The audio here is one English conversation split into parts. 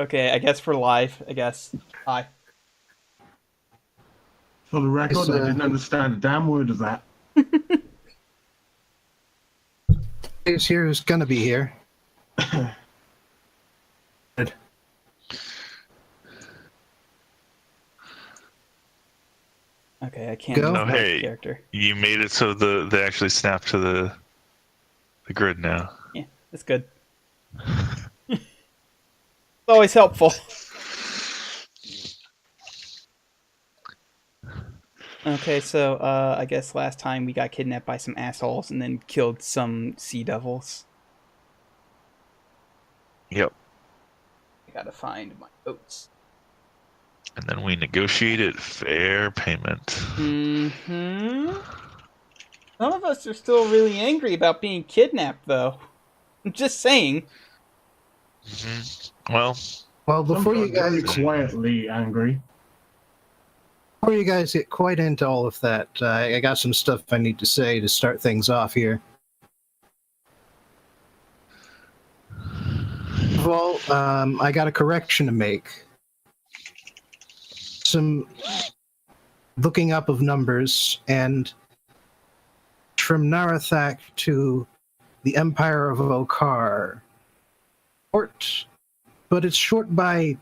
Okay, I guess for live, I guess. Hi. For the record, I didn't understand a damn word of that. Who's here who's gonna be here? Good. Okay, I can't Go. use Oh, my hey. character. You made it so they actually snap to the grid now. Yeah, that's good. It's always helpful. Okay, so I guess last time we got kidnapped by some assholes and then killed some sea devils. Yep. I gotta find my boats. And then we negotiated fair payment. Mm-hmm. Some of us are still really angry about being kidnapped, though. I'm just saying. Mm-hmm. Well, Before you I'm very guys quietly angry. get quite into all of that, I got some stuff I need to say to start things off here. First of all, I got a correction to make. Some looking up of numbers, and from Narathak to the Empire of Okar. Short, but it's short by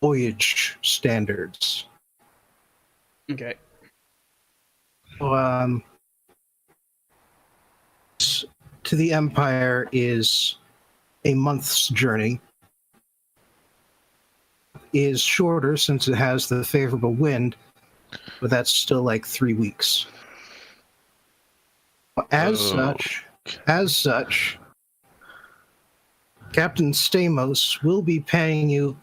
voyage standards. Okay. So, to the Empire is a month's journey. Is shorter since it has the favorable wind, but that's still like 3 weeks. As such, Captain Stamos will be paying you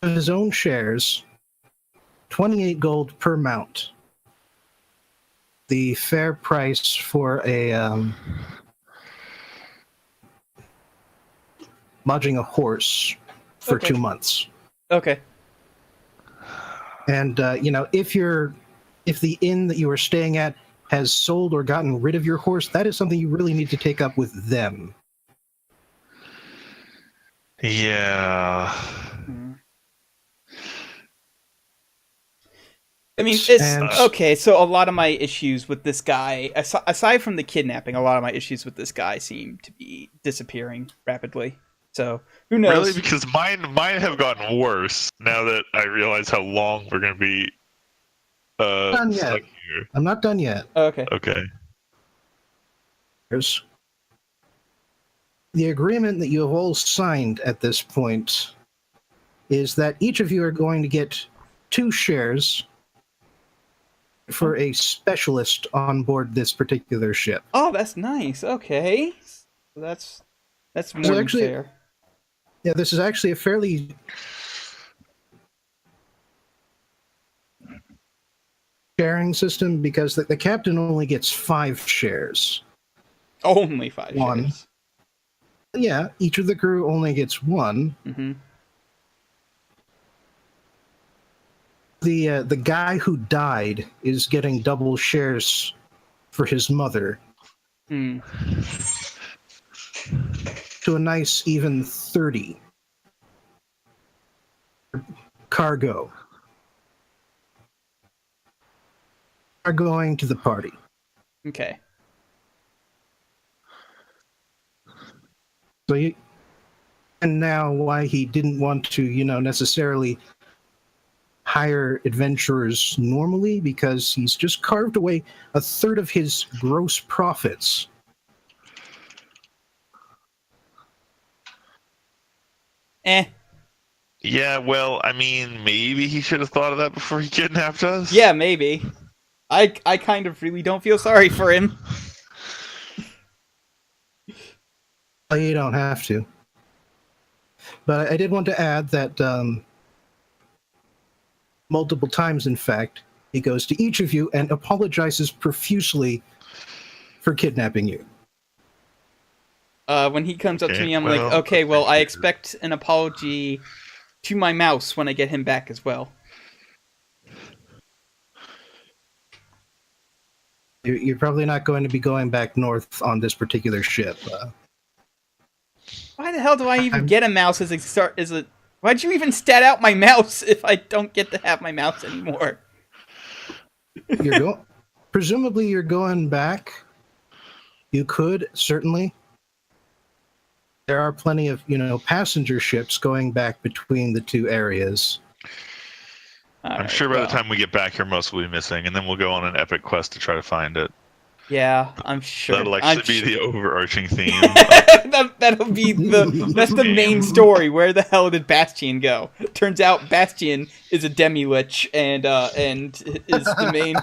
his own shares, 28 gold per mount. The fair price for a lodging a horse for Okay. 2 months. Okay. And if the inn that you are staying at has sold or gotten rid of your horse, that is something you really need to take up with them. yeah. I mean, okay, so a lot of my issues with this guy, aside from the kidnapping, a lot of my issues with this guy seem to be disappearing rapidly. So, who knows? Really? Because mine have gotten worse now that I realize how long we're going to be Done yet. stuck here. I'm not done yet. Okay. Okay. There's the agreement that you have all signed at this point is that each of you are going to get 2 shares for a specialist on board this particular ship. Oh, that's nice. Okay. That's more than fair. Yeah, this is actually a fairly sharing system because the captain only gets 5 shares. Only 5 1. shares. Yeah, each of the crew only gets 1. Mm-hmm. The guy who died is getting double shares for his mother. Mm. To a nice even 30. Cargo are going to the party. Okay. So and now why he didn't want to, necessarily hire adventurers normally, because he's just carved away a third of his gross profits. Yeah, well, I mean, maybe he should have thought of that before he kidnapped us. Yeah, maybe. I kind of really don't feel sorry for him. You don't have to. But I did want to add that multiple times, in fact, he goes to each of you and apologizes profusely for kidnapping you. When he comes up to me, I'm like, okay, well, I expect an apology to my mouse when I get him back as well. You're probably not going to be going back north on this particular ship. Why the hell do I even get a mouse as a start? Why'd you even stat out my mouse if I don't get to have my mouse anymore? Presumably, you're going back. You could certainly. There are plenty of passenger ships going back between the two areas. I'm sure by the time we get back here, most will be missing, and then we'll go on an epic quest to try to find it. Yeah, I'm sure. That'll actually be the overarching theme. That'll be that's the main story. Where the hell did Bastion go? Turns out Bastion is a demi-lich and is the main.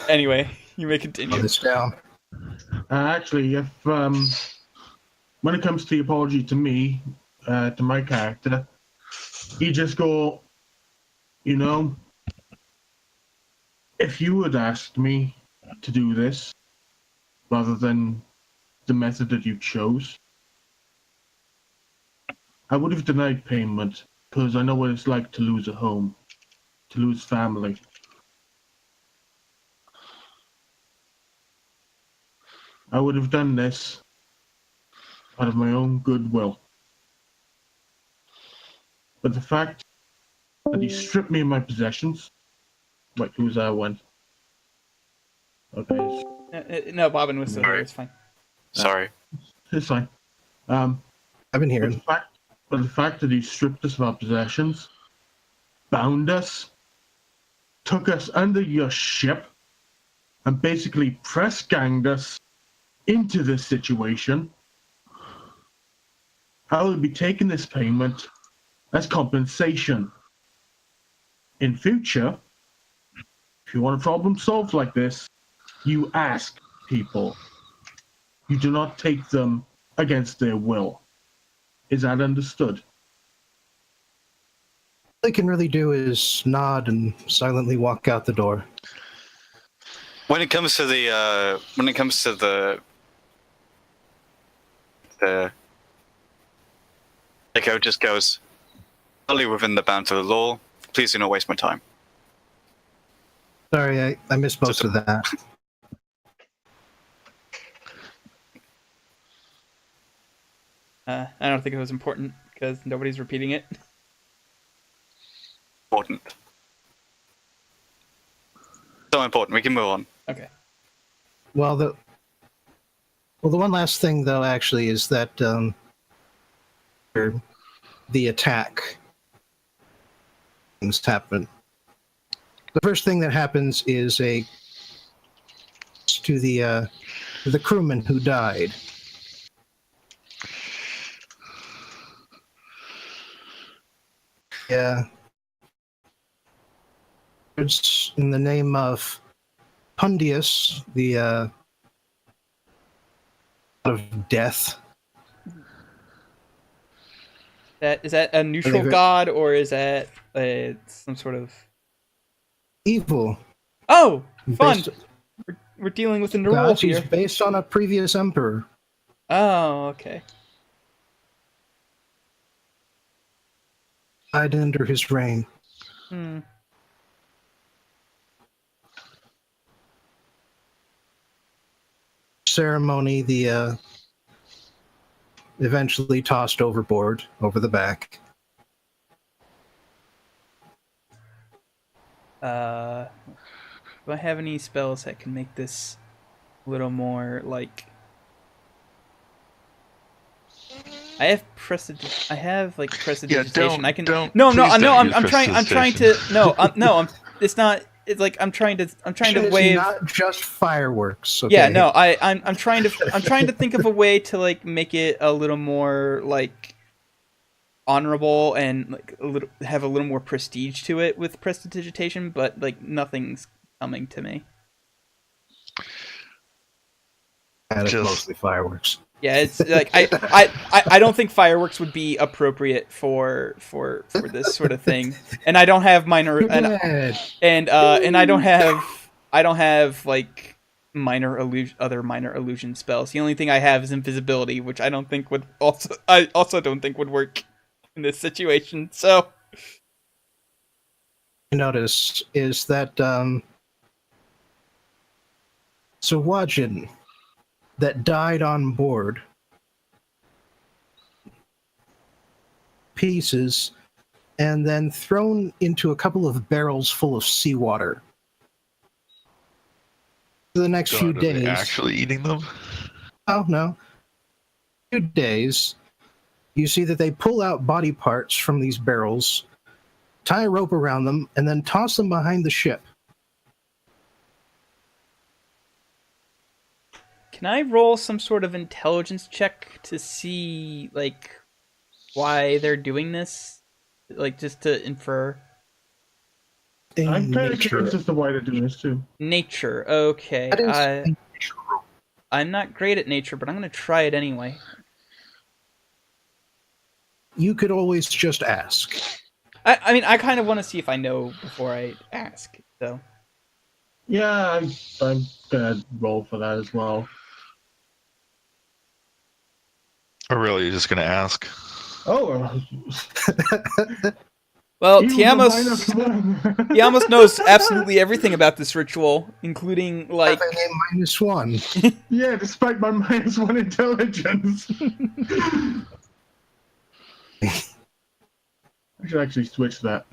Anyway, you may continue. This down. Actually, if when it comes to the apology to me, to my character, you just go, if you had asked me to do this rather than the method that you chose, I would have denied payment because I know what it's like to lose a home, to lose family. I would have done this out of my own goodwill. But the fact that he stripped me of my possessions, like who's that one? Okay. No, Bobbin was still here. It's fine. Sorry. It's fine. I've been hearing. But the fact that he stripped us of our possessions, bound us, took us under your ship, and basically press ganged us into this situation, I will be taking this payment as compensation. In future, if you want a problem solved like this, you ask people. You do not take them against their will. Is that understood? All I can really do is nod and silently walk out the door. When it comes to the Echo just goes, totally within the bounds of the law. Please do not waste my time. Sorry, I missed most of that. I don't think it was important because nobody's repeating it. Important. So important. We can move on. Okay. Well, the one last thing though, actually, is that the attack things happen. The first thing that happens is to the crewman who died. Yeah. It's in the name of Pundius, the of death. Is that a neutral god or is that some sort of evil? Oh, fun! We're dealing with a neural here. He's based on a previous emperor. Oh, okay. Died under his reign. Ceremony, the eventually tossed overboard over the back. Do I have any spells that can make this a little more like? I have prestidigitation. I can. It's not. It's like I'm trying to wave. Not just fireworks. Okay? Yeah, no. I'm trying to think of a way to like make it a little more like honorable and like have a little more prestige to it with prestidigitation, but like nothing's coming to me. And it's mostly fireworks. Yeah, it's like I don't think fireworks would be appropriate for this sort of thing, and I don't have minor and I don't have like other minor illusion spells. The only thing I have is invisibility, which I don't think would don't think would work in this situation. So you notice is that Sawajin that died on board pieces and then thrown into a couple of barrels full of seawater. For the next few Are they days. actually eating them? Oh, no. Few days, you see that they pull out body parts from these barrels, tie a rope around them, and then toss them behind the ship. Can I roll some sort of intelligence check to see, like, why they're doing this? Like, just to infer? I'm kind of curious as to why they're doing this too. Nature, okay. I'm not great at nature, but I'm going to try it anyway. You could always just ask. I mean, I kind of want to see if I know before I ask, so. Yeah, I'm gonna roll for that as well. Or really, you're just going to ask? Oh. Well, Tiamos knows absolutely everything about this ritual, including, like... -1. Yeah, despite my -1 intelligence. I should actually switch that.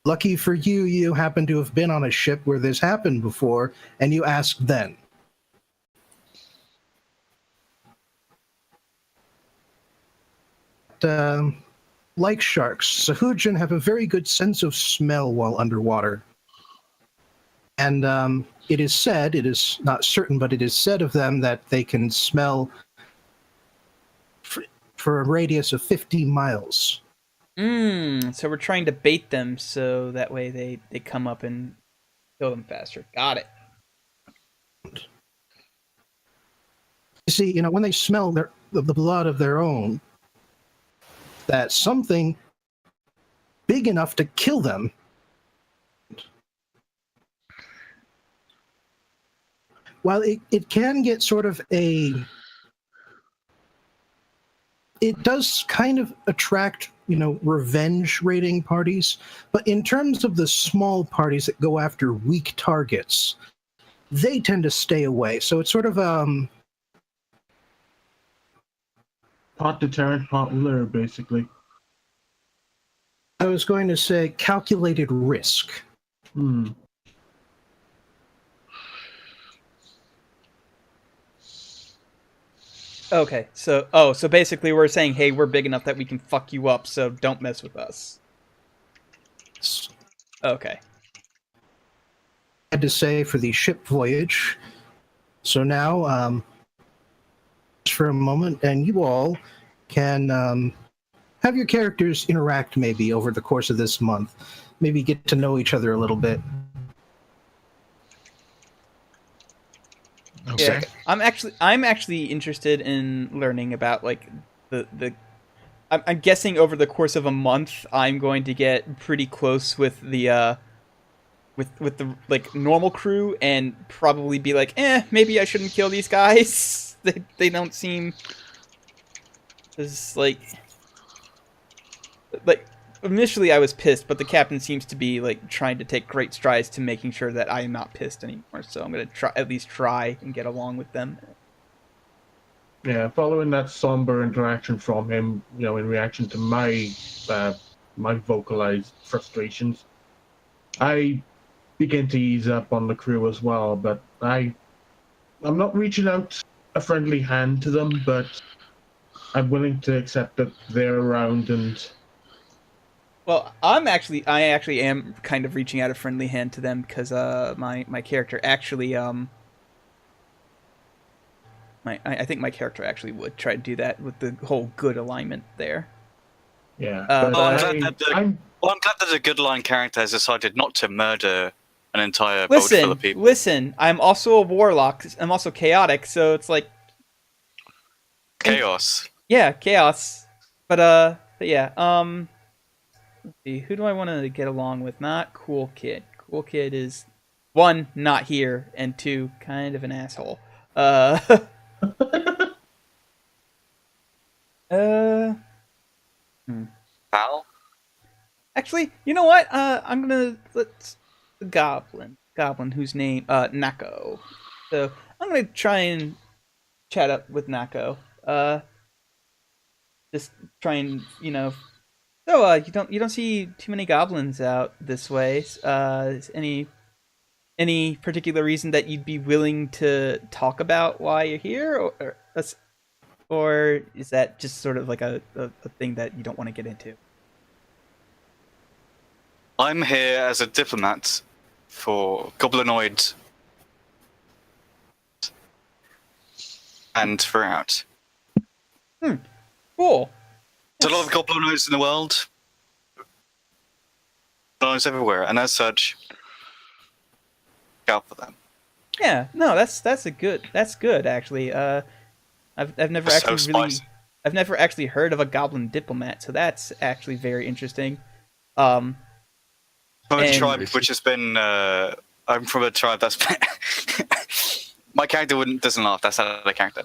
Lucky for you, you happen to have been on a ship where this happened before, and you asked then. Like sharks, Sahujin have a very good sense of smell while underwater. And it is said, it is not certain, but it is said of them that they can smell for a radius of 50 miles. So we're trying to bait them so that way they come up and kill them faster. Got it. You see, when they smell the blood of their own, that something big enough to kill them while it can get sort of it does kind of attract, revenge raiding parties, but in terms of the small parties that go after weak targets, they tend to stay away. So it's sort of part deterrent, part lure, basically. I was going to say calculated risk. Okay, so basically we're saying, hey, we're big enough that we can fuck you up, so don't mess with us. Okay. I had to say for the ship voyage. So now, just for a moment, and you all can have your characters interact maybe over the course of this month. Maybe get to know each other a little bit. Okay. Yeah, I'm actually interested in learning about, like, I'm guessing over the course of a month I'm going to get pretty close with the with the, like, normal crew and probably be like, maybe I shouldn't kill these guys. They don't seem as like initially I was pissed, but the captain seems to be, like, trying to take great strides to making sure that I am not pissed anymore. So I'm going to at least try and get along with them. Yeah, following that somber interaction from him, in reaction to my vocalized frustrations, I begin to ease up on the crew as well. But I'm not reaching out a friendly hand to them, but I'm willing to accept that they're around and. Well, I actually am kind of reaching out a friendly hand to them because my character actually I think my character actually would try to do that with the whole good alignment there. Yeah. I'm glad that the good line character has decided not to murder an entire boat full of people. Listen, I'm also a warlock. I'm also chaotic, so it's like chaos. Yeah, chaos. But yeah. Let's see, who do I want to get along with? Not Cool Kid. Cool Kid is, 1, not here, and 2, kind of an asshole. Pal? Actually, you know what? Let's the goblin whose name Nako. So I'm gonna try and chat up with Nako. Just try and So you don't see too many goblins out this way. Is any particular reason that you'd be willing to talk about why you're here, or is that just sort of like a thing that you don't want to get into? I'm here as a diplomat for goblinoids and throughout. Cool. There's a lot of goblinoids in the world. Goblinoids everywhere, and as such, look out for them. Yeah, no, that's good actually. I've never I've never actually heard of a goblin diplomat, so that's actually very interesting. From a tribe which has been, I'm from a tribe that's been. My character doesn't laugh. That's out of the character.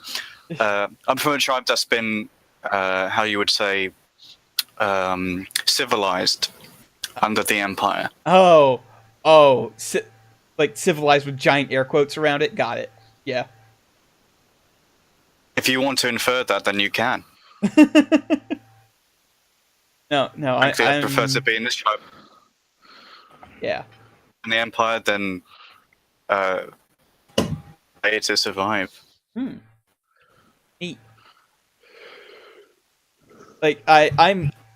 I'm from a tribe that's been, how you would say, civilized under the Empire. Like civilized with giant air quotes around it. Got it. Yeah. If you want to infer that, then you can. No, I prefer to be in this tribe. Yeah. In the Empire, then pay to survive. Neat. Like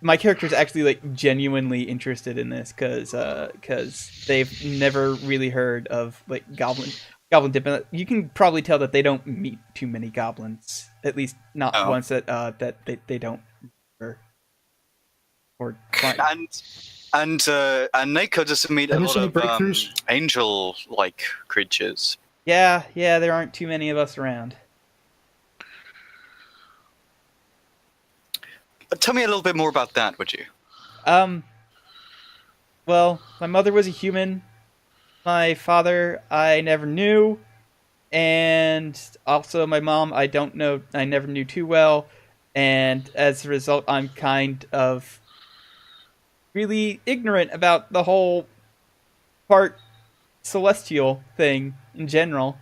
my character's actually like genuinely interested in this because they've never really heard of like goblin diplomat. You can probably tell that they don't meet too many goblins, at least not ones that they don't or and Nako doesn't meet a lot of angel-like creatures. Yeah, there aren't too many of us around. Tell me a little bit more about that, would you? Well, my mother was a human. My father, I never knew. And also my mom, I never knew too well. And as a result, I'm kind of really ignorant about the whole part celestial thing in general.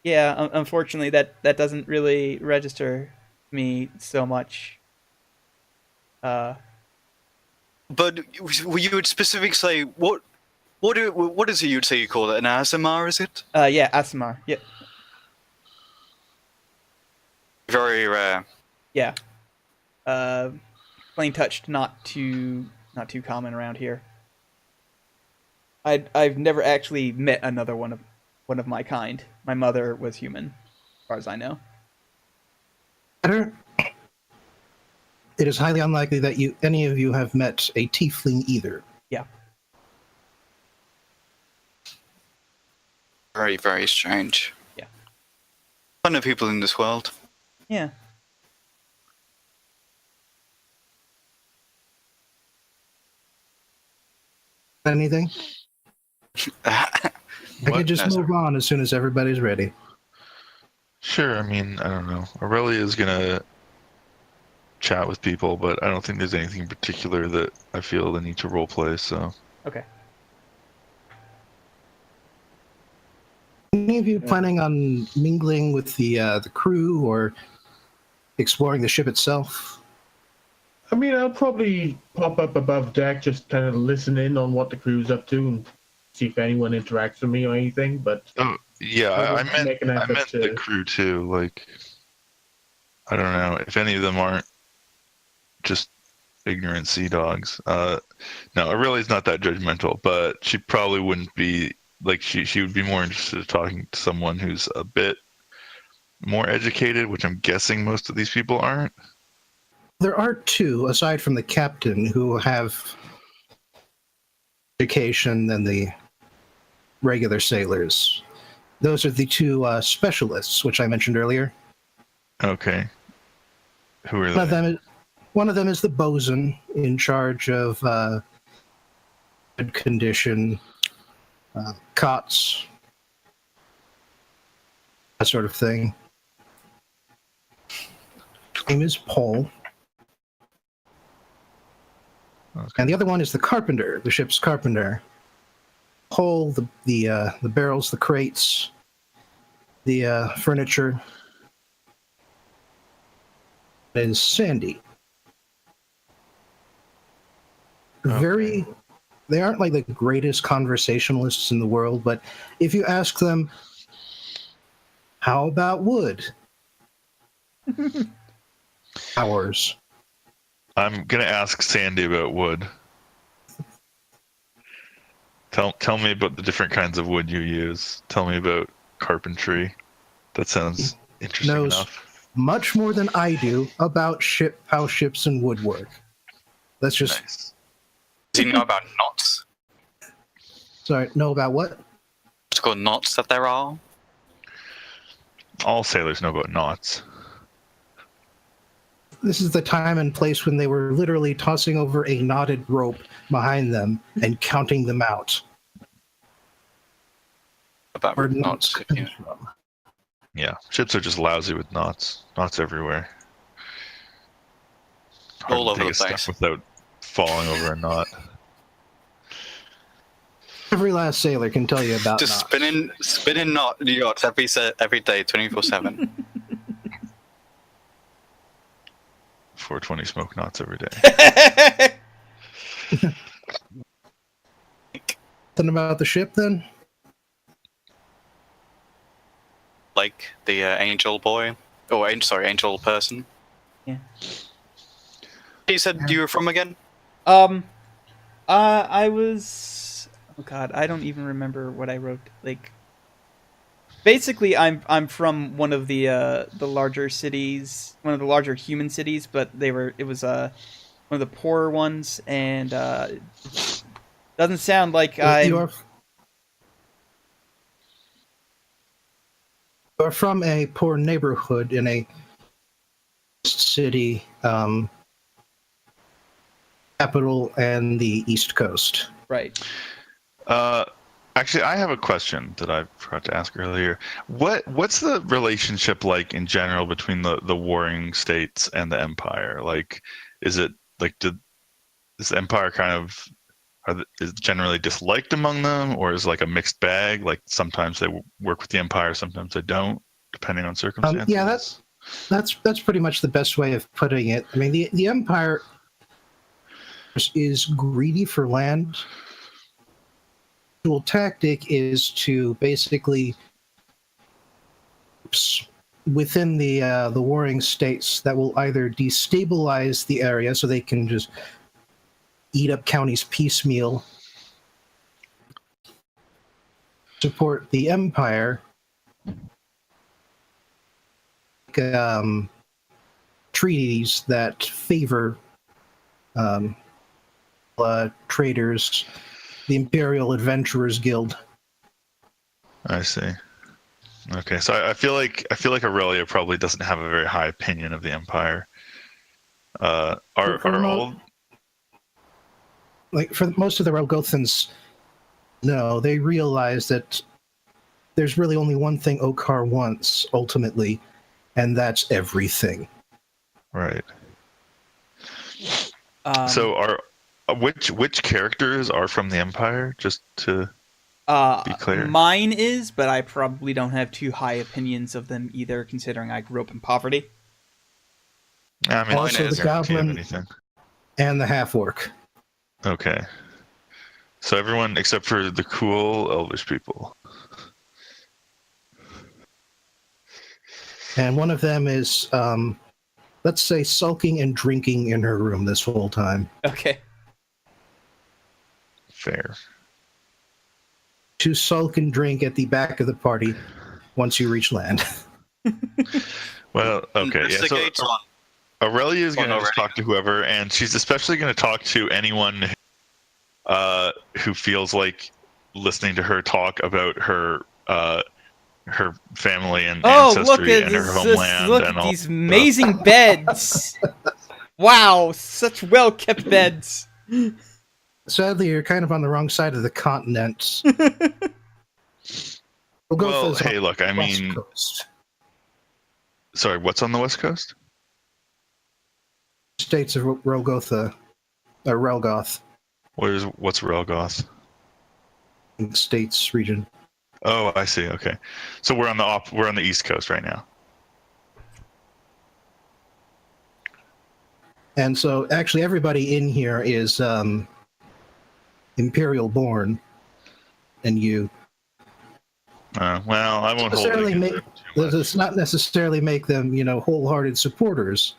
Yeah, unfortunately, that doesn't really register me so much. But you would specifically say what is it you'd say you call it? An Aasimar, is it? Yeah, Aasimar. Yep. Very rare. Yeah. Plain touched, not too common around here. I've never actually met another one of my kind. My mother was human, as far as I know. It is highly unlikely that any of you have met a tiefling either. Yeah. Very, very strange. Yeah. Ton of people in this world. Yeah. Anything? I can just move on as soon as everybody's ready. Sure, I mean, I don't know. Aurelia's gonna chat with people, but I don't think there's anything in particular that I feel the need to roleplay, so... Okay. Any of you planning on mingling with the crew or exploring the ship itself? I mean, I'll probably pop up above deck, just kind of listen in on what the crew's up to and see if anyone interacts with me or anything, but... Oh, yeah, I meant the crew too, like... I don't know, if any of them aren't just ignorant sea dogs. No, Aurelia's not that judgmental, but she probably wouldn't be... Like, she would be more interested in talking to someone who's a bit more educated, which I'm guessing most of these people aren't. There are two, aside from the captain, who have education than the regular sailors. Those are the two specialists, which I mentioned earlier. Okay. Who are they? One of them is the bosun, in charge of good condition, cots, that sort of thing. His name is Paul. Okay. And the other one is the carpenter, the ship's carpenter. Hull, the barrels, the crates, the furniture. Is Sandy. Okay. They aren't like the greatest conversationalists in the world, but if you ask them, how about wood? Hours. I'm gonna ask Sandy about wood. Tell me about the different kinds of wood you use. Tell me about carpentry. That sounds interesting Knows enough. much more than I do about how ships and wood work. Let's just Nice. Does he know about knots? know about what? What's called knots that there are? All sailors know about knots. This is the time and place when they were literally tossing over a knotted rope behind them and counting them out. About Where knots. knots come from. Yeah, ships are just lousy with knots. Knots everywhere. Hard All to over take the a step place. without falling over a knot. Every last sailor can tell you about Just knots. spinning yachts every day, 24/7. 420 smoke knots every day. Something about the ship, then? Like the angel boy, or angel person. Yeah. You said you were from again? I was. Oh God, I don't even remember what I wrote. Like, basically, I'm from one of the larger cities, one of the larger human cities, but it was one of the poorer ones, and doesn't sound like You are from a poor neighborhood in a city capital and the East Coast. right. Actually, I have a question that I forgot to ask earlier. What's the relationship like in general between the warring states and the Empire? Like, is it like is the Empire kind of is generally disliked among them, or is it like a mixed bag? Like sometimes they work with the Empire, sometimes they don't, depending on circumstances. Yeah, that's pretty much the best way of putting it. I mean, the Empire is greedy for land. The usual tactic is to basically within the warring states that will either destabilize the area so they can just eat up counties piecemeal, support the Empire, treaties that favor traders, the Imperial Adventurers Guild. I see. Okay, so I feel like Aurelia probably doesn't have a very high opinion of the Empire. Are all like for most of the Rogothans? No, they realize that there's really only one thing Okar wants ultimately, and that's everything. right? So are which characters are from the Empire? Just to be clear. Mine is, but I probably don't have too high opinions of them either, considering I grew up in poverty. I mean, Also the goblin and the half-orc. Okay. So everyone except for the cool elvish people. And one of them is, let's say, sulking and drinking in her room this whole time. Okay. Fair. To sulk and drink at the back of the party once you reach land. Well, okay. Yeah, so Aurelia is going to just talk to whoever, and she's especially going to talk to anyone who feels like listening to her talk about her family and ancestry and her homeland. Look at these amazing beds. Wow, such well-kept beds. Sadly, you're kind of on the wrong side of the continent. Well, hey, look, I mean... Sorry, what's on the West Coast? States of Rogotha. Relgoth. What's Relgoth? States region. Oh, I see. Okay, so we're on the East Coast right now. And so, actually, everybody in here is Imperial born, and you. Well, I won't hold it against them too much. Does not necessarily make them, wholehearted supporters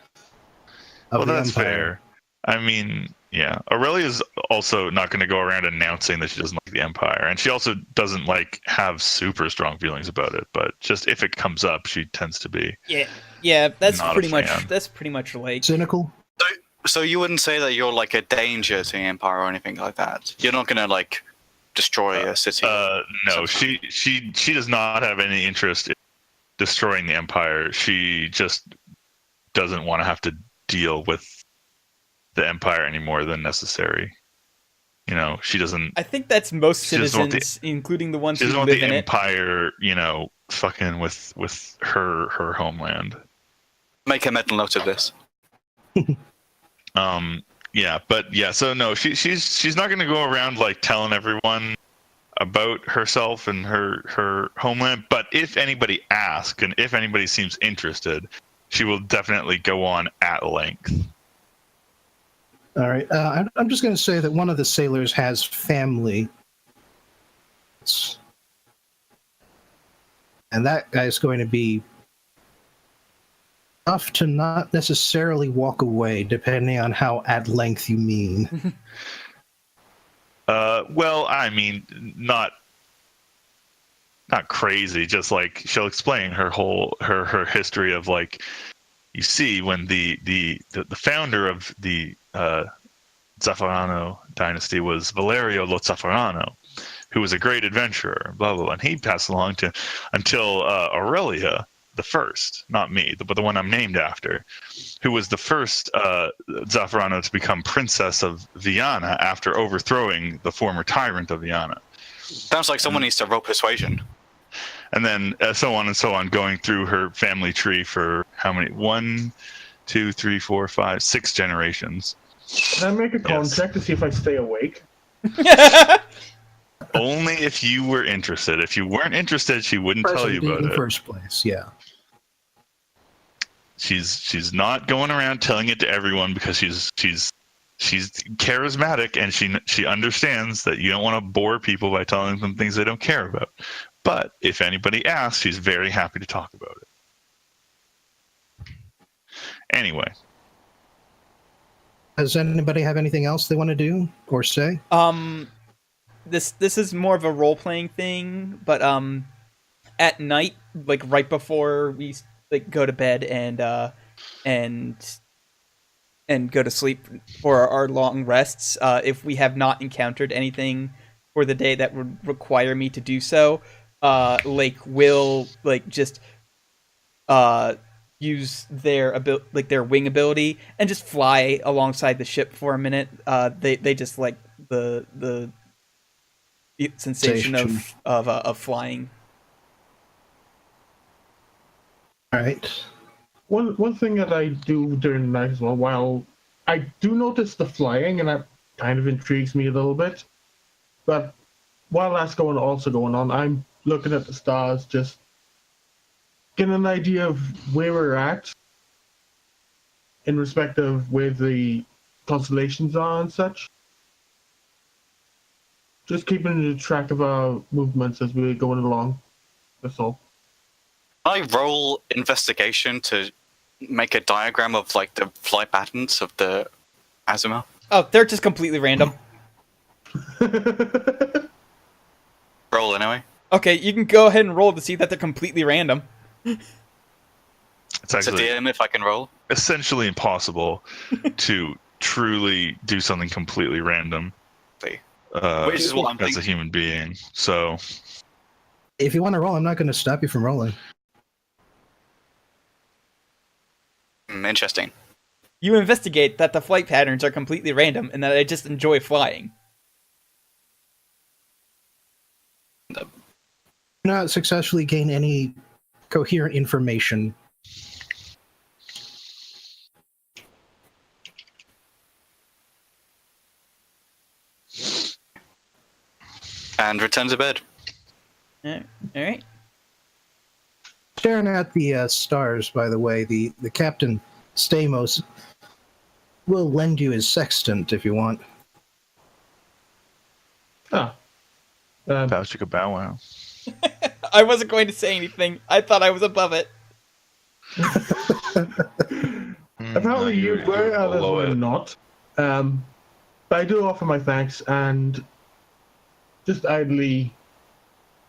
of the that's Empire. Fair. I mean, yeah, Aurelia's also not going to go around announcing that she doesn't like the Empire, and she also doesn't have super strong feelings about it. But just if it comes up, she tends to be. Yeah, that's not pretty a much fan. that's pretty much like cynical. So you wouldn't say that you're like a danger to the Empire or anything like that? You're not gonna like destroy a city? No, she does not have any interest in destroying the Empire. She just doesn't want to have to deal with the Empire any more than necessary. She doesn't. I think that's most citizens, including the ones who live in it. She doesn't want the Empire, fucking with her homeland. Make a mental note of this. So no, she's not going to go around telling everyone about herself and her homeland. But if anybody asks and if anybody seems interested, she will definitely go on at length. All right. I'm just going to say that one of the sailors has family. And that guy's going to be tough to not necessarily walk away, depending on how at length you mean. Well, I mean, not crazy. Just she'll explain her whole her history of you see when the founder of the Zaffarano dynasty was Valerio Lo Zaffarano, who was a great adventurer, blah blah blah, and he passed along until Aurelia the First, not me, but the one I'm named after, who was the first Zaffarano to become princess of Viana after overthrowing the former tyrant of Viana. Sounds like someone needs to roll persuasion. And then so on and so on, going through her family tree for how many? 1, 2, 3, 4, 5, 6 generations. Can I make a contract to see if I stay awake? Only if you were interested. If you weren't interested, she wouldn't tell you about it. In the first place, yeah. She's not going around telling it to everyone because she's charismatic and she understands that you don't want to bore people by telling them things they don't care about. But if anybody asks, she's very happy to talk about it. Anyway. Does anybody have anything else they want to do or say? This is more of a role-playing thing, but at night, right before we go to bed and go to sleep for our long rests, if we have not encountered anything for the day that would require me to do so, will just use their their wing ability and just fly alongside the ship for a minute. They just like the sensation of flying. All right. One thing that I do during the night as well, while I do notice the flying, and that kind of intrigues me a little bit, but while that's going on, I'm looking at the stars, just getting an idea of where we're at in respect of where the constellations are and such. Just keeping track of our movements as we're going along. That's all. I roll investigation to make a diagram of the flight patterns of the azimuth. Oh, they're just completely random. Roll anyway. Okay, you can go ahead and roll to see that they're completely random. It's actually DM if I can roll. Essentially impossible to truly do something completely random. Which is what I'm as a human being. So, if you want to roll, I'm not going to stop you from rolling. Interesting. You investigate that the flight patterns are completely random and that I just enjoy flying. Not successfully gain any coherent information. and return to bed. All right. Staring at the stars, by the way, the Captain Stamos will lend you his sextant if you want. Ah. Bowchicka bow wow. I wasn't going to say anything. I thought I was above it. Apparently you were, others were not. But I do offer my thanks and just idly,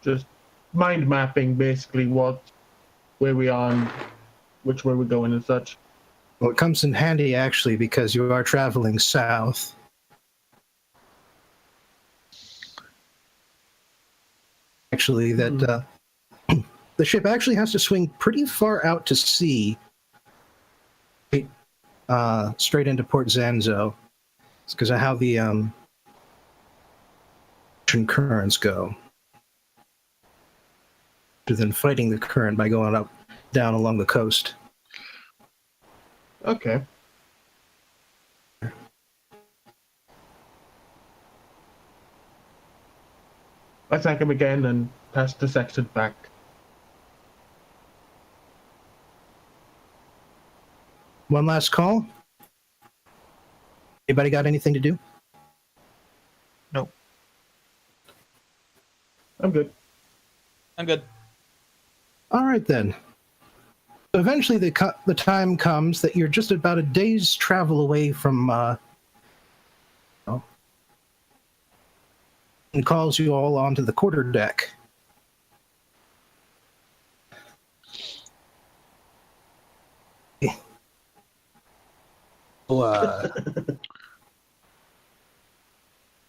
just mind mapping basically where we are and which way we're going and such. Well, it comes in handy actually because you are traveling south. Actually, that the ship actually has to swing pretty far out to sea, straight into Port Zanzo. It's because of how the ocean currents go. Rather than fighting the current by going up, down along the coast. Okay. I thank him again and pass the sextant back. One last call. Anybody got anything to do? No. I'm good. I'm good. All right then. So eventually, the time comes that you're just about a day's travel away from. And calls you all onto the quarterdeck.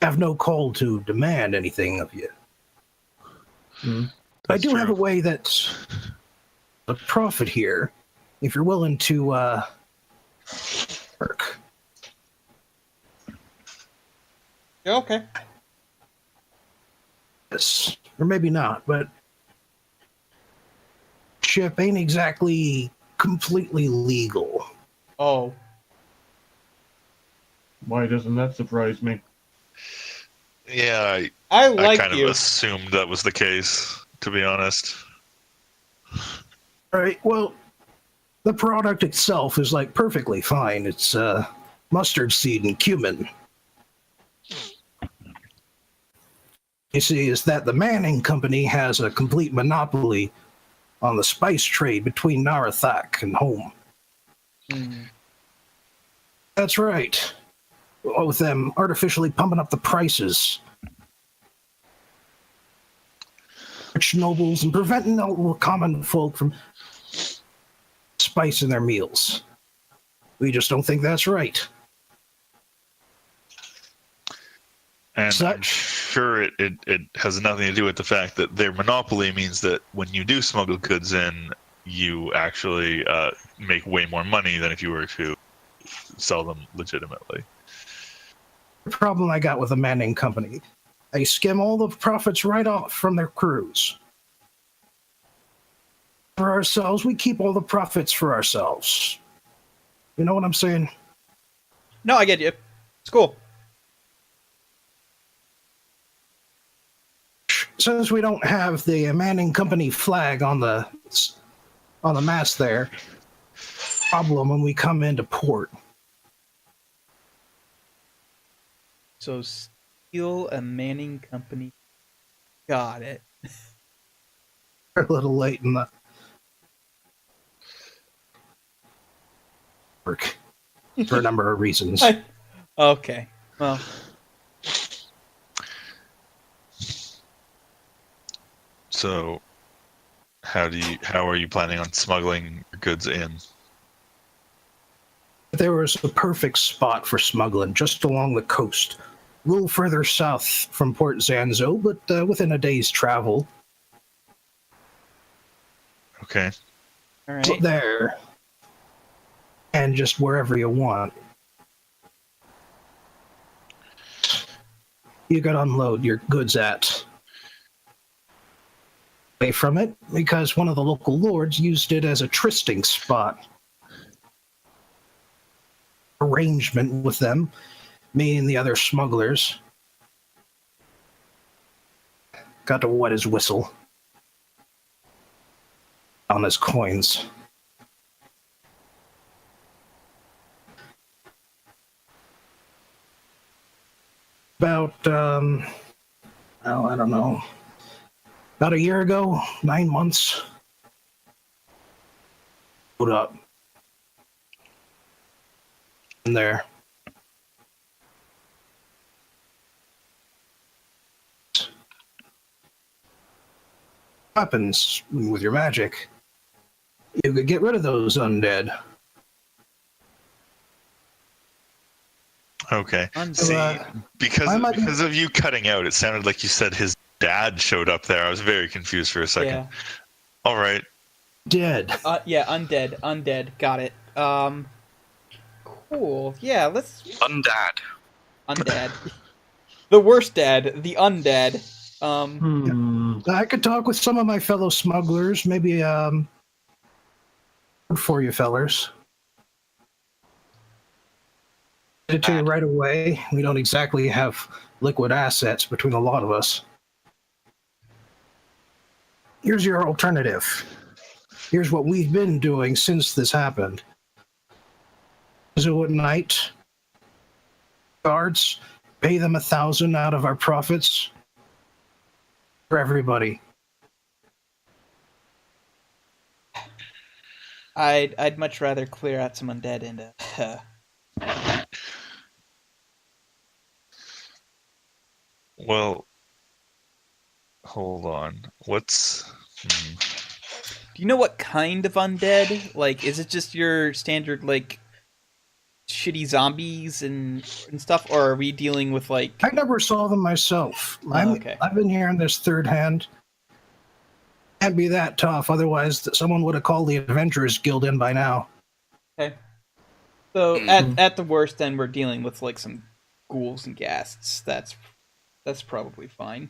Have no call to demand anything of you. I do have a way that's a profit here, if you're willing to work. Yeah, okay. Yes, or maybe not, but ship ain't exactly completely legal. Oh. Why doesn't that surprise me? Yeah, I I kind you. of assumed that was the case, to be honest. All right, well, the product itself is like perfectly fine. It's mustard seed and cumin. You see, is that the Manning Company has a complete monopoly on the spice trade between Narathak and home. That's right. With them artificially pumping up the prices. Rich nobles and preventing all common folk from spice in their meals. We just don't think that's right. And I'm sure it has nothing to do with the fact that their monopoly means that when you do smuggle goods in, you actually make way more money than if you were to sell them legitimately. The problem I got with the Manning Company, they skim all the profits right off from their crews. For ourselves, we keep all the profits for ourselves. You know what I'm saying? No, I get you. It's cool. Since we don't have the Manning Company flag on the mast there, problem when we come into port. So steal a Manning Company. Got it. We're a little late in the work for a number of reasons. Okay. Well. So, how are you planning on smuggling your goods in? There was a perfect spot for smuggling just along the coast, a little further south from Port Zanzo, but within a day's travel. Okay. All right. So there, and just wherever you want. You could unload your goods at. Away from it, because one of the local lords used it as a trysting spot. Arrangement with them, me and the other smugglers. got to wet his whistle on his coins. About, I don't know, about a year ago, 9 months. Put up. In there. Weapons with your magic. You could get rid of those undead. Okay. Undead. See, because of you cutting out, it sounded like you said his dad showed up there. I was very confused for a second. Yeah. All right. Dead. Yeah, undead. Got it. Cool. Yeah, let's. Undad. The worst dad, the undead. I could talk with some of my fellow smugglers. Maybe for you fellers. Get it to you right away. We don't exactly have liquid assets between a lot of us. Here's your alternative. Here's what we've been doing since this happened. So at night, guards, pay them 1,000 out of our profits for everybody. I'd much rather clear out some undead and Well, hold on. What's... Do you know what kind of undead? Like, is it just your standard, like, shitty zombies and stuff, or are we dealing with, like... I never saw them myself. Okay. I've been hearing this third hand. Can't be that tough, otherwise someone would have called the Adventurers Guild in by now. Okay. So, at the worst, then, we're dealing with, like, some ghouls and ghasts. That's probably fine.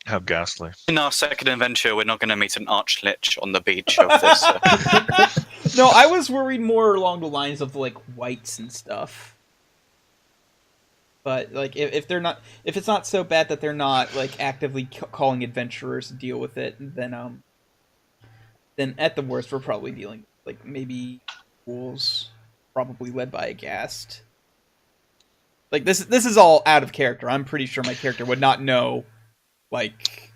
How ghastly. In our second adventure, we're not going to meet an archlich on the beach of this. No, I was worried more along the lines of, like, wights and stuff. But, like, if it's not so bad that they're not, like, actively calling adventurers to deal with it, then at the worst, we're probably dealing, like, maybe ghouls, probably led by a-ghast. Like, this is all out of character. I'm pretty sure my character would not know, like,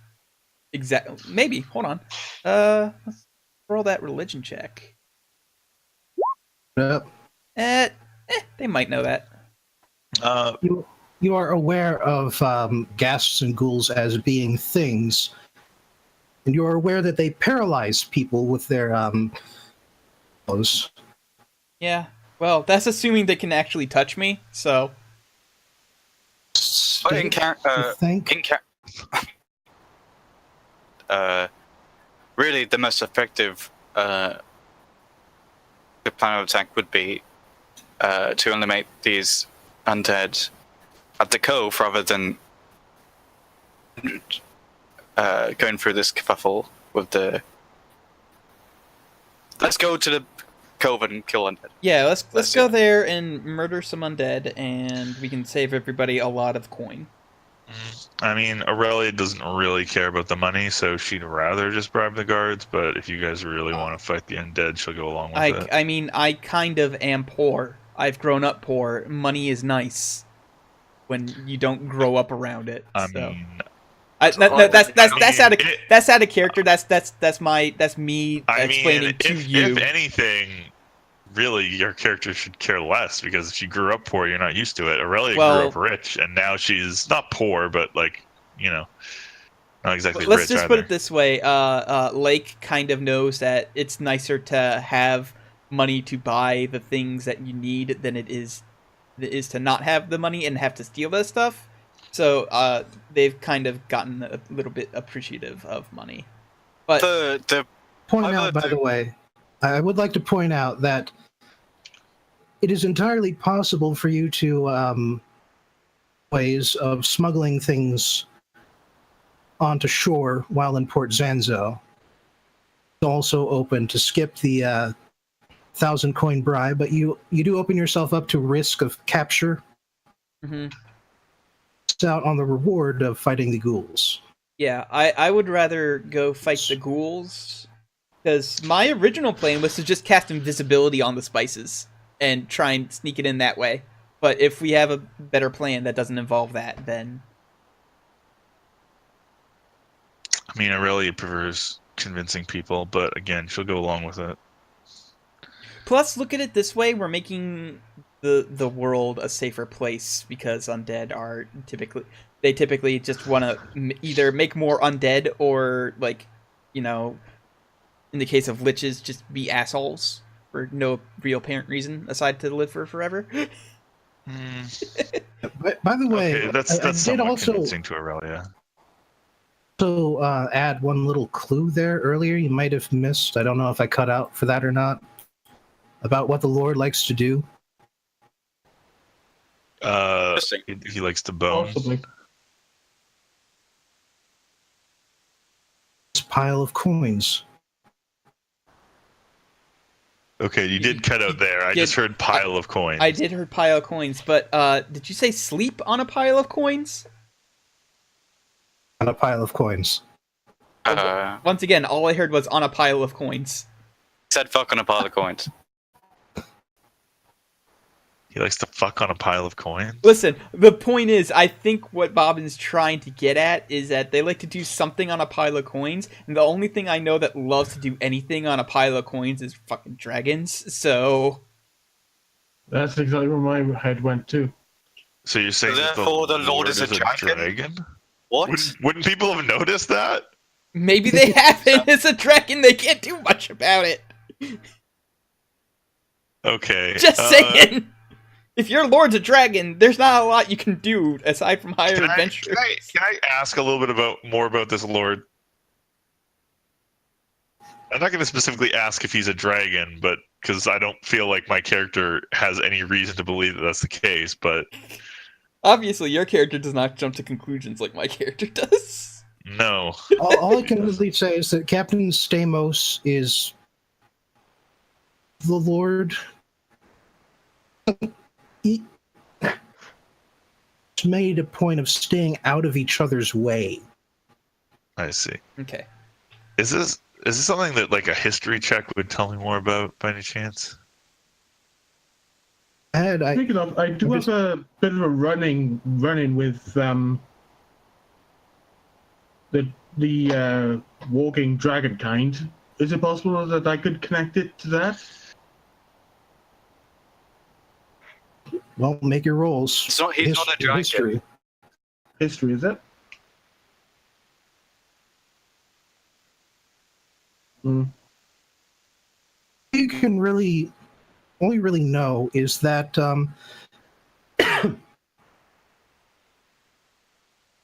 exactly. Maybe. Hold on. Let's roll that religion check. Yep. They might know that. You are aware of ghasts and ghouls as being things, and you are aware that they paralyze people with their clothes. Yeah. Well, that's assuming they can actually touch me. So. Really, the most effective plan of attack would be to eliminate these undead at the cove rather than going through this kerfuffle with the. Let's go to the cove and kill undead. Yeah, let's go there and murder some undead, and we can save everybody a lot of coin. I mean, Aurelia doesn't really care about the money, so she'd rather just bribe the guards, but if you guys really want to fight the undead, she'll go along with it. I mean, I kind of am poor. I've grown up poor. Money is nice when you don't grow up around it. I so. mean... That's out of character. That's me explaining to you. If anything, really, your character should care less because if she grew up poor, you're not used to it. Aurelia grew up rich, and now she's not poor, but like not exactly. Let's rich just either. put it this way: Lake kind of knows that it's nicer to have money to buy the things that you need than it is to not have the money and have to steal that stuff. So they've kind of gotten a little bit appreciative of money. But by the way, I would like to point out that it is entirely possible for you to ways of smuggling things onto shore while in Port Zanzo. It's also open to skip the 1,000 coin bribe, but you do open yourself up to risk of capture. Mm-hmm. out on the reward of fighting the ghouls. Yeah, I would rather go fight the ghouls, because my original plan was to just cast invisibility on the spices and try and sneak it in that way. But if we have a better plan that doesn't involve that, then... I mean, Aurelia prefers convincing people, but again, she'll go along with it. Plus, look at it this way, we're making the world a safer place, because undead are typically just want to either make more undead or, like, you know, in the case of liches, just be assholes for no real apparent reason aside to live for forever. By the way, okay, that's I did also convincing to Aurelia. Add one little clue there earlier you might have missed. I don't know if I cut out for that or not. About what the Lord likes to do. He likes to bone. Possibly. This pile of coins. Okay, you did cut out there. I just heard pile of coins. I did hear pile of coins, but did you say sleep on a pile of coins? On a pile of coins. Once again, all I heard was on a pile of coins. Said fuck on a pile of coins. He likes to fuck on a pile of coins? Listen, the point is, I think what Bobbin's trying to get at is that they like to do something on a pile of coins, and the only thing I know that loves to do anything on a pile of coins is fucking dragons, so... That's exactly where my head went too. So you're saying therefore that the Lord is a dragon? dragon? What? Wouldn't people have noticed that? Maybe they haven't. It's a dragon. They can't do much about it. Okay. Just saying. If your lord's a dragon, there's not a lot you can do aside from hire adventures. Can I ask a little bit more about this Lord? I'm not going to specifically ask if he's a dragon, but because I don't feel like my character has any reason to believe that that's the case. But obviously, your character does not jump to conclusions like my character does. No. All I can really say is that Captain Stamos is the Lord. He made a point of staying out of each other's way. I see. Okay. Is this something that like a history check would tell me more about by any chance? Speaking of, I do have a bit of a run-in with the walking dragon kind. Is it possible that I could connect it to that? Well, make your rolls. He's not a dragon. History, is it? You can only really know is that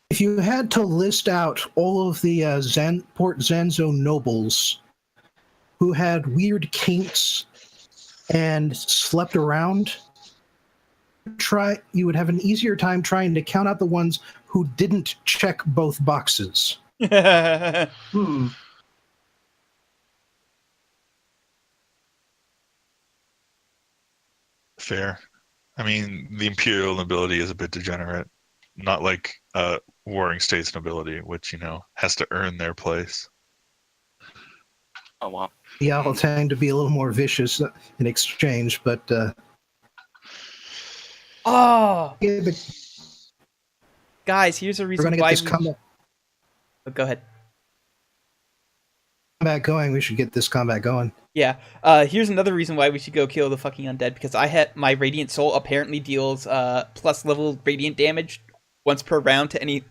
if you had to list out all of the Port Zanzo nobles who had weird kinks and slept around, you would have an easier time trying to count out the ones who didn't check both boxes. Fair. I mean, the imperial nobility is a bit degenerate. Not like warring states nobility, which, has to earn their place. Oh, wow. Yeah, I'll tend to be a little more vicious in exchange, but... Oh! Yeah, but guys, here's a reason why Oh, go ahead. Combat going. We should get this combat going. Yeah. Here's another reason why we should go kill the fucking undead, because I had my Radiant Soul apparently deals plus level radiant damage once per round to any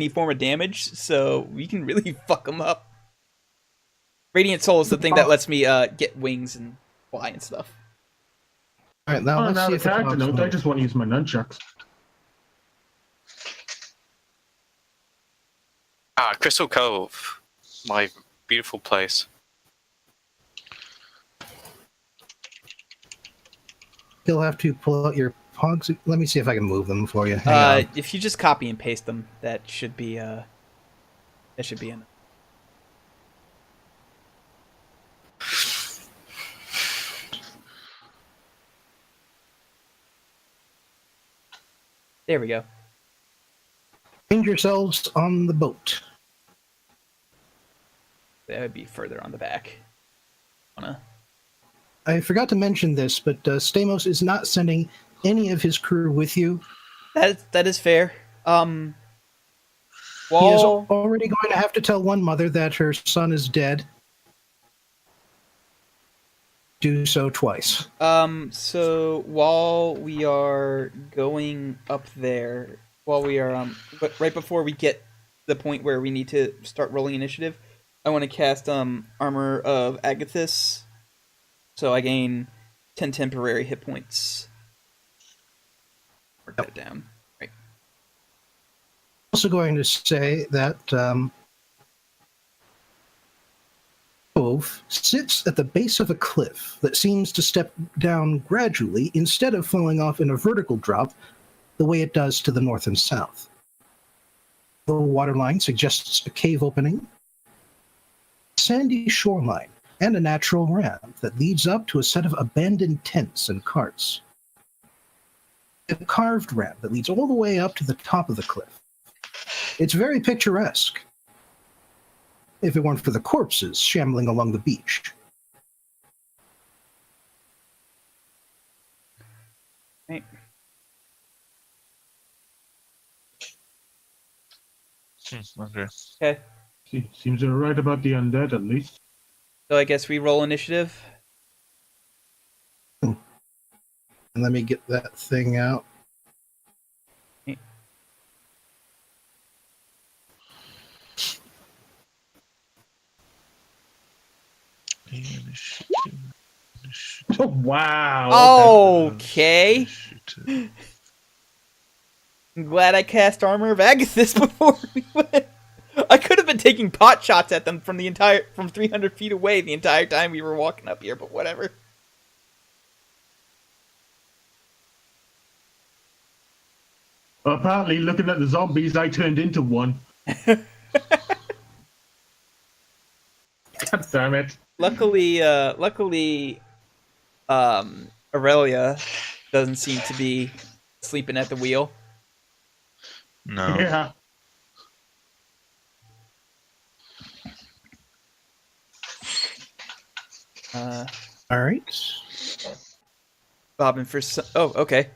form of damage, so we can really fuck them up. Radiant Soul is the thing that lets me get wings and fly and stuff. All right, now let's see the if character note. I just want to use my nunchucks. Crystal Cove, my beautiful place. You'll have to pull out your pogs. Let me see if I can move them for you. Hang on. If you just copy and paste them, that should be enough. There we go. Find yourselves on the boat. That would be further on the back. I forgot to mention this, but Stamos is not sending any of his crew with you. That is fair. He is already going to have to tell one mother that her son is dead. Do so twice. So while we are going up there, but right before we get the point where we need to start rolling initiative, I want to cast Armor of a-ghast, so I gain 10 temporary hit points. Mark that down. Right. Also going to say that cove sits at the base of a cliff that seems to step down gradually instead of falling off in a vertical drop the way it does to the north and south. The waterline suggests a cave opening, sandy shoreline, and a natural ramp that leads up to a set of abandoned tents and carts. A carved ramp that leads all the way up to the top of the cliff. It's very picturesque, if it weren't for the corpses shambling along the beach. Right. Okay. Seems they're right about the undead, at least. So I guess we roll initiative. And let me get that thing out. Oh, wow. Okay. I'm glad I cast Armor of a-ghast before we went. I could have been taking pot shots at them from 300 feet away the entire time we were walking up here, but whatever. Well, apparently, looking at the zombies, I turned into one. God damn it. Luckily, Aurelia doesn't seem to be sleeping at the wheel. No. Yeah. All right. Bob, and okay.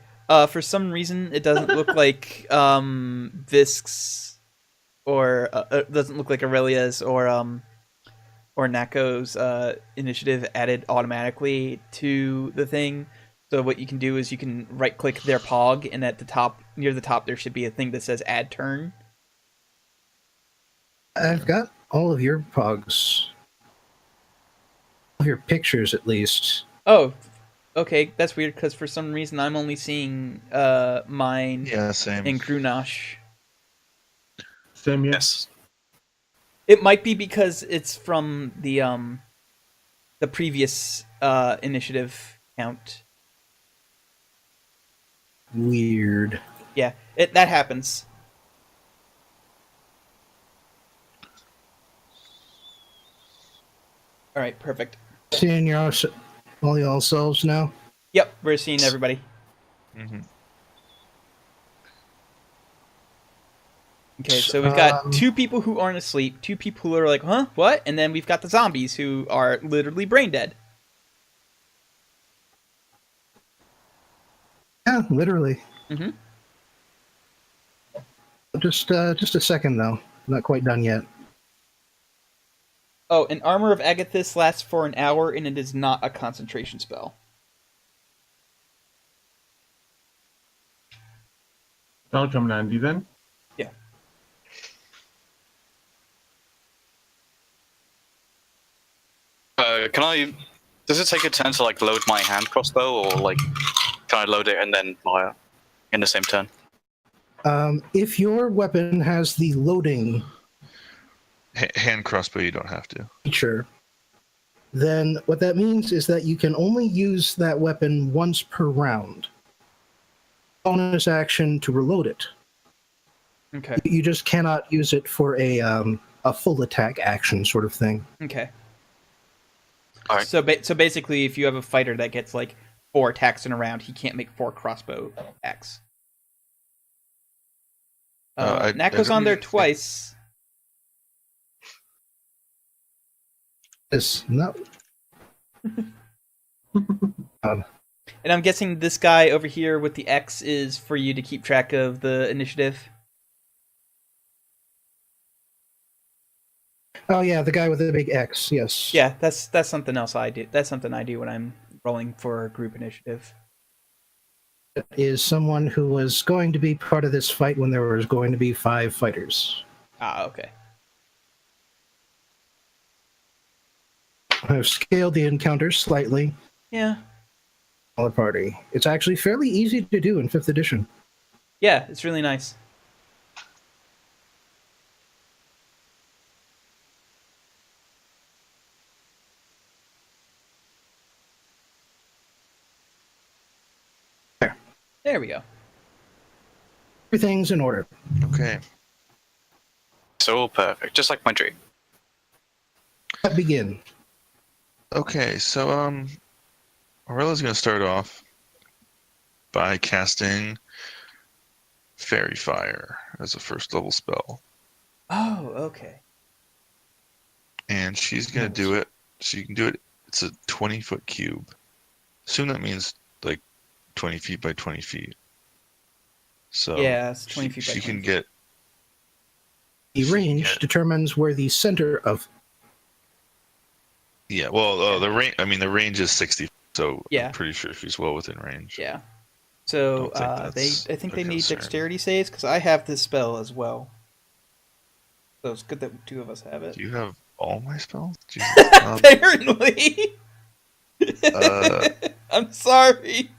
For some reason, it doesn't look like Visk's or doesn't look like Aurelia's or Nako's initiative added automatically to the thing. So what you can do is you can right-click their pog, and at the top, near the top, there should be a thing that says "Add Turn." I've got all of your pogs. All of your pictures, at least. Oh, okay. That's weird, because for some reason I'm only seeing mine same. and Grunosh. Same, yes. It might be because it's from the previous initiative count. Weird. Yeah, that happens. All right, perfect. Seeing all y'all selves now? Yep, we're seeing everybody. Mm-hmm. Okay, so we've got 2 people who aren't asleep, 2 people who are like, huh, what? And then we've got the zombies who are literally brain dead. Yeah, literally. Mm-hmm. Just a second, though. Not quite done yet. Oh, an Armor of a-ghast lasts for an hour, and it is not a concentration spell. That'll come in handy then. Yeah. Does it take a turn to like load my hand crossbow, or like can I load it and then fire in the same turn? If your weapon has the loading Hand crossbow, you don't have to. feature, then what that means is that you can only use that weapon once per round. Bonus action to reload it. Okay. You just cannot use it for a full attack action sort of thing. Okay. All right. So basically, if you have a fighter that gets like 4 attacks in a round, he can't make 4 crossbow attacks. Nako's on there twice. No. And I'm guessing this guy over here with the X is for you to keep track of the initiative. Oh yeah, the guy with the big X. Yes. Yeah, that's something else I do. That's something I do when I'm rolling for group initiative. Is someone who was going to be part of this fight when there was going to be 5 fighters. Ah, okay. I've scaled the encounter slightly. Yeah. Smaller party. It's actually fairly easy to do in 5th edition. Yeah, it's really nice. There we go. Everything's in order. Okay. So perfect, just like my dream. Let's begin. Okay, so Aurella's gonna start off by casting Fairy Fire as a first level spell. Oh, okay. And she's gonna do it. She can do it. It's a 20-foot cube. Assume that means like 20 feet by 20 feet. So yeah, it's 20 feet by 20 she can feet. get. The range determines where the center of. Yeah, well, the range. I mean, the range is 60. So yeah. I'm pretty sure she's well within range. Yeah. So I think they need dexterity saves because I have this spell as well. So it's good that 2 of us have it. Do you have all my spells? Jesus. Apparently. I'm sorry.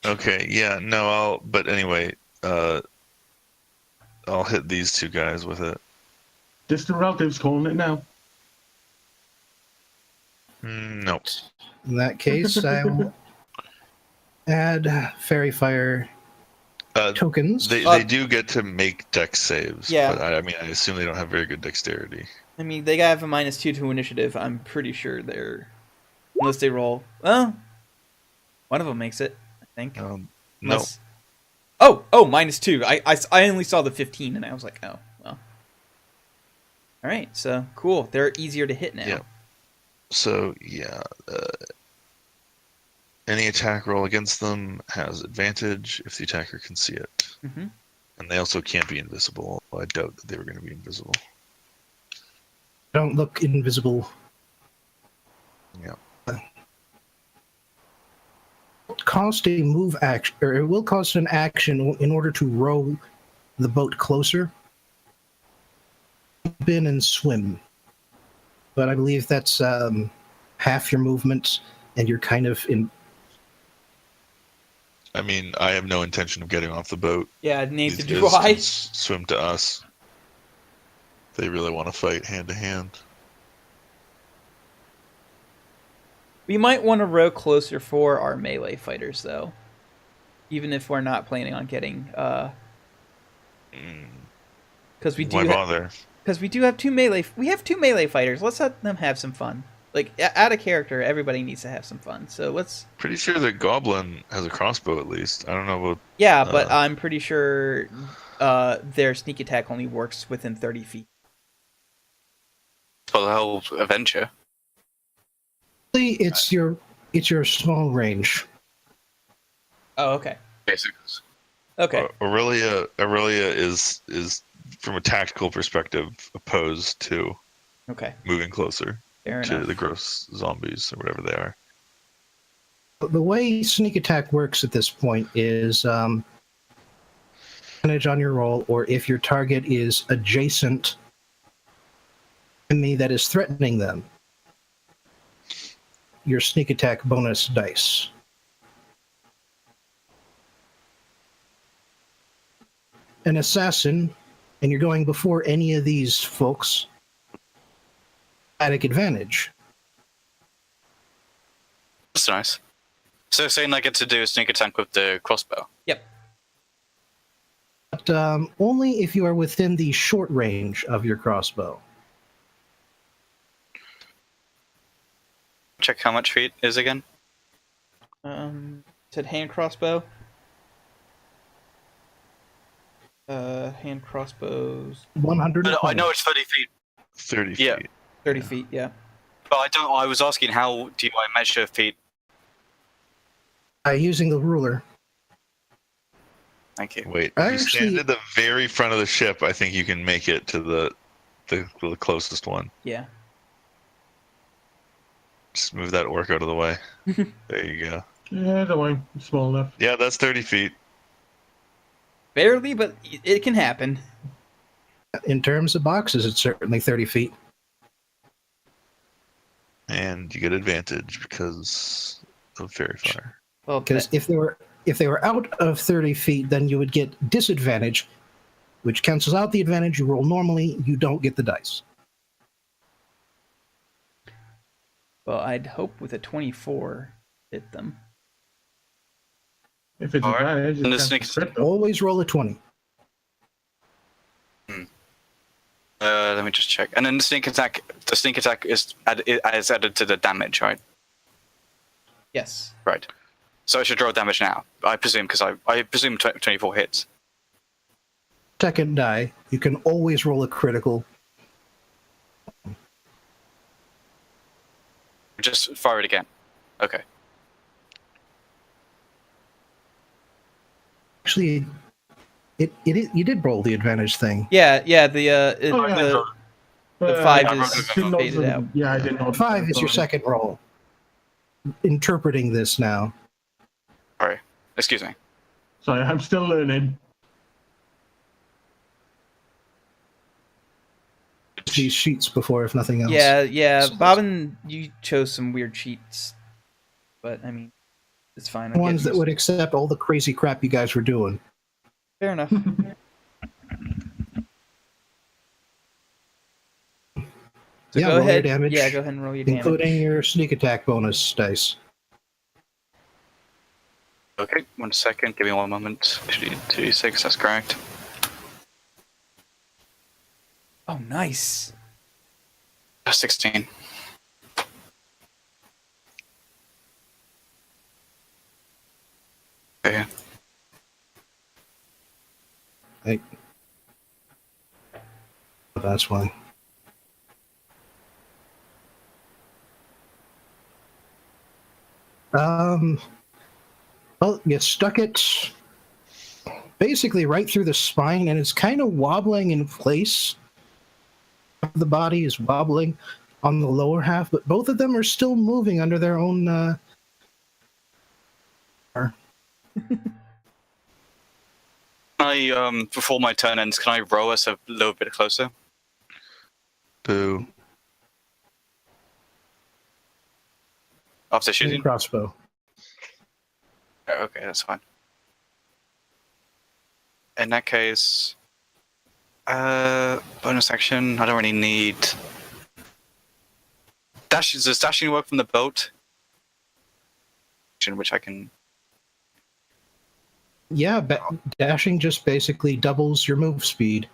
Okay. Yeah. No. But anyway, I'll hit these 2 guys with it. Distant relatives calling it now. Nope. In that case, I will add Fairy Fire tokens. They do get to make dex saves. Yeah. But I mean, I assume they don't have very good dexterity. I mean, they have a -2 to initiative. I'm pretty sure they're... Unless they roll... Well, one of them makes it, I think. No. Unless... Oh, -2. I only saw the 15, and I was like, oh, well. All right, so cool. They're easier to hit now. Yeah. So, yeah. Any attack roll against them has advantage if the attacker can see it. Mm-hmm. And they also can't be invisible. I doubt that they were going to be invisible. Don't look invisible. Yeah. Cost a move action, or it will cost an action in order to row the boat closer. Jump in and swim. But I believe that's half your movement, and you're kind of in. I mean, I have no intention of getting off the boat. Yeah, neither These do guys I. can swim to us. They really want to fight hand to hand. We might want to row closer for our melee fighters, though. Even if we're not planning on getting... Because we do... Why bother? Because we do have 2 melee... We have 2 melee fighters. Let's let them have some fun. Like, out of character, everybody needs to have some fun. So let's... Pretty sure the goblin has a crossbow at least. I don't know about... Yeah, but I'm pretty sure their sneak attack only works within 30 feet. For the whole adventure. It's your small range. Oh, okay. Basically. Okay. Aurelia is from a tactical perspective opposed to moving closer to the gross zombies or whatever they are. The way sneak attack works at this point is advantage on your roll, or if your target is adjacent enemy that is threatening them, your sneak attack bonus dice. An assassin, and you're going before any of these folks, automatic advantage. That's nice. So saying I get to do a sneak attack with the crossbow? Yep. But only if you are within the short range of your crossbow. Check how much feet is again? Said hand crossbow. Hand crossbows. 120. I know it's 30 feet. 30 Yeah. feet. 30 feet, yeah. But I was asking how do I measure feet? Using the ruler. Thank you. Wait, if you stand at the very front of the ship, I think you can make it to the closest one. Yeah. Just move that orc out of the way. There you go. Yeah, don't worry. It's small enough. Yeah, that's 30 feet. Barely, but it can happen. In terms of boxes, it's certainly 30 feet. And you get advantage because of fairy fire. Well, Because if they were out of 30 feet, then you would get disadvantage, which cancels out the advantage. You roll normally, you don't get the dice. well, I'd hope with a 24 hit them. If it's Alright. advantage, And the it's sneak crit, though. Always roll a 20. Let me just check. And then the sneak attack is added to the damage, right? Yes. Right. So I should roll damage now, I presume, because I presume 24 hits. Second die, you can always roll a critical. Just fire it again. Okay. Actually, you did roll the advantage thing. Yeah. The Oh, yeah. 5 I is didn't know faded out. Yeah, I didn't know. 5 is your second roll. Interpreting this now. Sorry. Excuse me. Sorry, I'm still learning. These sheets before, if nothing else. Yeah. Bobbin, you chose some weird cheats, but I mean, it's fine. I Ones get that would accept all the crazy crap you guys were doing. Fair enough. So Yeah, go roll your ahead. damage, Yeah, go ahead and roll your damage. including your sneak attack bonus dice. Okay, 1 second. Give me 1 moment. 2d6, that's correct. Oh, nice. 16. Okay. Hey. That's why. Well, you stuck it basically right through the spine, and it's kind of wobbling in place. The body is wobbling on the lower half, but both of them are still moving under their own. Before my turn ends, can I row us a little bit closer? Boo. After shooting? Crossbow. Okay, that's fine. In that case, bonus action. I don't really need. Does dashing work from the boat? Which I can. Yeah, dashing just basically doubles your move speed.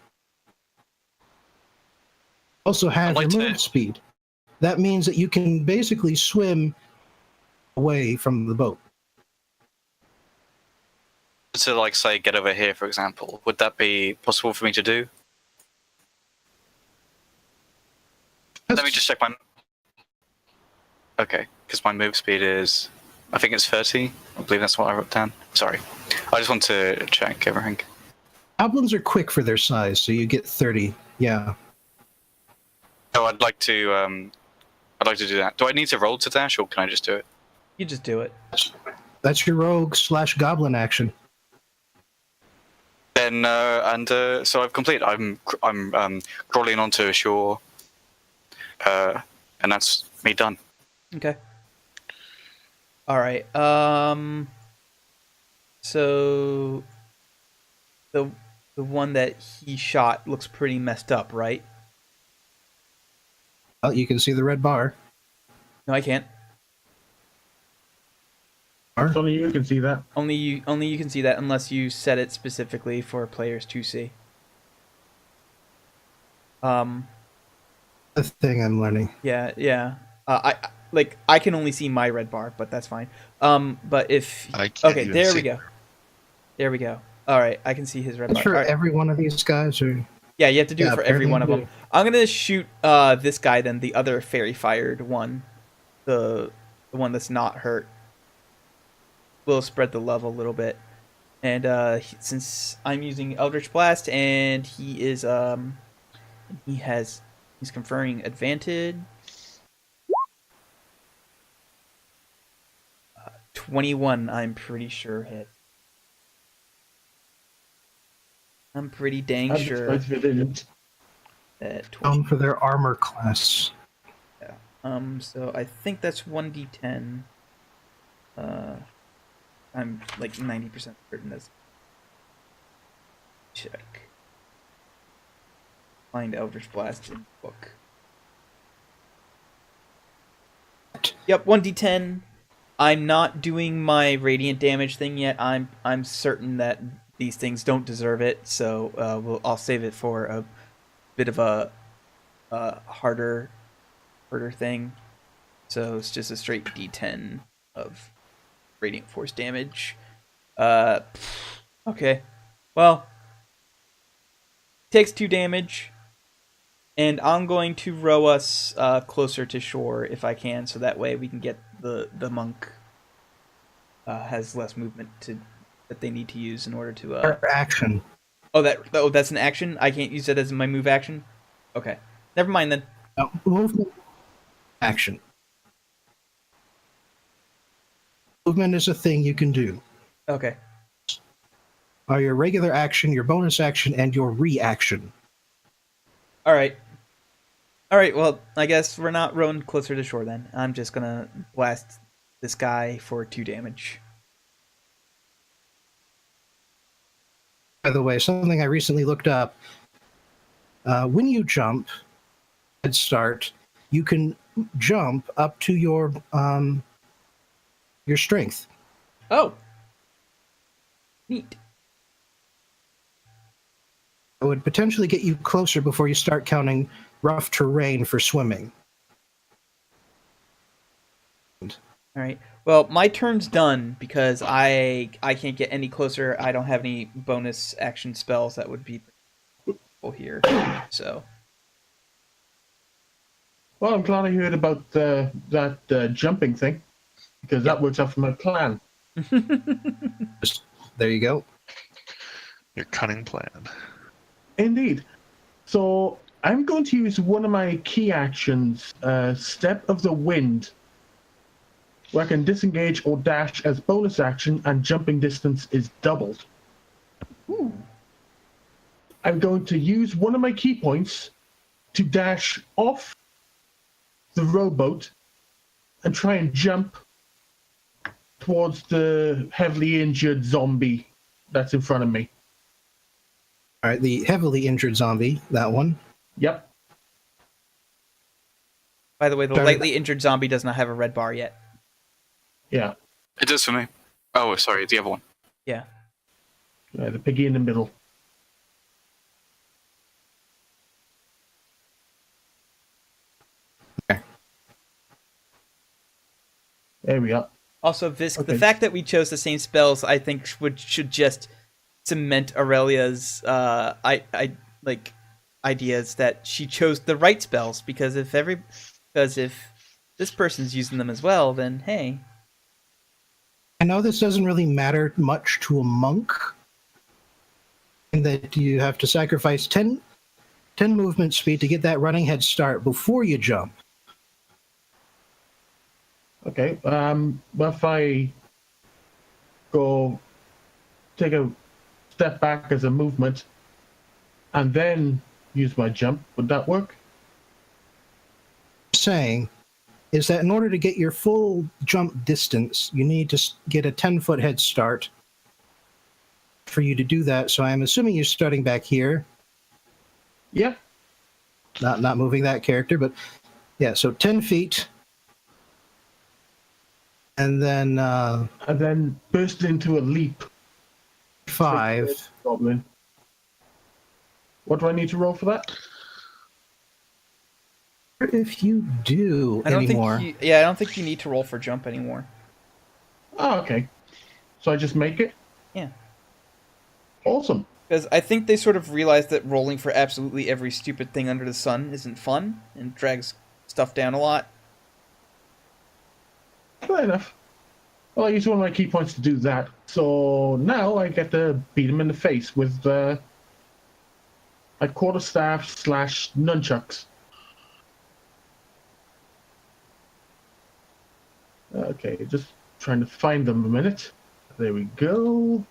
Also have your move speed. That means that you can basically swim away from the boat. To, like, say, get over here, for example, would that be possible for me to do? Let me just check my. Okay, because my move speed is, I think it's 30. I believe that's what I wrote down. Sorry, I just want to check everything. Goblins are quick for their size, so you get 30. Yeah. Oh, I'd like to do that. Do I need to roll to dash, or can I just do it? You just do it. That's your rogue/goblin action. Then so I've completed. I'm crawling onto a shore, and that's me done. Okay. All right. So the one that he shot looks pretty messed up, right? Well, you can see the red bar. No, I can't. Only you can see that. Only you can see that unless you set it specifically for players to see. The thing I'm learning. Yeah. I can only see my red bar, but that's fine. But if I can't okay, even there see. we go. There we go. All right, I can see his red bar. For All right. every one of these guys, or Yeah, you have to do it for every one of apparently. them. I'm gonna shoot this guy then, the other fairy fired one, the one that's not hurt. We'll spread the love a little bit, and since I'm using Eldritch Blast and he's conferring advantage. 21, I'm pretty sure hit. I'm pretty dang sure that 20. For their armor class. Yeah. So I think that's 1d10. I'm like 90% certain that's. Check. Find Eldritch Blast in the book. Yep, 1d10. I'm not doing my radiant damage thing yet. I'm certain that these things don't deserve it, so I'll save it for a bit of a harder thing. So it's just a straight d10 of radiant force damage. Okay. Well, takes 2 damage, and I'm going to row us closer to shore if I can, so that way we can get the monk has less movement that they need to use in order to action. That's an action. I can't use that as my move action. Okay, never mind then. Movement action. Movement is a thing you can do. Okay. Your regular action, your bonus action, and your reaction. All right. Well, I guess we're not rowing closer to shore then. I'm just gonna blast this guy for 2 damage. By the way, something I recently looked up. When you jump, head start, you can jump up to your strength. Oh. Neat. It would potentially get you closer before you start counting rough terrain for swimming. All right. Well, my turn's done because I can't get any closer. I don't have any bonus action spells that would be here. So. Well, I'm glad I heard about that jumping thing, because that works out for my plan. There you go. Your cunning plan. Indeed. So I'm going to use one of my key actions, Step of the Wind, where I can disengage or dash as bonus action and jumping distance is doubled. Ooh. I'm going to use one of my key points to dash off the rowboat and try and jump towards the heavily injured zombie that's in front of me. All right, the heavily injured zombie, that one. Yep. By the way, the lightly injured zombie does not have a red bar yet. Yeah. It does for me. Oh, sorry, the other one. Yeah. The piggy in the middle. Okay. There we are. Also, Visk, Okay. the fact that we chose the same spells, I think, should just cement Aurelia's ideas that she chose the right spells, because if this person's using them as well, then hey. I know this doesn't really matter much to a monk, in that you have to sacrifice 10 movement speed to get that running head start before you jump. Okay. Well, if I go take a step back as a movement and then use my jump, would that work? Saying is that in order to get your full jump distance, you need to get a 10-foot head start for you to do that. So I'm assuming you're starting back here. Yeah. Not moving that character, but yeah, so 10 feet. And then burst into a leap. 5. Goblin. What do I need to roll for that? If you do anymore. I don't think you need to roll for jump anymore. Oh, okay. So I just make it? Yeah. Awesome. Because I think they sort of realized that rolling for absolutely every stupid thing under the sun isn't fun and drags stuff down a lot. Fair enough. Well, I used one of my key points to do that. So now I get to beat him in the face with a quarterstaff / nunchucks. Okay, just trying to find them a minute. There we go.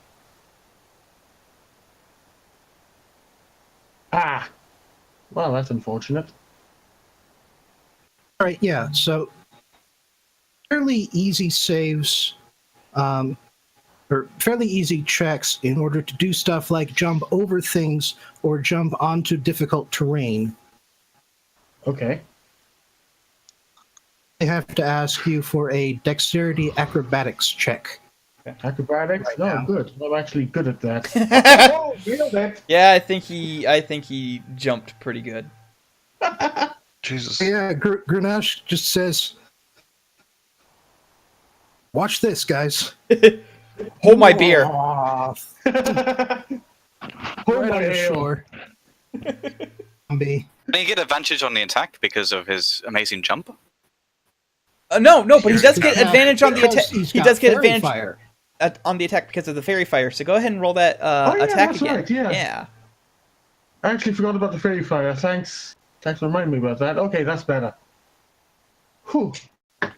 Ah! Well, that's unfortunate. All right, yeah. So fairly easy saves, or fairly easy checks in order to do stuff like jump over things or jump onto difficult terrain. Okay. I have to ask you for a dexterity acrobatics check. Acrobatics? Right No, now. good. I'm actually good at that. Oh, nailed it! Yeah, I think he jumped pretty good. Jesus. Yeah, Grenache just says, "Watch this, guys." Hold my beer. Oh, Hold right my on the ale. shore. Zombie. Can he get advantage on the attack because of his amazing jump? No, but he does get advantage on the Because attack. he's He got does get fairy advantage fire. on the attack because of the fairy fire. So go ahead and roll that Oh, yeah, attack that's again. right, yeah. I actually forgot about the fairy fire. Thanks for reminding me about that. Okay, that's better. Whew.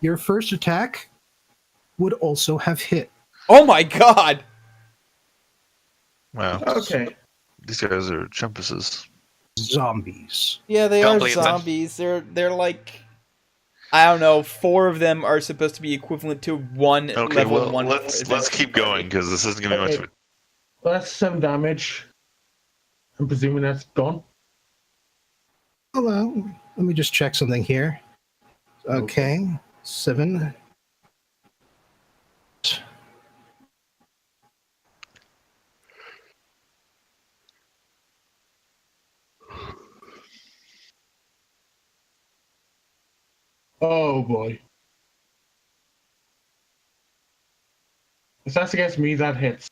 Your first attack would also have hit. Oh my god! Wow. Okay. These guys are chumpuses. Zombies. Yeah, they Can't are believe that. zombies. They're like, I don't know. 4 of them are supposed to be equivalent to one Okay, level well, 1. let's keep going because this isn't gonna be much of a... Well, that's 7 damage. I'm presuming that's gone. Hello. Let me just check something here. Okay. 7. Oh boy. If that's against me, that hits.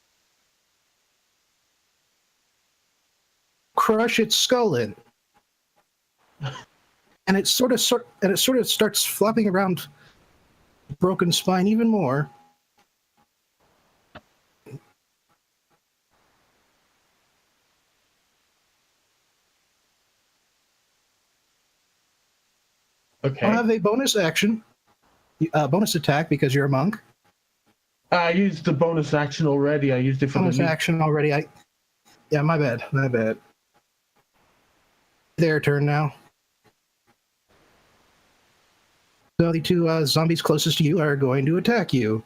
Crush its skull in. And it sort of starts flopping around broken spine even more. Okay. I'll have a bonus action. Bonus attack because you're a monk. I used the bonus action already. I used it for Bonus the action already. Yeah, my bad. Their turn now. So the 2 zombies closest to you are going to attack you.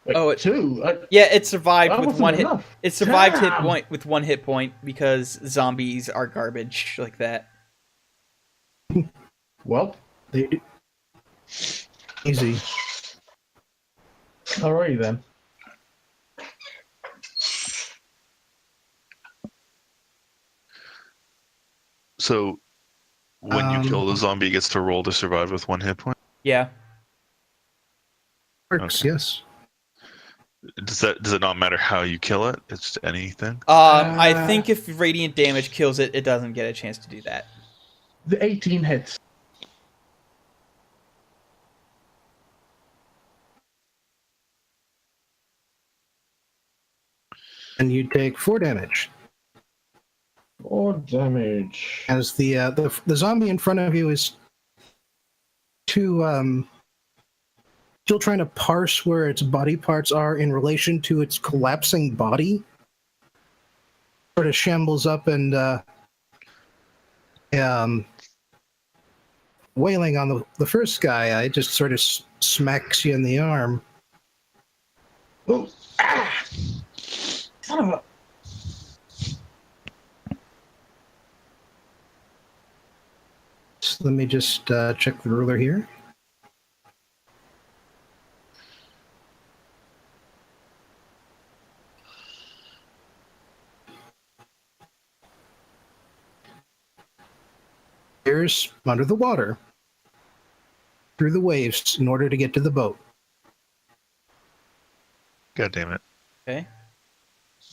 Wait, Oh, 2? Yeah, it survived That with wasn't 1 hit. enough. It survived hit Damn! point with 1 hit point because zombies are garbage like that. Well, They do. Easy. alrighty then. So, when you kill the zombie, it gets to roll to survive with 1 hit point? Yeah. Works, Okay. yes. Does it not matter how you kill it? It's just anything? I think if radiant damage kills it, it doesn't get a chance to do that. The 18 hits. And you take 4 damage. 4 damage. As the zombie in front of you is still trying to parse where its body parts are in relation to its collapsing body. Sort of shambles up and wailing on the first guy. I just sort of smacks you in the arm. Oh! Ah! Son of a... So let me just check the ruler here. Here's under the water, through the waves, in order to get to the boat. God damn it. Okay.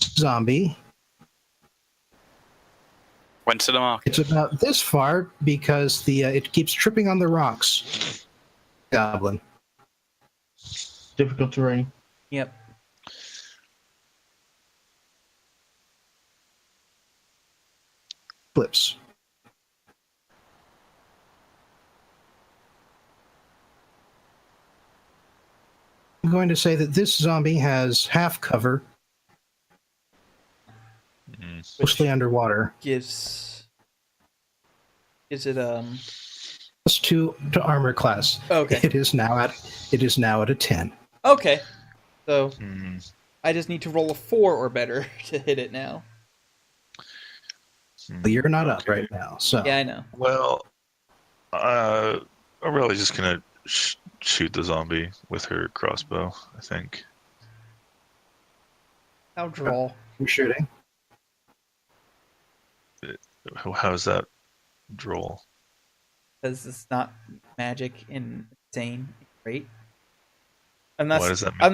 zombie. Went to the market. It's about this far because it keeps tripping on the rocks. Goblin. Difficult terrain. Yep. Flips. I'm going to say that this zombie has half cover, mostly underwater. Gives it Plus 2 to armor class. Okay. It is now at a 10. Okay. So I just need to roll a 4 or better to hit it now. But you're not up right now, so Yeah, I know. Well, Aurelia's just gonna shoot the zombie with her crossbow, I think. I'll draw. you're shooting. How's that droll? Because it's not magic and insane. Great. Unless, What does that mean?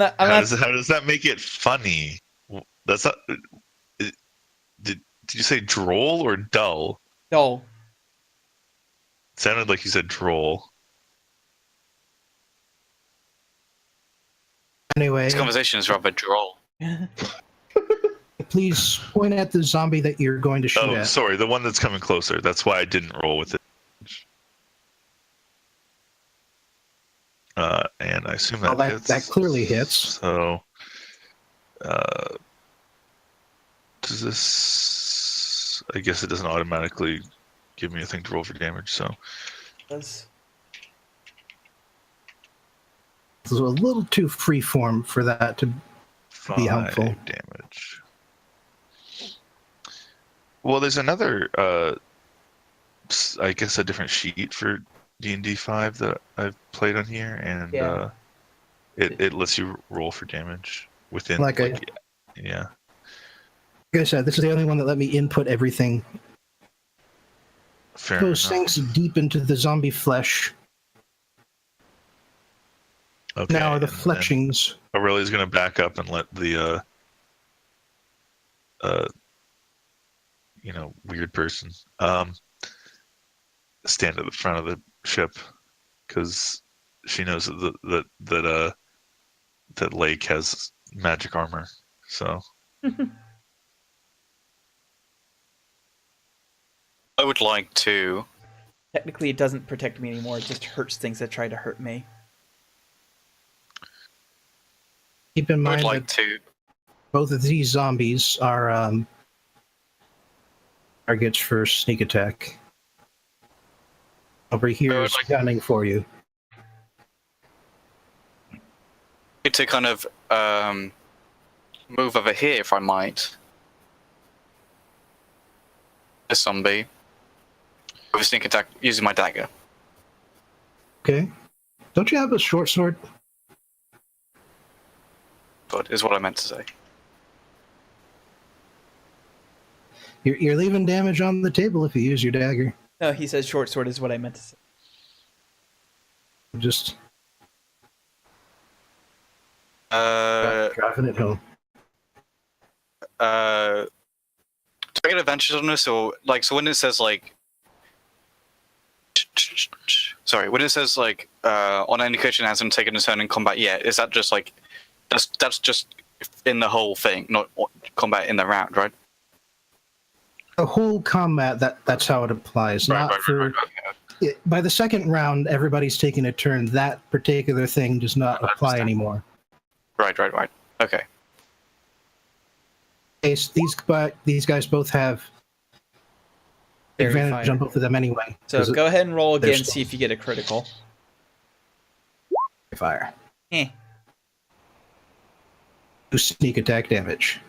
how does that make it funny? That's not. Did you say droll or dull? dull. It sounded like you said droll. Anyway, This conversation is rather droll. please point at the zombie that you're going to shoot Oh, at. sorry, the one that's coming closer. That's why I didn't roll with it. And I assume that hits. That clearly hits. So, does this? I guess it doesn't automatically give me a thing to roll for damage. So, Does. It's a little too freeform for that to 5 be helpful. damage. Well, there's another, I guess, a different sheet for D&D 5 that I've played on here, and Yeah. it lets you roll for damage within. Yeah. Like I said, this is the only one that let me input everything. Fair Goes enough. sinks deep into the zombie flesh. Okay. Now the and then fletchings. Aurelia's gonna back up and let the weird person stand at the front of the ship, because she knows that Lake has magic armor. So I would like to. Technically, it doesn't protect me anymore. It just hurts things that try to hurt me. Keep in I would mind like that to. both of these zombies are targets for sneak attack. Over here is gunning for you. To kind of move over here, if I might. A zombie with a sneak attack using my dagger. Okay. Don't you have a short sword? But is what I meant to say. You're leaving damage on the table if you use your dagger. No, he says short sword is what I meant to say. Just driving it home. Do I get advantage on this, or like, so when it says like, sorry, when it says like on indication hasn't taken a turn in combat yet, is that just like that's just in the whole thing, not combat in the round, right? The whole combat, that's how it applies. By the second round, everybody's taking a turn. That particular thing does not apply anymore. Right. Okay. These guys both have advantage on both of them anyway. So go ahead and roll again, see if you get a critical. Fire. 2 sneak attack damage.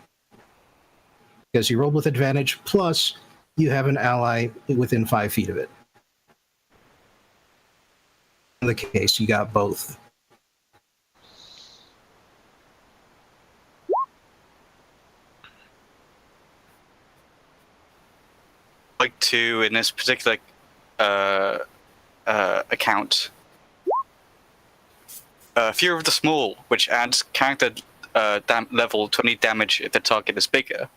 Because you rolled with advantage, plus you have an ally within 5 feet of it. In the case, you got both. Like to, in this particular account, Fear of the Small, which adds character level 20 damage if the target is bigger.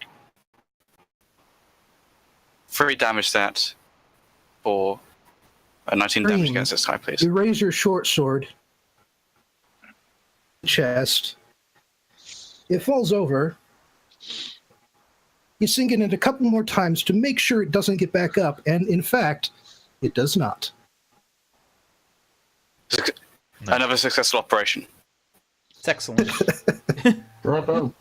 3 damage that for 19 damage against this type, please. You raise your short sword, chest. It falls over. You sink it in a couple more times to make sure it doesn't get back up, and in fact, it does not. Another successful operation. It's excellent. Bravo.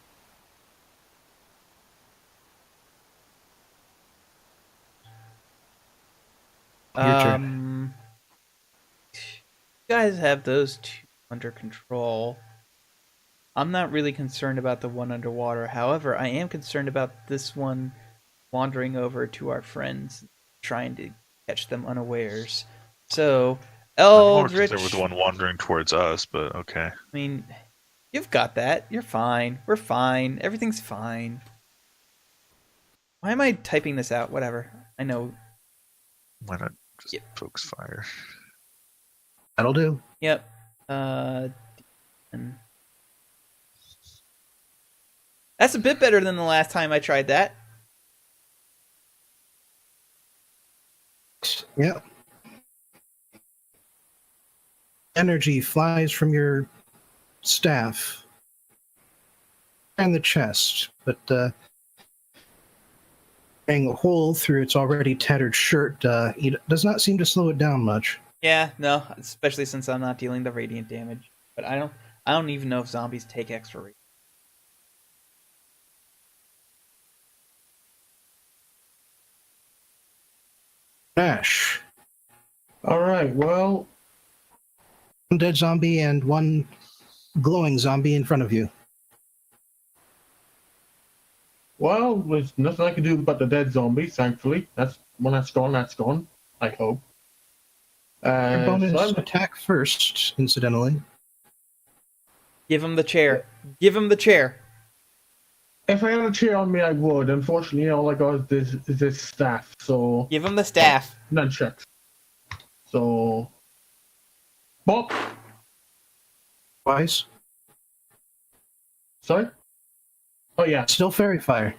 Your turn. You guys have those two under control. I'm not really concerned about the one underwater. However, I am concerned about this one wandering over to our friends, trying to catch them unawares. So, Eldritch. There was one wandering towards us, but okay. I mean, you've got that. You're fine. We're fine. Everything's fine. Why am I typing this out? Whatever. I know. Why not just focus fire? That'll do. Yep. That's a bit better than the last time I tried that. Yep. Energy flies from your staff and the chest, but tearing a hole through its already tattered shirt it does not seem to slow it down much. Yeah, no, especially since I'm not dealing the radiant damage. But I don't even know if zombies take extra radiant. Ash. All right, well, One dead zombie and one glowing zombie in front of you. well, there's nothing I can do about the dead zombie, thankfully. When that's gone, I hope. Your bonus so attack first, incidentally. Give him the chair. Give him the chair. if I had a chair on me, I would. Unfortunately, all I got is this staff, so... Give him the staff. Nunchucks. So... Bop! Twice. Sorry? Oh, yeah. Still fairy fire.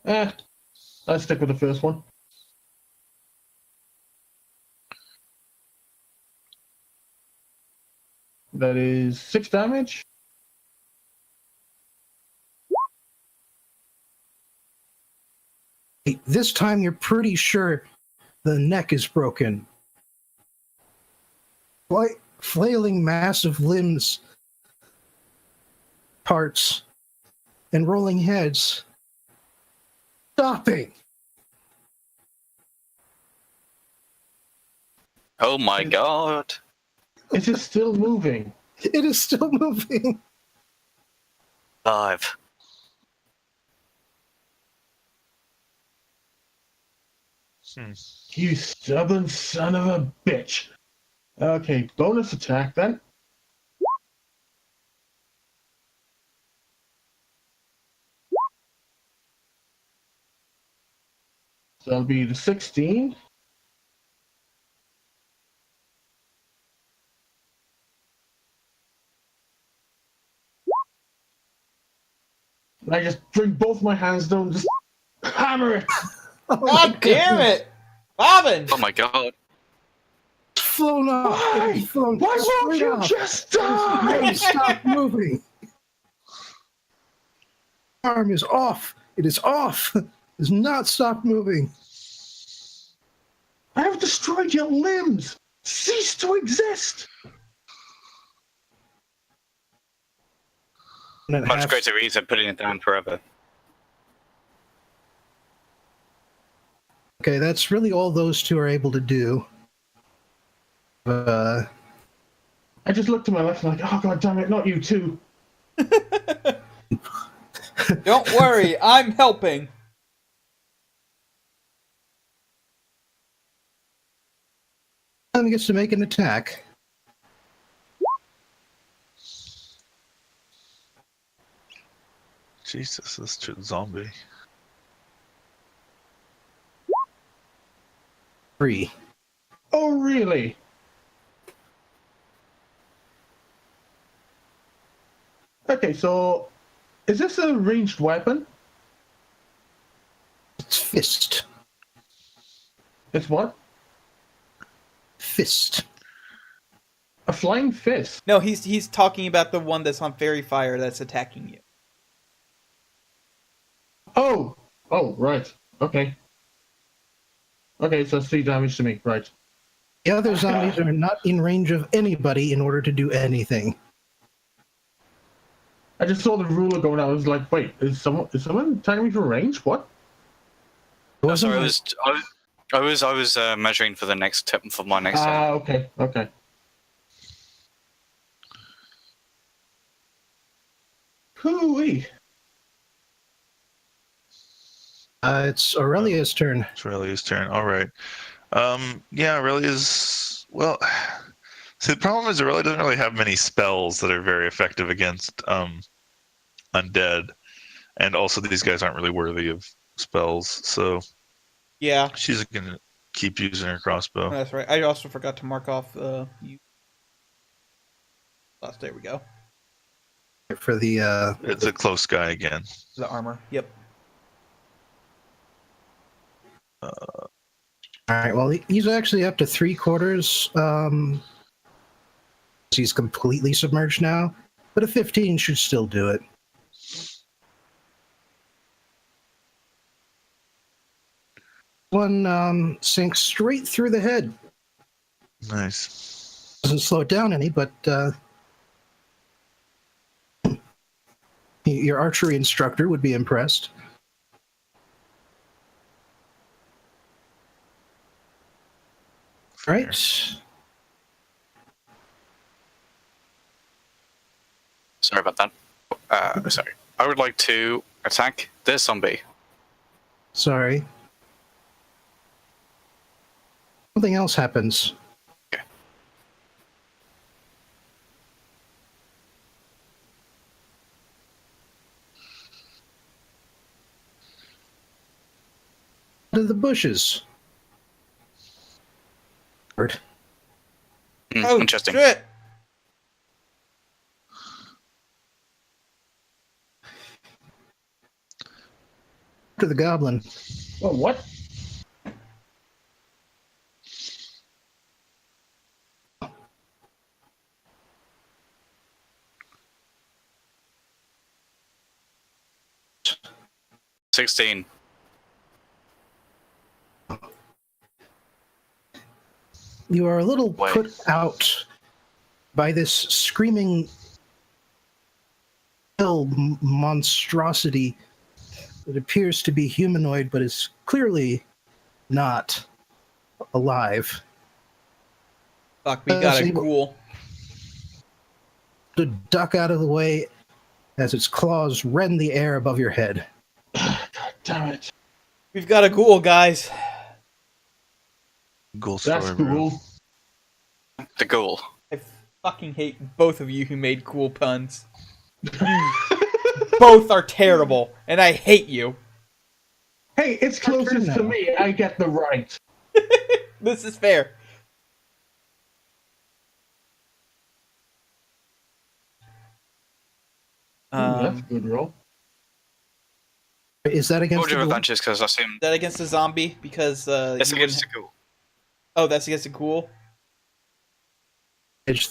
I'll stick with the first one. That is 6 damage. This time you're pretty sure the neck is broken. Flailing massive limbs, parts, and rolling heads. Stopping! Oh my god. It is still moving. It is still moving. 5. You stubborn son of a bitch. Okay, bonus attack then. So that'll be the 16. And I just bring both my hands down and just hammer it. God damn it! Bobbin! Oh my god. Flown off. Why? Flown Why won't straight you off. just die? Stop moving. Arm is off. It is off. It does not stop moving. I have destroyed your limbs. Cease to exist. Much greater reason putting it down forever. Okay, that's really all those two are able to do. I just looked to my left and like, oh god damn it, not you too. Don't worry, I'm helping. He gets to make an attack. Jesus, this zombie. 3. Oh really? Okay, so is this a ranged weapon? It's fist. It's what? Fist. A flying fist. No, he's talking about the one that's on fairy fire that's attacking you. Oh, right. Okay. Okay, so 3 damage to me, right? The other zombies are not in range of anybody in order to do anything. I just saw the ruler going out. I was like, wait, is someone attacking me from range? What? No, sorry, I was measuring for the next tip for my next turn. Okay. Hooey. It's Aurelia's turn. It's Aurelia's turn. All right. Yeah, Aurelia's... Well, see, the problem is Aurelia doesn't really have many spells that are very effective against undead. And also these guys aren't really worthy of spells, so... Yeah. She's going to keep using her crossbow. That's right. I also forgot to mark off you. There we go. For the It's a close guy again. The armor. Yep. all right, well, he's actually up to 3/4. He's completely submerged now, but a 15 should still do it. One sinks straight through the head. Nice. Doesn't slow it down any, but your archery instructor would be impressed. Fair. Right. Sorry about that. Sorry. I would like to attack this zombie. Sorry. Something else happens. Okay. To the bushes. Bird. Oh, Interesting. shit! To the goblin. Oh, what? $16. You are a little Wait. put out by this screaming monstrosity that appears to be humanoid but is clearly not alive. Fuck, we got a ghoul. To duck out of the way as its claws rend the air above your head. Damn it. We've got a ghoul, guys. Ghoul story, That's bro. cool. The ghoul. I fucking hate both of you who made cool puns. Both are terrible, and I hate you. Hey, it's closest to me. I get the right. This is fair. That's a good roll. Is that against Order the of ghoul? advantage because I assume Is that against the zombie? Because it's you against wouldn't- the ghoul. Oh, that's against the ghoul?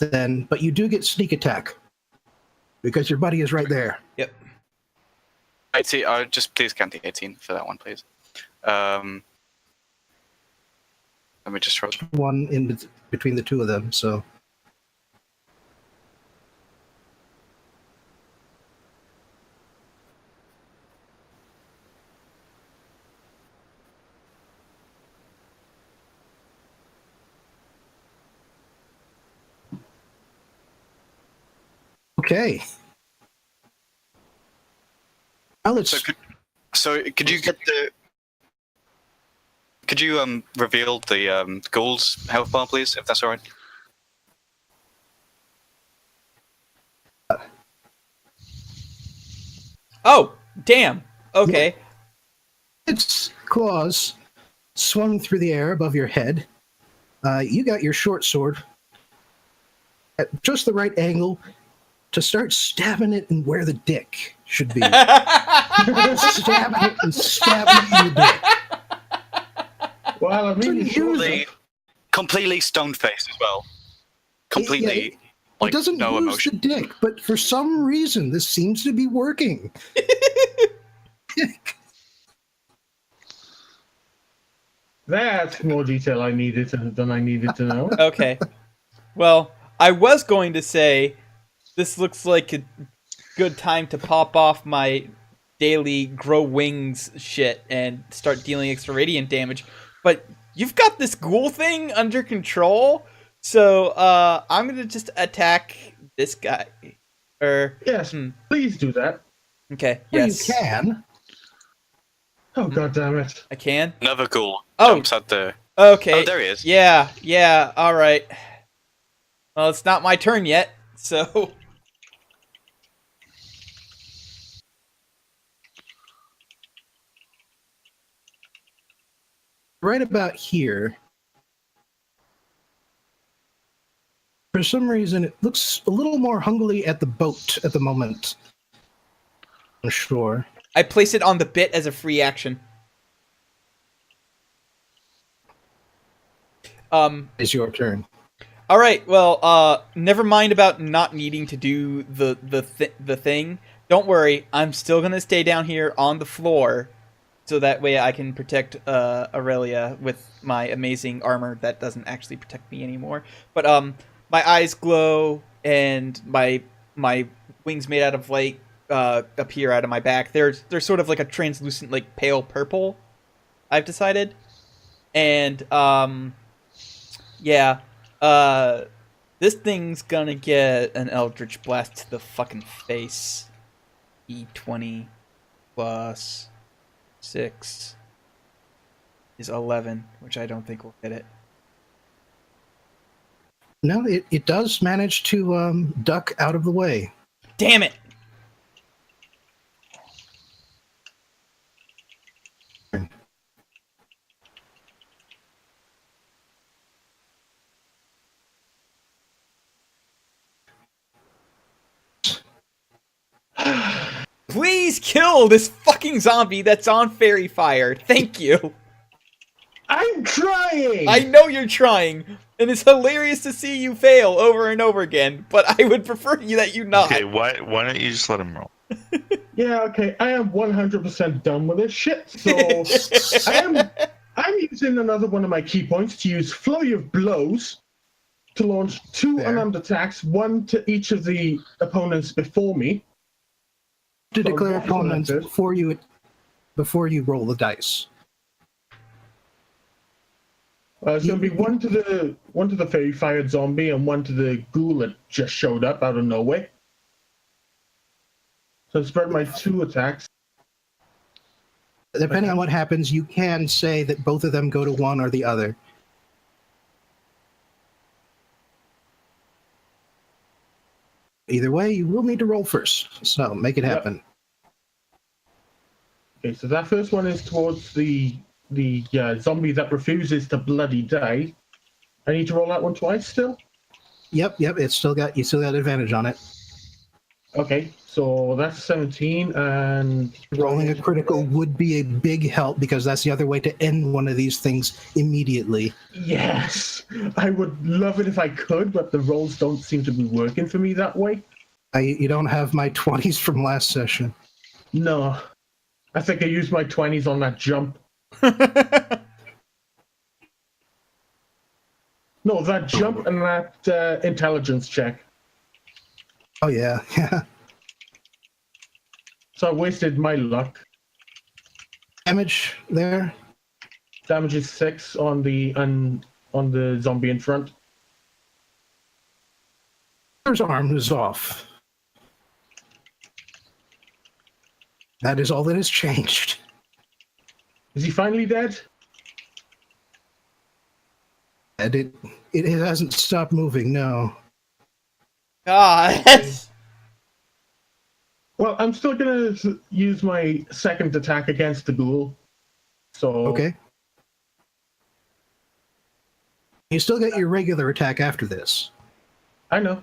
Then, but you do get sneak attack because your buddy is right there. Yep. 18. Just please count the 18 for that one, please. Let me just roll. One in between the two of them, so. Okay. Now let's. So could you get the? Could you reveal the ghoul's health bar, please, if that's all right? Oh, damn. Okay. Its claws swung through the air above your head. You got your short sword at just the right angle, to start stabbing it and where the dick should be. Stabbing it and stabbing it in the dick. Well, I mean, completely stone-faced as well. Completely, it doesn't no use emotion. the dick, but for some reason, this seems to be working. That's more detail than I needed to know. Okay. Well, I was going to say this looks like a good time to pop off my daily grow wings shit and start dealing extra radiant damage, but you've got this ghoul thing under control, so I'm gonna just attack this guy. Yes, please do that. Okay. Well, yes, you can. Oh, God damn it. I can. Another ghoul Oh. jumps at the... Okay. Oh, there he is. Yeah, all right. Well, it's not my turn yet, so... Right about here, for some reason, it looks a little more hungrily at the boat at the moment. On shore. I place it on the bit as a free action. It's your turn. All right. Well, never mind about not needing to do the thing. Don't worry. I'm still gonna stay down here on the floor, so that way I can protect Aurelia with my amazing armor that doesn't actually protect me anymore. But my eyes glow and my wings made out of light appear out of my back. They're sort of like a translucent, like pale purple, I've decided. And yeah, this thing's gonna get an Eldritch Blast to the fucking face. E20 plus 6 is 11, which I don't think will hit it. No, it does manage to duck out of the way. Damn it! Please kill this fucking zombie that's on fairy fire. Thank you. I'm trying! I know you're trying, and it's hilarious to see you fail over and over again, but I would prefer that you not. Okay, why don't you just let him roll? Yeah, okay, I am 100% done with this shit, so I'm using another one of my key points to use Flurry of Blows to launch 2 unarmed attacks, 1 to each of the opponents before me. To declare opponents before you roll the dice. It's going to be one to the fairy fired zombie and 1 to the ghoul that just showed up out of nowhere. So I spread my 2 attacks. Depending on what happens, you can say that both of them go to one or the other. Either way, you will need to roll first, so make it happen. Okay, so that first one is towards the zombie that refuses to bloody die. I need to roll that one twice still? Yep, you still got advantage on it. Okay, so that's 17, and rolling a critical would be a big help because that's the other way to end one of these things immediately. Yes, I would love it if I could, but the rolls don't seem to be working for me that way. You don't have my 20s from last session. No, I think I used my 20s on that jump. No, that jump and that intelligence check. Oh, yeah. So I wasted my luck. Damage there? Damage is 6 on the zombie in front. His arm is off. That is all that has changed. Is he finally dead? And it hasn't stopped moving, no. God. Well, I'm still going to use my second attack against the ghoul. So okay. You still get your regular attack after this. I know.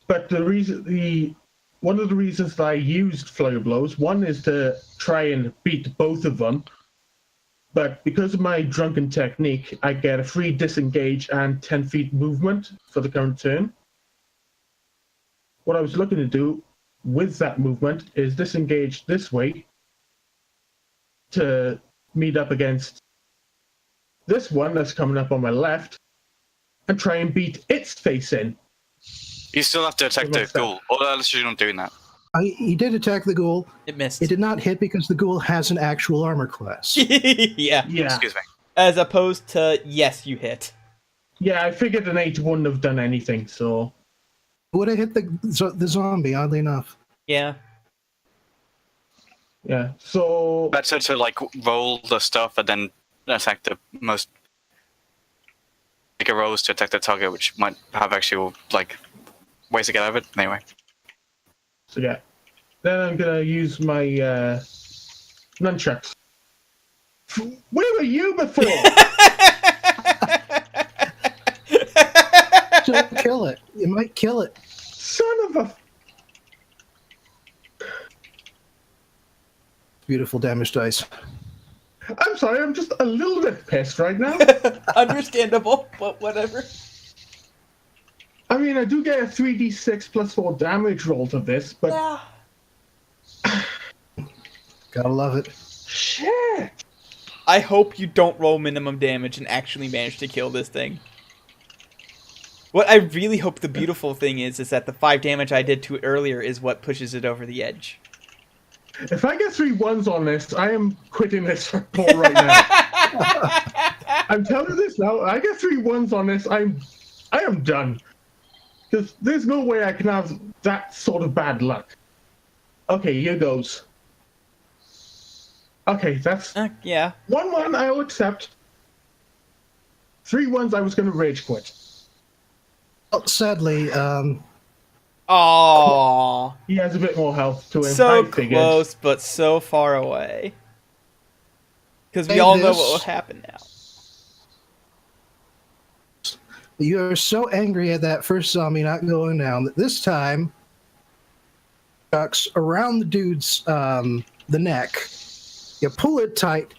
But one of the reasons that I used flurry blows, one is to try and beat both of them. But because of my drunken technique, I get a free disengage and 10 feet movement for the current turn. What I was looking to do with that movement is disengage this way to meet up against this one that's coming up on my left and try and beat its face in. You still have to attack the ghoul, or else you're not doing that. He did attack the ghoul. It missed. It did not hit because the ghoul has an actual armor class. Yeah. Excuse me. As opposed to, yes, you hit. Yeah, I figured an 8 wouldn't have done anything, so... Would have hit the zombie, oddly enough. Yeah. Yeah, so... Better to, like, roll the stuff and then attack the most... Make a rolls to attack the target, which might have actual, like, ways to get out of it. Anyway. So yeah. Then I'm gonna use my nunchucks. Where were you before? Don't kill it. You might kill it. Son of a... Beautiful damage dice. I'm sorry, I'm just a little bit pissed right now. Understandable, but whatever. I mean, I do get a 3d6 plus 4 damage roll to this, but... Yeah. Gotta love it. Shit! I hope you don't roll minimum damage and actually manage to kill this thing. What I really hope the beautiful thing is that the 5 damage I did to it earlier is what pushes it over the edge. If I get 3 1s on this, I am quitting this report right now. I'm telling you this now, I get 3 1s on this, I am done. Because there's no way I can have that sort of bad luck. Okay, here goes. Okay, that's... yeah. 1-1 I'll accept. 3 1s I was going to rage quit. Well, sadly, Aww. He has a bit more health to him. So I figured. close, but so far away. Because we all know what will happen now. you are so angry at that first zombie not going down that this time, ducks around the dude's the neck. You pull it tight.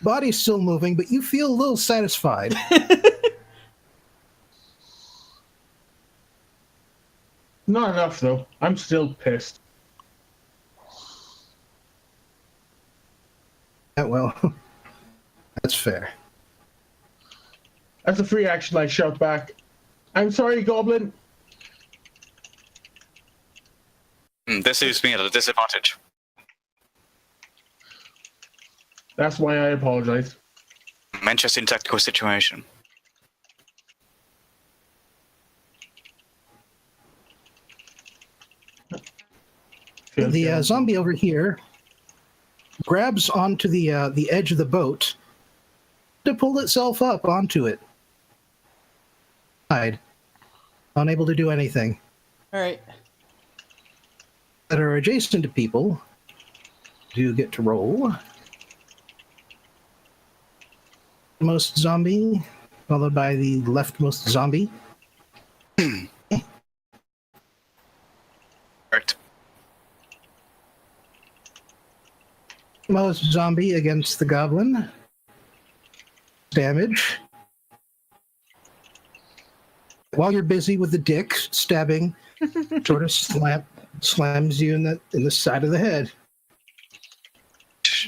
Body's still moving, but you feel a little satisfied. Not enough, though. I'm still pissed. Yeah, well, that's fair. As a free action, I shout back, "I'm sorry, Goblin." This leaves me at a disadvantage. That's why I apologize. Interesting tactical situation. The zombie over here grabs onto the edge of the boat to pull itself up onto it. Hide. Unable to do anything. All right. That are adjacent to people do get to roll. Most zombie, followed by the leftmost zombie. Correct. Most zombie against the goblin. Damage. While you're busy with the dick stabbing, sort of slams you in the side of the head.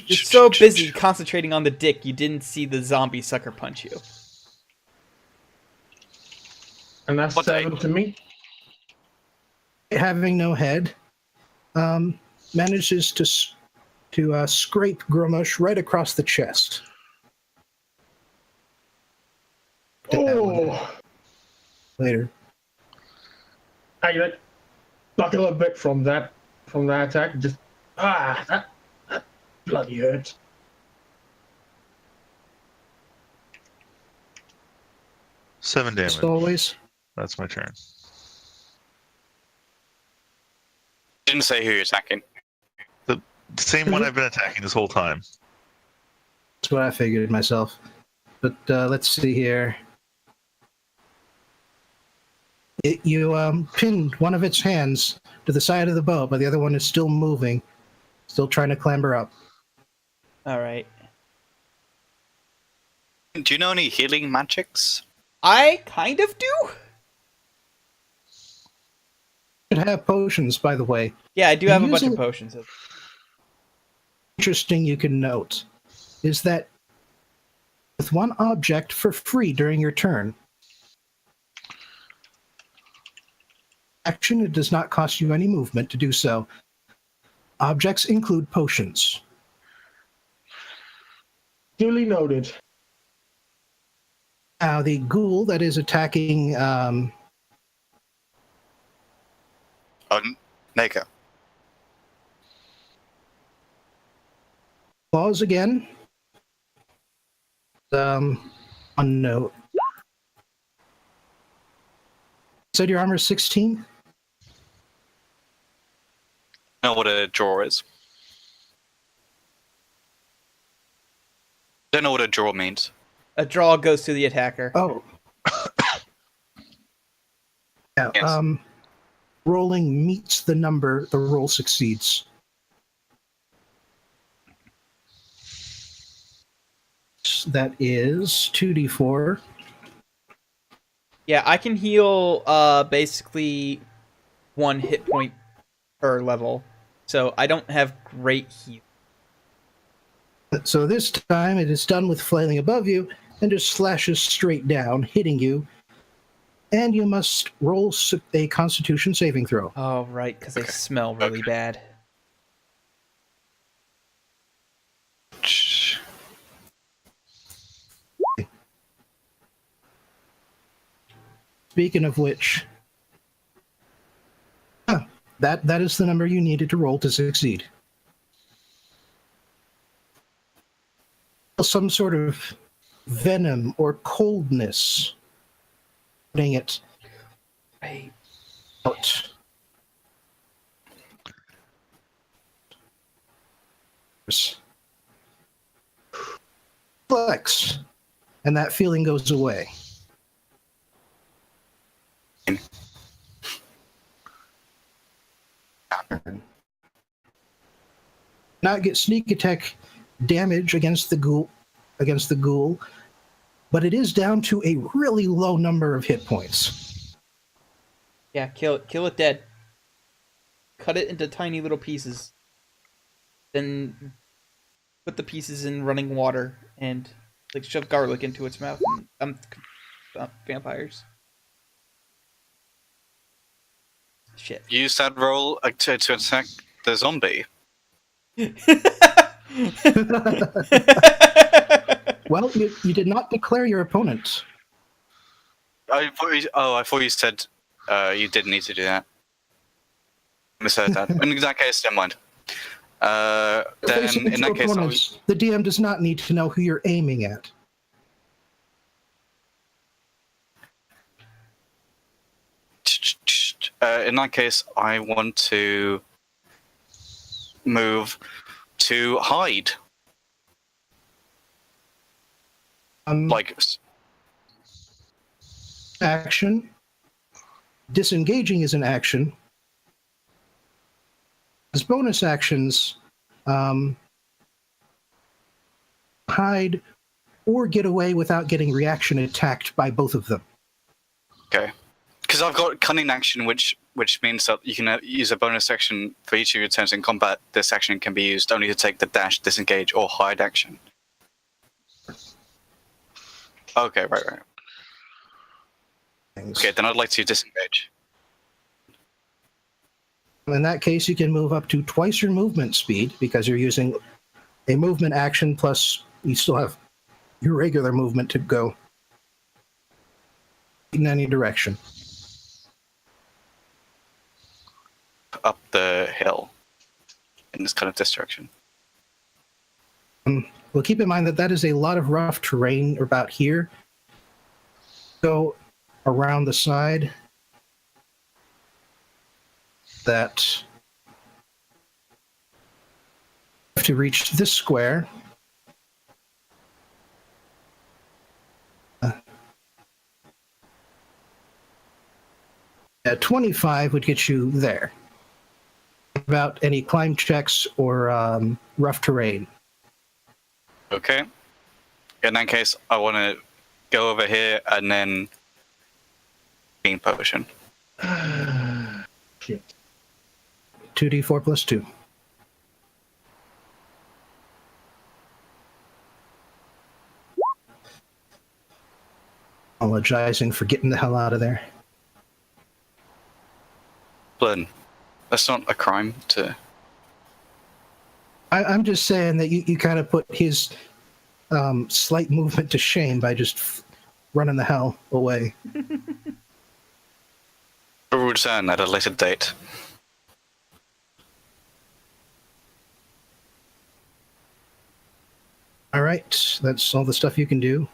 You're so busy concentrating on the dick, you didn't see the zombie sucker punch you. And that's 7 to me. Having no head, manages to scrape Gromush right across the chest. Oh! Later. I buckle a bit from that attack. Just that bloody hurt. Seven damage. As always. That's my turn. Didn't say who you're attacking. The same one I've been attacking this whole time. That's what I figured myself. But let's see here. You pinned one of its hands to the side of the boat, but the other one is still moving, still trying to clamber up. All right. Do you know any healing magics? I kind of do. Should have potions, by the way. Yeah, I do have a bunch of potions. Interesting you can note is that with one object for free during your turn, action, it does not cost you any movement to do so. Objects include potions. Duly noted. Now, the ghoul that is attacking Naka. claws again. On note. Said your armor is 16? Know what a draw is. Don't know what a draw means. A draw goes to the attacker. Oh. Yeah, Yes. Rolling meets the number, the roll succeeds. That is 2d4. Yeah, I can heal basically 1 hit point per level. So I don't have great heal. So this time it is done with flailing above you and just slashes straight down, hitting you. And you must roll a Constitution saving throw. Oh, right, because they smell really bad. Speaking of which, that is the number you needed to roll to succeed. Some sort of venom or coldness, putting it out. Flex, and that feeling goes away. Not get sneak attack damage against the ghoul, but it is down to a really low number of hit points. Yeah, kill it dead. Cut it into tiny little pieces. Then put the pieces in running water and like shove garlic into its mouth. And, vampires. Shit. Use that roll to attack the zombie. Well, you did not declare your opponent. I thought you said you didn't need to do that. Misheard that. In that case, never mind. Then in that case, the DM does not need to know who you're aiming at. In that case, I want to move to hide. Like action. Disengaging is an action. As bonus actions, hide or get away without getting reaction attacked by both of them. Okay. Because I've got cunning action, which means that you can use a bonus action for each of your turns in combat. This action can be used only to take the dash, disengage, or hide action. Okay, right. Okay, then I'd like to disengage. In that case, you can move up to twice your movement speed because you're using a movement action plus you still have your regular movement to go in any direction. Up the hill in this kind of direction. Well, keep in mind that is a lot of rough terrain about here. Go around the side. That to reach this square. 25 would get you there. About any climb checks or rough terrain. Okay. In that case, I want to go over here and then beam potion. Shit. 2d4 plus 2. Apologizing for getting the hell out of there. Blin, that's not a crime to... I'm just saying that you kind of put his slight movement to shame by just running the hell away. We'll return at a later date. All right, that's all the stuff you can do.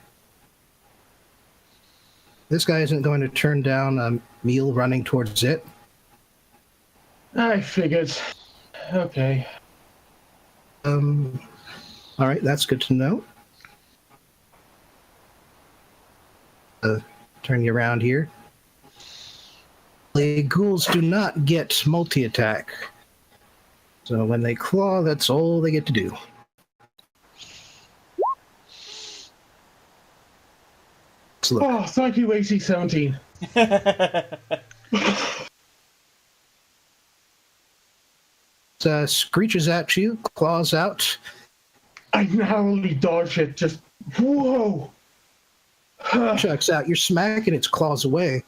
This guy isn't going to turn down a meal running towards it. I figured. Okay. All right, that's good to know. Turn you around here. The ghouls do not get multi-attack. So when they claw, that's all they get to do. Let's look. Oh, thank you, AC-17. Screeches at you, claws out. I narrowly dodged it. Just whoa. Chucks out. You're smacking its claws away.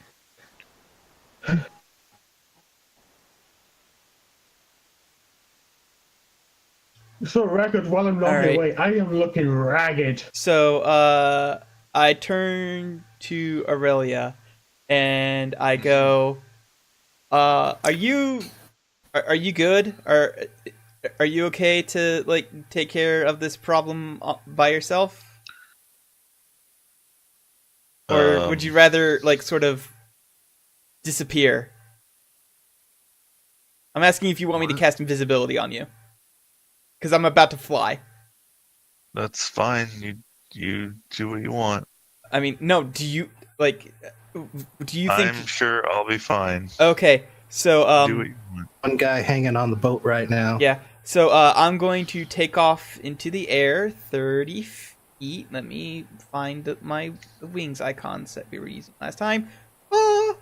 So record, while I'm not Alright. away, I am looking ragged. So, I turn to Aurelia, and I go, are you good? Are you okay to, like, take care of this problem by yourself? Or would you rather, like, sort of disappear? I'm asking if you want me to cast invisibility on you. Because I'm about to fly. That's fine. You do what you want. I mean, no, do you think... I'm sure I'll be fine. Okay, so, Do what you want. One guy hanging on the boat right now. yeah, so, I'm going to take off into the air 30 feet. Let me find my wings icons that we were using last time.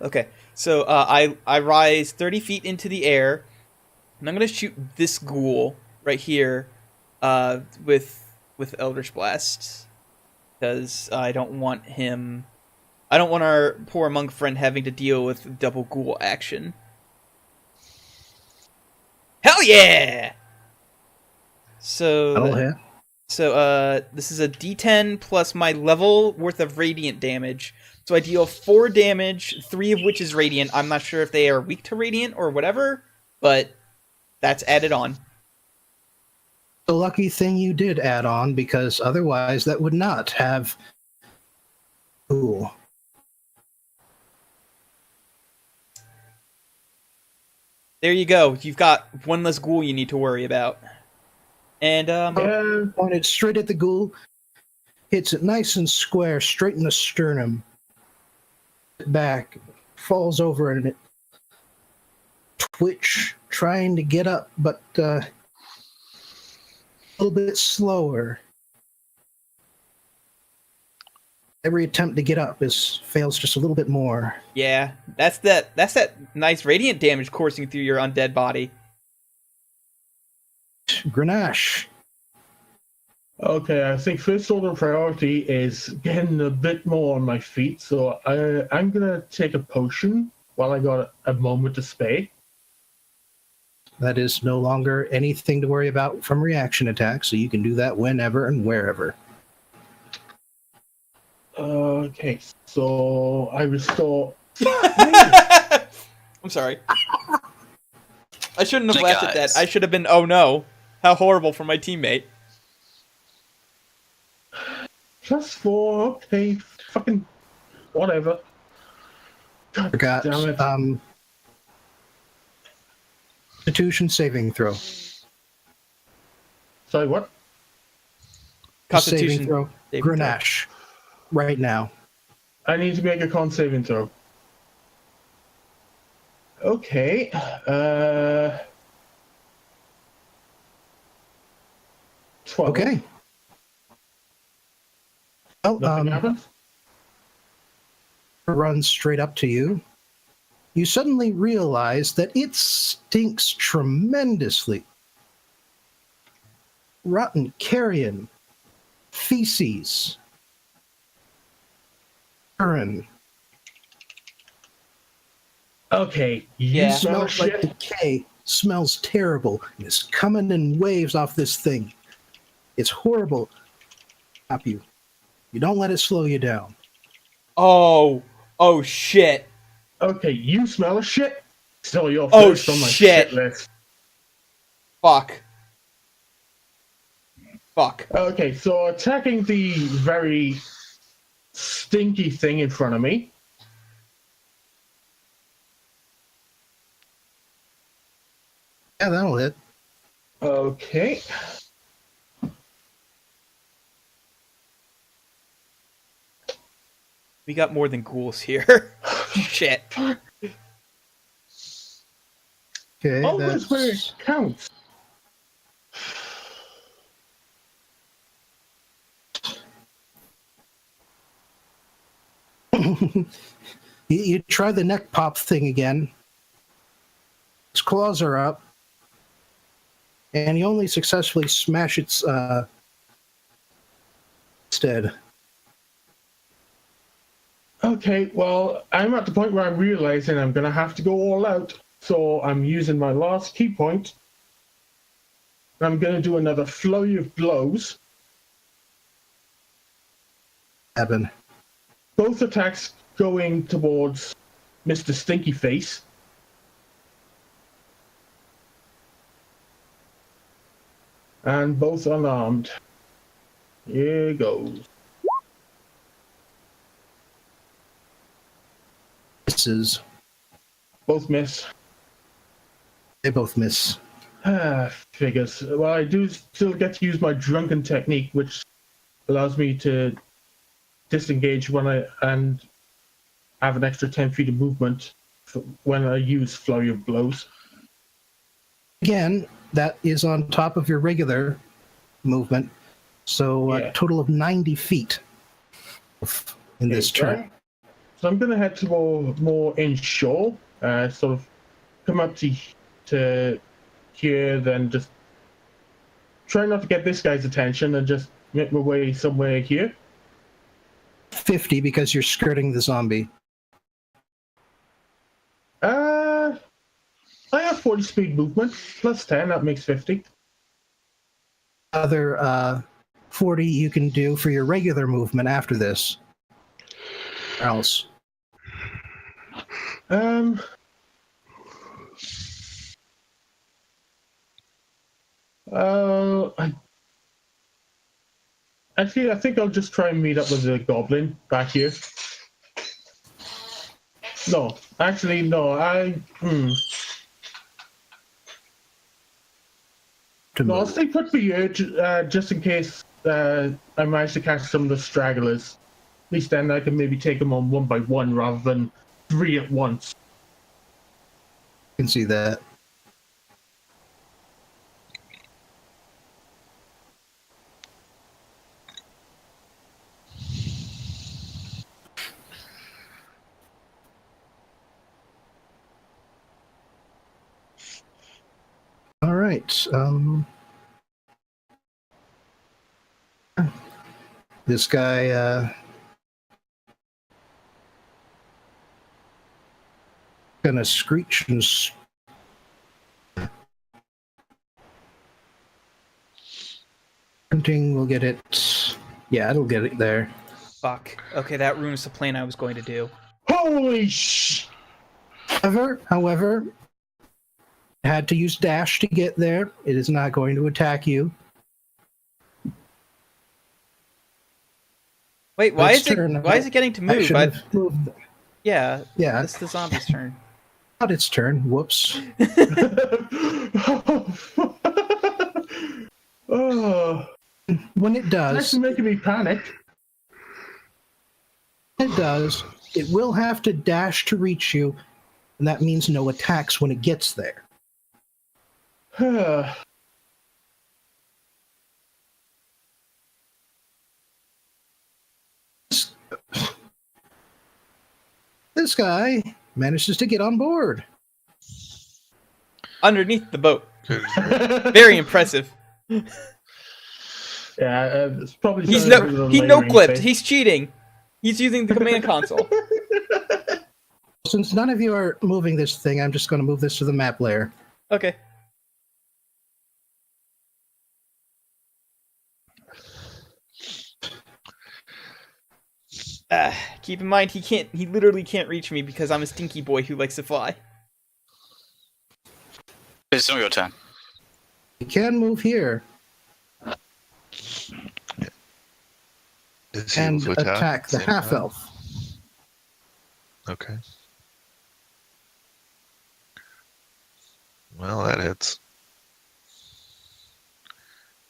Okay, so, I rise 30 feet into the air, and I'm gonna shoot this ghoul right here, with Eldritch Blast, because I don't want our poor monk friend having to deal with double ghoul action. Hell yeah! So this is a D10 plus my level worth of radiant damage. So I deal 4 damage, 3 of which is radiant. I'm not sure if they are weak to radiant or whatever, but that's added on. The lucky thing you did add on, because otherwise that would not have... Cool. There you go. You've got one less ghoul you need to worry about. And, Pointed straight at the ghoul. Hits it nice and square, straight in the sternum. Back. Falls over and it... Twitch, trying to get up, but, a little bit slower. Every attempt to get up fails just a little bit more. yeah, that's that nice radiant damage coursing through your undead body. Grenache. Okay, I think first order priority is getting a bit more on my feet, so I'm gonna take a potion while I got a moment to spare. That is no longer anything to worry about from reaction attacks, so you can do that whenever and wherever. Okay, so I restore... I'm sorry. I shouldn't have Hey, laughed at that. guys. I should have been, oh no. How horrible for my teammate. +4, okay, fucking whatever. God Forgot. damn it. Constitution saving throw. Sorry, what? Constitution Saving throw. saving throw. Grenache. Right now. I need to make a con saving throw. Okay. 12. Okay. Well, Nothing happens? runs straight up to you. You suddenly realize that it stinks tremendously. Rotten carrion, feces, urine. Okay, you Yeah. smell Smells like shit. decay. Smells terrible. And it's coming in waves off this thing. It's horrible. Stop you. You don't let it slow you down. Oh shit. Okay, you smell a shit. Still, you're Oh, first on my shit. shit list. Fuck. Okay, so attacking the very stinky thing in front of me. Yeah, that'll hit. Okay. We got more than ghouls here. Shit. Okay, Always where it counts. You try the neck pop thing again. Its claws are up. And you only successfully smash its instead. Okay, well, I'm at the point where I'm realizing I'm going to have to go all out. So I'm using my last key point. And I'm going to do another flurry of blows. Happen. Both attacks going towards Mr. Stinky Face. And both unarmed. Here goes. Misses. Both miss. They both miss. Figures. Well, I do still get to use my drunken technique, which allows me to disengage and have an extra 10 feet of movement when I use flurry of blows. Again, that is on top of your regular movement. So Yeah. a total of 90 feet in this turn. So I'm going to head to more inshore, sort of come up to here, then just try not to get this guy's attention and just make my way somewhere here. 50 because you're skirting the zombie. I have 40 speed movement, plus 10, that makes 50. Other 40 you can do for your regular movement after this. Or else. Actually, I think I'll just try and meet up with the goblin back here. No, actually, no, No, I'll stay put for you, just in case I manage to catch some of the stragglers. At least then I can maybe take them on one by one rather than 3 at once. You can see that. All right. This guy gonna screech and sprinting will get it. Yeah, it'll get it there. Fuck. Okay, that ruins the plan I was going to do. Holy sh! However, had to use dash to get there. It is not going to attack you. Wait, why is it getting to move? Yeah, Yeah. It's the zombie's turn. Not its turn. Whoops. Oh, When it that's does, making me panic. it will have to dash to reach you And that means no attacks when it gets there. This guy manages to get on board. Underneath the boat. Very impressive. Yeah, it's probably He no-clipped. He's cheating. He's using the command console. Since none of you are moving this thing, I'm just going to move this to the map layer. Okay. Keep in mind, he literally can't reach me because I'm a stinky boy who likes to fly. It's not your turn. You can move here and attack the half-elf. Okay. Well, that hits.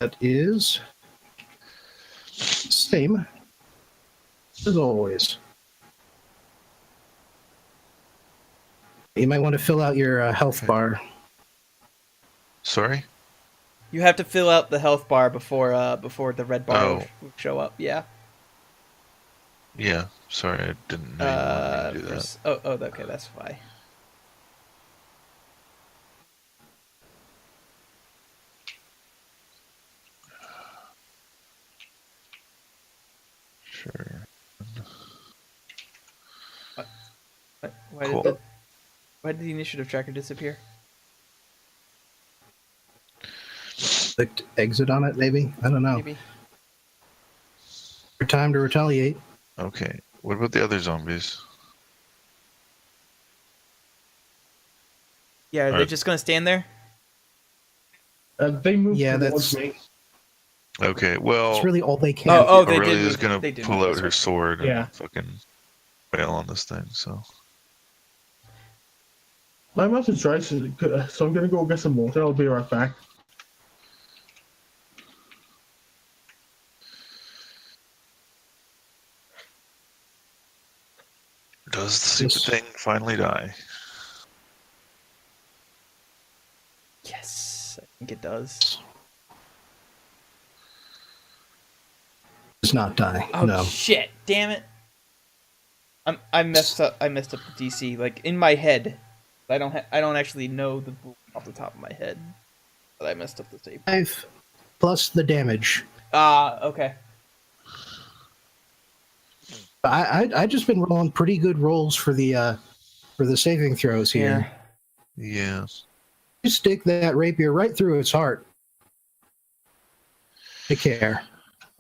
That is same as always. You might want to fill out your health bar. Sorry? You have to fill out the health bar before the red bar will show up. Yeah. Yeah. Sorry, I didn't know you wanted me to do that. Okay, that's why. Sure. Why did the initiative tracker disappear? Clicked exit on it, maybe? I don't know. Maybe. Time to retaliate. Okay. What about the other zombies? Yeah, are they just gonna stand there? They moved towards me. Okay, well... It's really all they can. They Aurelia's gonna pull out her sword Yeah. and fucking wail on this thing, so... My message tries, so I'm gonna go get some water. I'll be right back. Does the stupid thing finally die? Yes, I think it does. Does not die. Oh no. shit! Damn it! I messed up. I messed up the DC. Like in my head, I don't actually know the rule off the top of my head, but I messed up the save. 5 plus the damage. Okay. I just been rolling pretty good rolls for the saving throws here. Yeah. You stick that rapier right through its heart. Take care.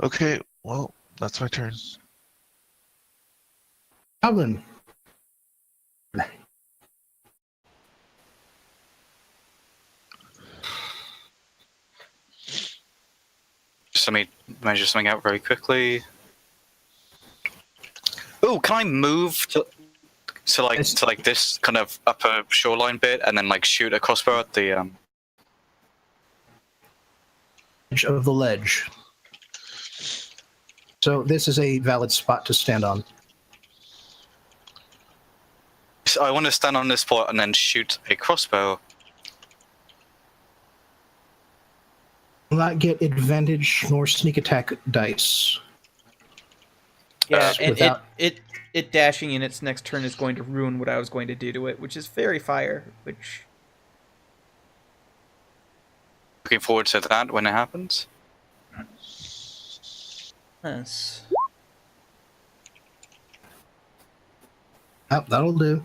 Okay, well, that's my turn. Goblin. Just let me measure something out very quickly. Oh, can I move to this kind of upper shoreline bit and then like shoot a crossbow at the Edge of the ledge. So this is a valid spot to stand on. So I want to stand on this spot and then shoot a crossbow. Will not get advantage nor sneak attack dice. Yeah, and it dashing in its next turn is going to ruin what I was going to do to it, which is fairy fire, which... Looking forward to that when it happens. Yes. Oh, that'll do.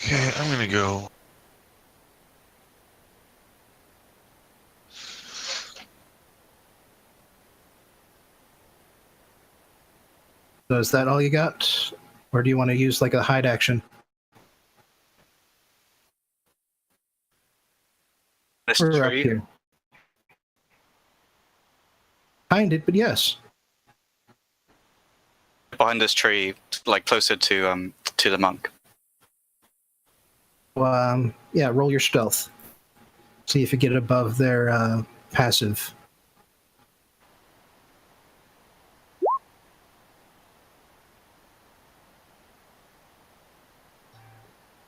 Okay, I'm gonna go. So is that all you got? Or do you want to use like a hide action? This We're up tree. here. Behind it, but yes. Behind this tree, like closer to the monk. Yeah, roll your stealth. See if you get above their passive.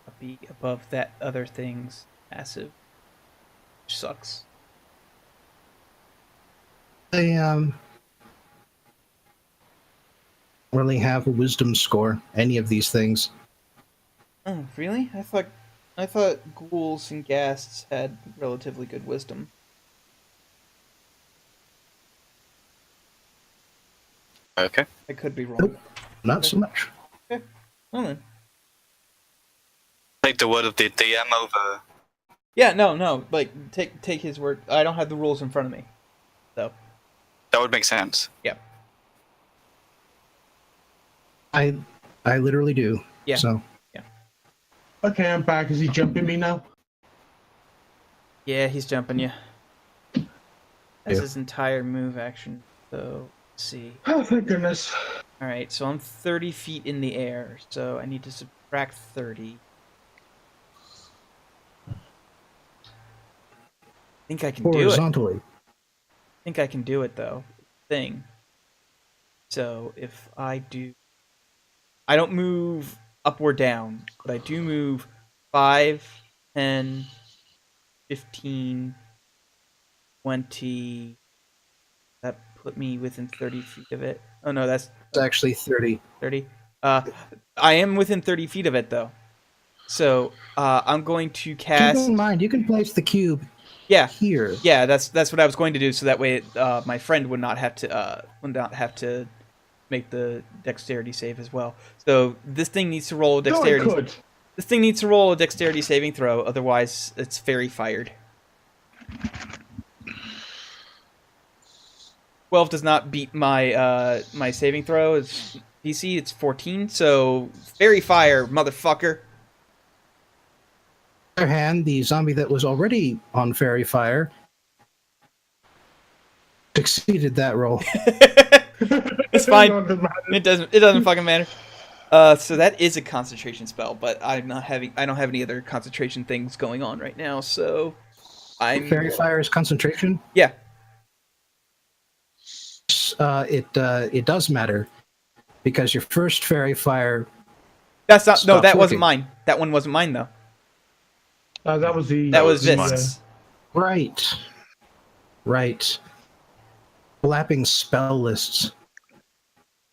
I'll be above that other thing's passive. Which sucks. They really have a wisdom score, any of these things. Oh, really? I thought ghouls and ghasts had relatively good wisdom. Okay. I could be wrong. Nope, not so much. Okay. Well then. Take the word of the DM over. Yeah, no. Like, take his word. I don't have the rules in front of me, so. That would make sense. Yeah. I literally do. Yeah. So. Okay, I'm back. Is he jumping me now? Yeah, he's jumping you. That's Yeah. his entire move action. So, let's see. Oh, thank goodness. All right, so I'm 30 feet in the air, so I need to subtract 30. I think I can do it. Horizontally. I think I can do it though. Thing. So if I don't move up or down, but I do move 5, 10, 15, 20. That put me within 30 feet of it. Oh no, that's It's actually 30. 30. I am within 30 feet of it though. So I'm going to cast. Keep in mind, you can place the cube Yeah. here. Yeah, that's what I was going to do, so that way my friend would not have to make the dexterity save as well. So this thing needs to roll a dexterity. No, I could. This thing needs to roll a dexterity saving throw, otherwise it's fairy fired. 12 does not beat my my saving throw. It's DC. It's 14. So fairy fire, motherfucker. On the other hand, the zombie that was already on fairy fire succeeded that roll. It's fine. It doesn't fucking matter. So that is a concentration spell, but I don't have any other concentration things going on right now, so Fairy fire is concentration? Yeah. It does matter because your first fairy fire. That's not. No, that working. wasn't mine. That one wasn't mine though. That was the. That was mine. Vist's. Right. Lapping spell lists.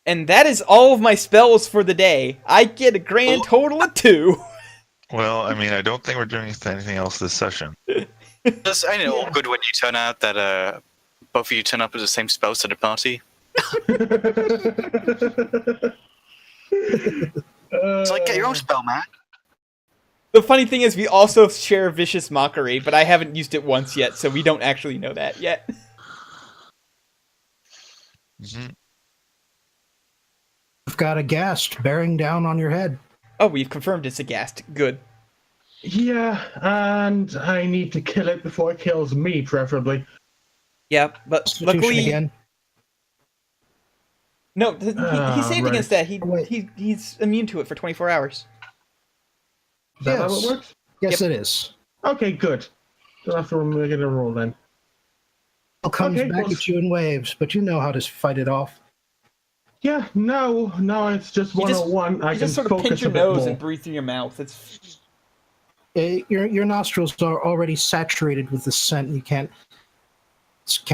And that is all of my spells for the day. I get a grand total of 2. Well, I mean, I don't think we're doing anything else this session. It's all good when you turn out that both of you turn up with the same spells to the party. It's like, get your own spell, man. The funny thing is, we also share Vicious Mockery, but I haven't used it once yet, so we don't actually know that yet. Mm-hmm. You've got a ghast bearing down on your head. Oh, we've confirmed it's a-ghast. Good. Yeah, and I need to kill it before it kills me, preferably. Yeah, but Constitution luckily... again. No, he saved right. against that. He's immune to it for 24 hours. Is that how it works? Yes, it is. Okay, good. Don't have to make it a roll then. It comes Okay, back well, at you in waves, but you know how to fight it off. Yeah, no, it's just 101. I You can just sort of focus pinch your a bit nose more. and breathe through your mouth. It's Your nostrils are already saturated with the scent. You can't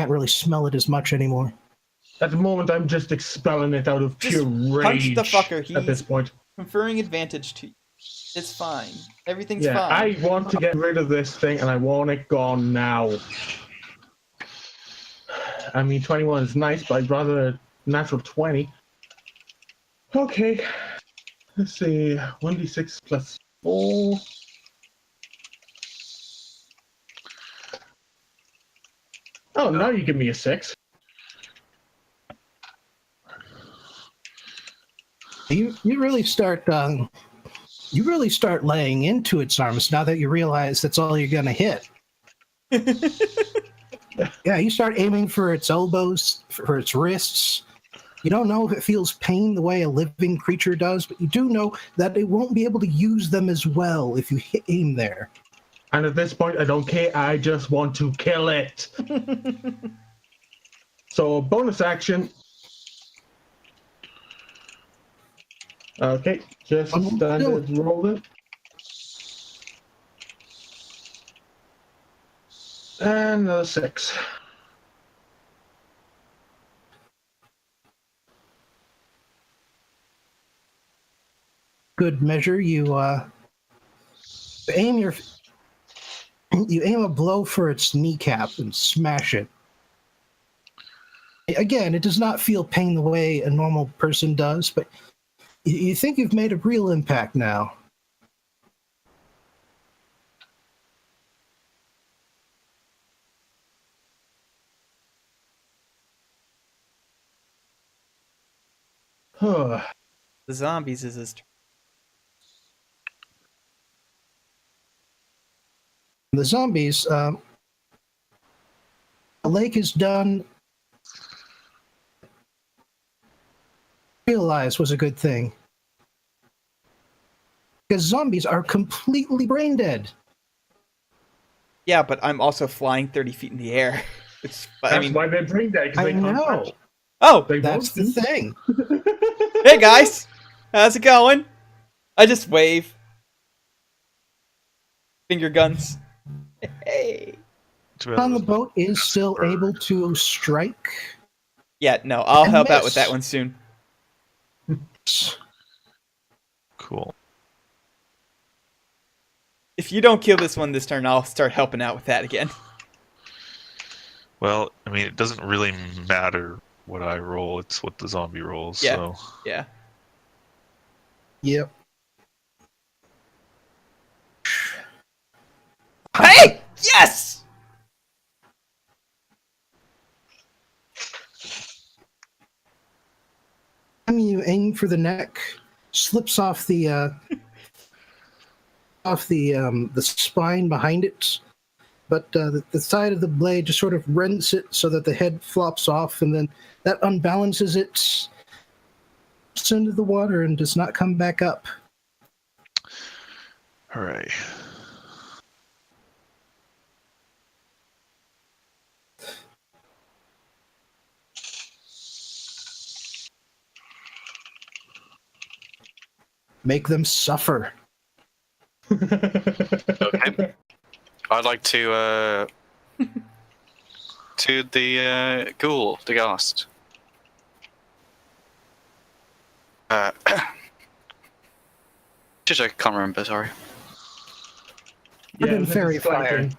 really smell it as much anymore. At the moment, I'm just expelling it out of Just pure punch rage. the fucker. At this point, conferring advantage to you. It's fine. Everything's yeah, fine. I want to get rid of this thing, and I want it gone now. I mean, 21 is nice, but I'd rather a natural 20. Okay, let's see. 1d6 plus 4. Oh, now you give me a 6. You really start laying into its arms now that you realize that's all you're gonna hit. Yeah, you start aiming for its elbows, for its wrists. You don't know if it feels pain the way a living creature does, but you do know that it won't be able to use them as well if you aim there. And at this point, I don't care. I just want to kill it. So, bonus action. Okay, just standard rolling. And another 6. Good measure. You aim a blow for its kneecap and smash it. Again, it does not feel pain the way a normal person does, but you think you've made a real impact now. The zombies is his turn. The zombies, the lake is done. Realize was a good thing. Because zombies are completely brain dead. Yeah, but I'm also flying 30 feet in the air. That's why they're brain dead. I know. Oh, that's the thing. Hey guys, how's it going? I just wave. Finger guns. Hey. On the boat is still able to strike. Yeah, no, I'll help out with that one soon. Cool. If you don't kill this one this turn, I'll start helping out with that again. Well, I mean, it doesn't really matter what I roll. It's what the zombie rolls. Yeah. So. Yeah. Yep. Hey! Yes! You aim for the neck, slips off the spine behind it, but the side of the blade just sort of rents it so that the head flops off, and then that unbalances it into the water and does not come back up. All right. Make them suffer. Okay. I'd like to the ghoul, the ghast. Just I can't remember. Sorry. Yeah, fairy fire.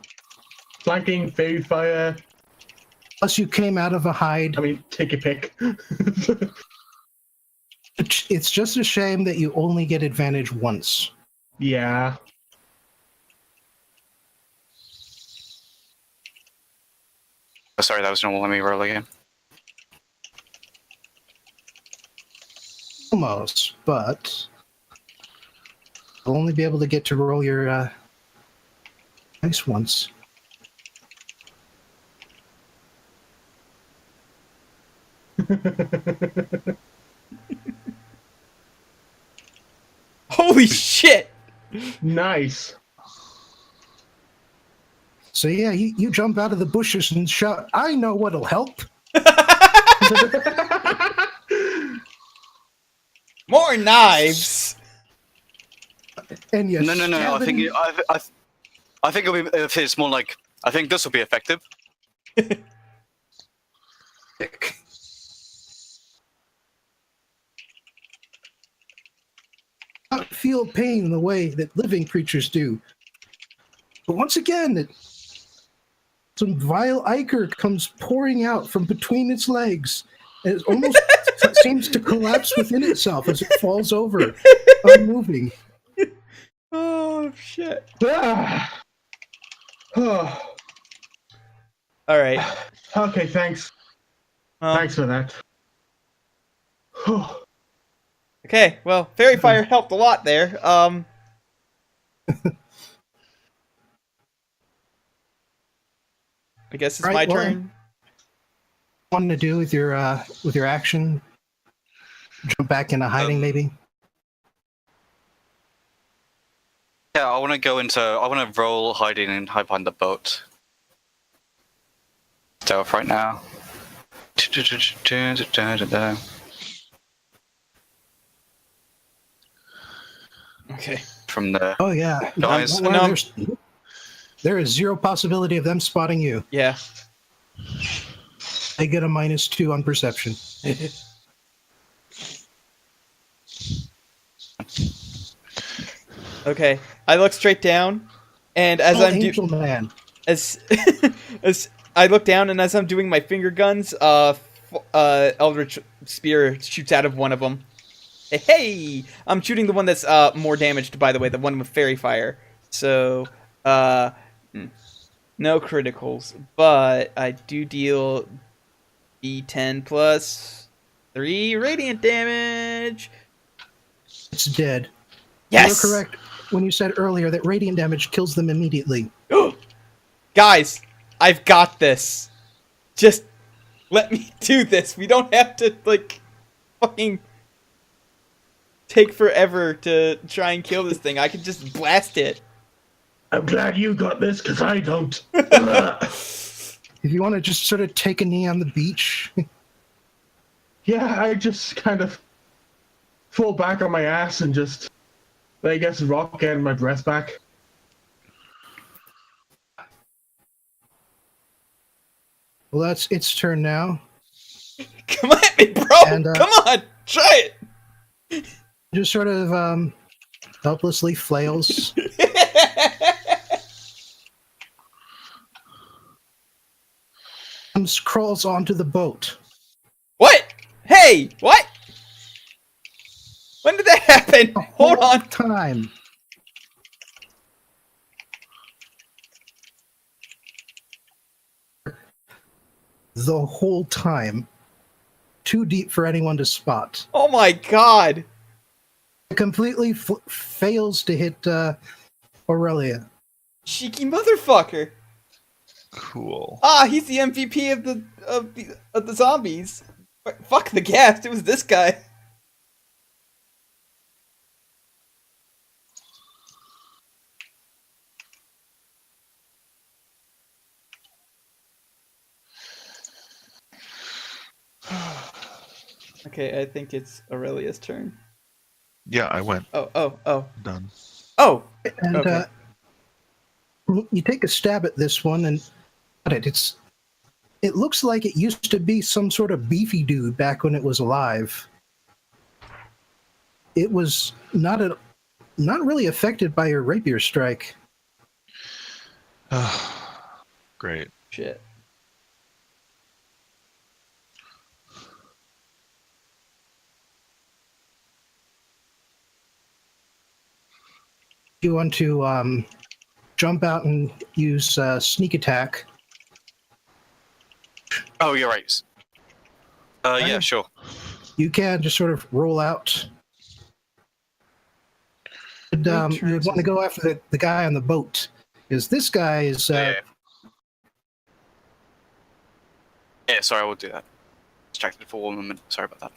Flanking, fairy fire. Plus, you came out of a hide. I mean, take a pick. It's just a shame that you only get advantage once. Yeah. Oh, sorry, that was normal. Let me roll again. Almost, but you'll only be able to get to roll your dice once. Holy shit! Nice. So yeah, you jump out of the bushes and shout, "I know what'll help." More knives. And you No. I think I think it'll be, if it's more like I think this will be effective. Not feel pain the way that living creatures do. But once again, some vile ichor comes pouring out from between its legs. And it almost seems to collapse within itself as it falls over, unmoving. Oh shit! Ah. Oh. All right. Okay, thanks. Thanks for that. Okay, well, fairy fire helped a lot there. I guess it's my turn. Wanting to do with your action? Jump back into hiding, maybe. Yeah, I want to go into. I want to roll hiding and hide behind the boat. Stealth right now. Okay. From the Oh yeah, guys. there is zero possibility of them spotting you. Yeah. They get a -2 on perception. Okay. I look straight down, and as Angel Man. as as I look down, and as I'm doing my finger guns, Eldritch Spear shoots out of one of them. Hey, I'm shooting the one that's more damaged, by the way, the one with fairy fire. So, no criticals, but I do deal D10 plus 3 radiant damage. It's dead. Yes! You were correct when you said earlier that radiant damage kills them immediately. Guys, I've got this. Just let me do this. We don't have to, like, fucking take forever to try and kill this thing. I can just blast it. I'm glad you got this, because I don't. If you want to just sort of take a knee on the beach. Yeah, I just kind of fall back on my ass and just, I guess, rock getting my breath back. Well, that's its turn now. Come at me, bro! And, come on! Try it! Just sort of helplessly flails. Crawls onto the boat. What? Hey! What? When did that happen? Hold on. Time. The whole time. Too deep for anyone to spot. Oh my god. It completely fails to hit Aurelia. Cheeky motherfucker. Cool. Ah, he's the MVP of the zombies. Fuck the ghast. It was this guy. Okay, I think it's Aurelia's turn. Yeah, I went. Oh. Done. Oh! And okay. You take a stab at this one, and it looks like it used to be some sort of beefy dude back when it was alive. It was not really affected by your rapier strike. Great. Shit. You want to jump out and use sneak attack. Oh, you're right. Yeah, sure. You can just sort of roll out. And, you would want to go after the guy on the boat, because this guy is... Yeah, sorry, I will do that. Distracted for 1 moment. Sorry about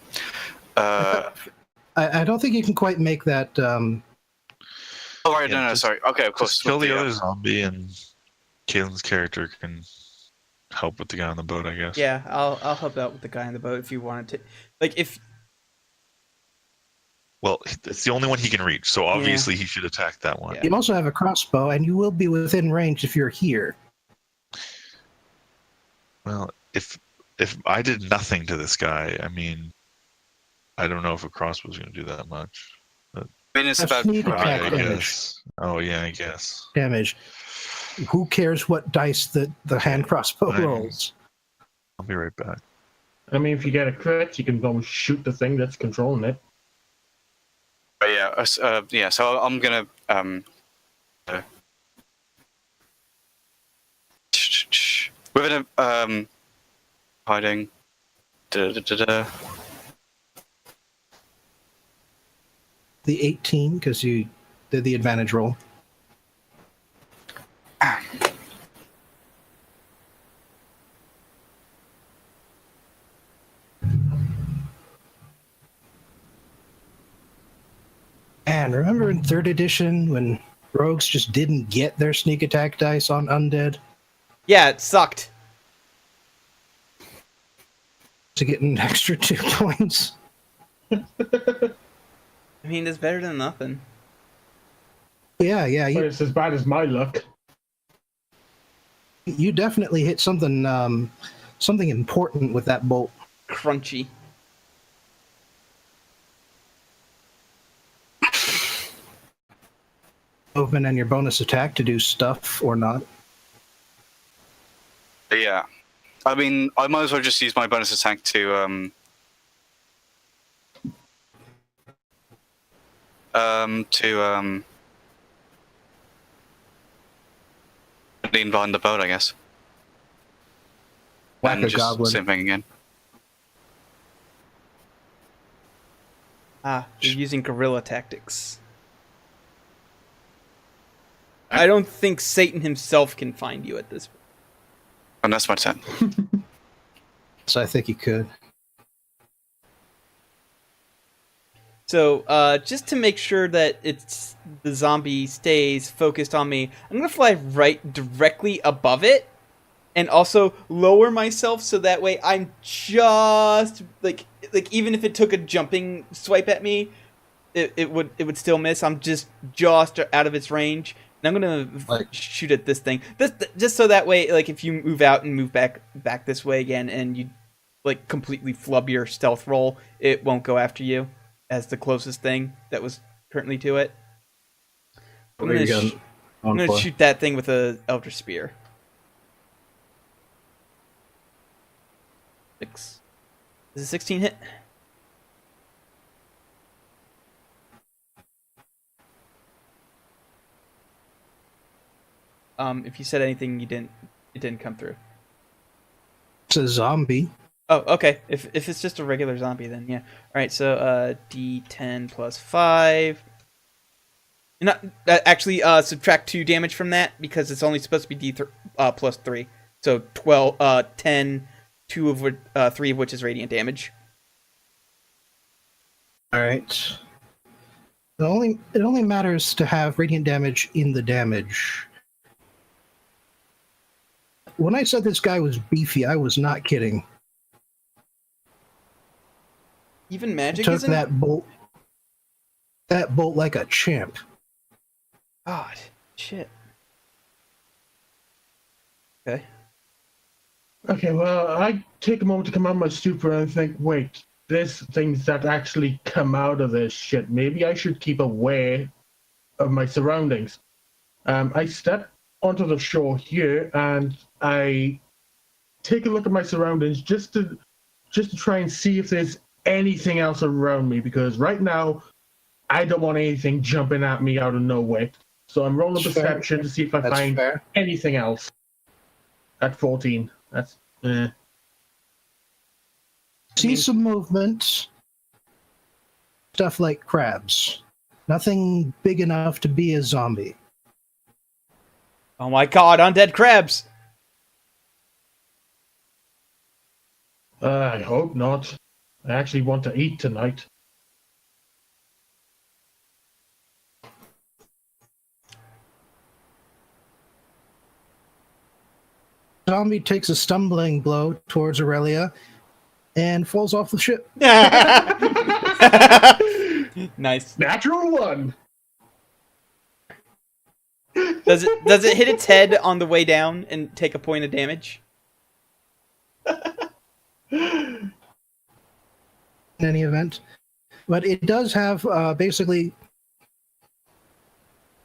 that. I don't think you can quite make that... Oh, right, no, sorry. Okay, of course. Kill the other zombie, and Caitlin's character can help with the guy on the boat, I guess. Yeah, I'll help out with the guy on the boat if you wanted to. Like, if... Well, it's the only one he can reach, so obviously he should attack that one. Yeah. You also have a crossbow, and you will be within range if you're here. Well, if I did nothing to this guy, I mean, I don't know if a crossbow's going to do that much. I mean, it's That's about... sneak attack I damage. guess. Oh, yeah, I guess. Damage. Who cares what dice the hand crossbow rolls? I'll be right back. I mean, if you get a crit, you can go shoot the thing that's controlling it. But yeah, so I'm gonna within hiding. The 18, because you did the advantage roll. And remember in 3rd edition when Rogues just didn't get their sneak attack dice on undead. Yeah, it sucked. To get an extra 2 points. I mean, it's better than nothing. Yeah. But it's as bad as my luck. You definitely hit something important with that bolt. Crunchy. Movement and your bonus attack to do stuff or not. Yeah. I mean, I might as well just use my bonus attack to lean behind the boat, I guess. Whack And a just goblin. same thing again. Ah, you're using guerrilla tactics. I don't think Satan himself can find you at this point. And that's my turn. So I think you could. So, just to make sure that the zombie stays focused on me, I'm gonna fly right directly above it, and also lower myself so that way I'm just like even if it took a jumping swipe at me, it would still miss. I'm just out of its range, and I'm gonna shoot at this thing. Just so that way, like if you move out and move back this way again, and you like completely flub your stealth roll, it won't go after you as the closest thing that was currently to it. I'm gonna shoot that thing with a Eldritch Spear. 6. Is it 16 hit? If you said anything, it didn't come through. It's a zombie. Oh, okay. If it's just a regular zombie, then yeah. All right. So D10 plus 5. Not actually subtract 2 damage from that because it's only supposed to be D plus 3. So 12, 10, 2 of which, 3 of which is radiant damage. All right. It only matters to have radiant damage in the damage. When I said this guy was beefy, I was not kidding. Even magic Took isn't? that bolt like a champ. God, shit. Okay. Okay, well, I take a moment to come out of my stupor and think, wait, there's things that actually come out of this shit. Maybe I should keep aware of my surroundings. I step onto the shore here and I take a look at my surroundings just to try and see if there's anything else around me, because right now I don't want anything jumping at me out of nowhere. So I'm rolling perception to see if I find anything else. At 14. That's See some movement. Stuff like crabs. Nothing big enough to be a zombie. Oh my god, undead crabs! I hope not. I actually want to eat tonight. Zombie takes a stumbling blow towards Aurelia and falls off the ship. Nice. Natural 1. Does it hit its head on the way down and take a point of damage? In any event, but it does have basically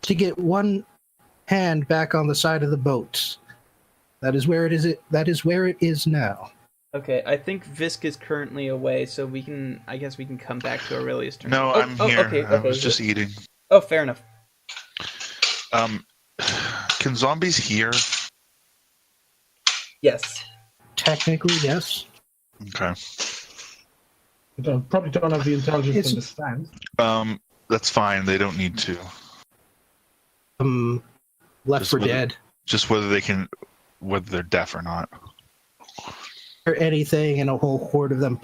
to get one hand back on the side of the boat. That is where it is. That is where it is now. Okay, I think Visk is currently away, so I guess we can come back to Aurelia's turn. No, I'm here. Okay, I was just eating. Oh, fair enough. Can zombies hear? Yes. Technically, yes. Okay. Probably don't have the intelligence to understand. That's fine. They don't need to. Left 4 Dead. Just whether they're deaf or not. Or anything, and a whole horde of them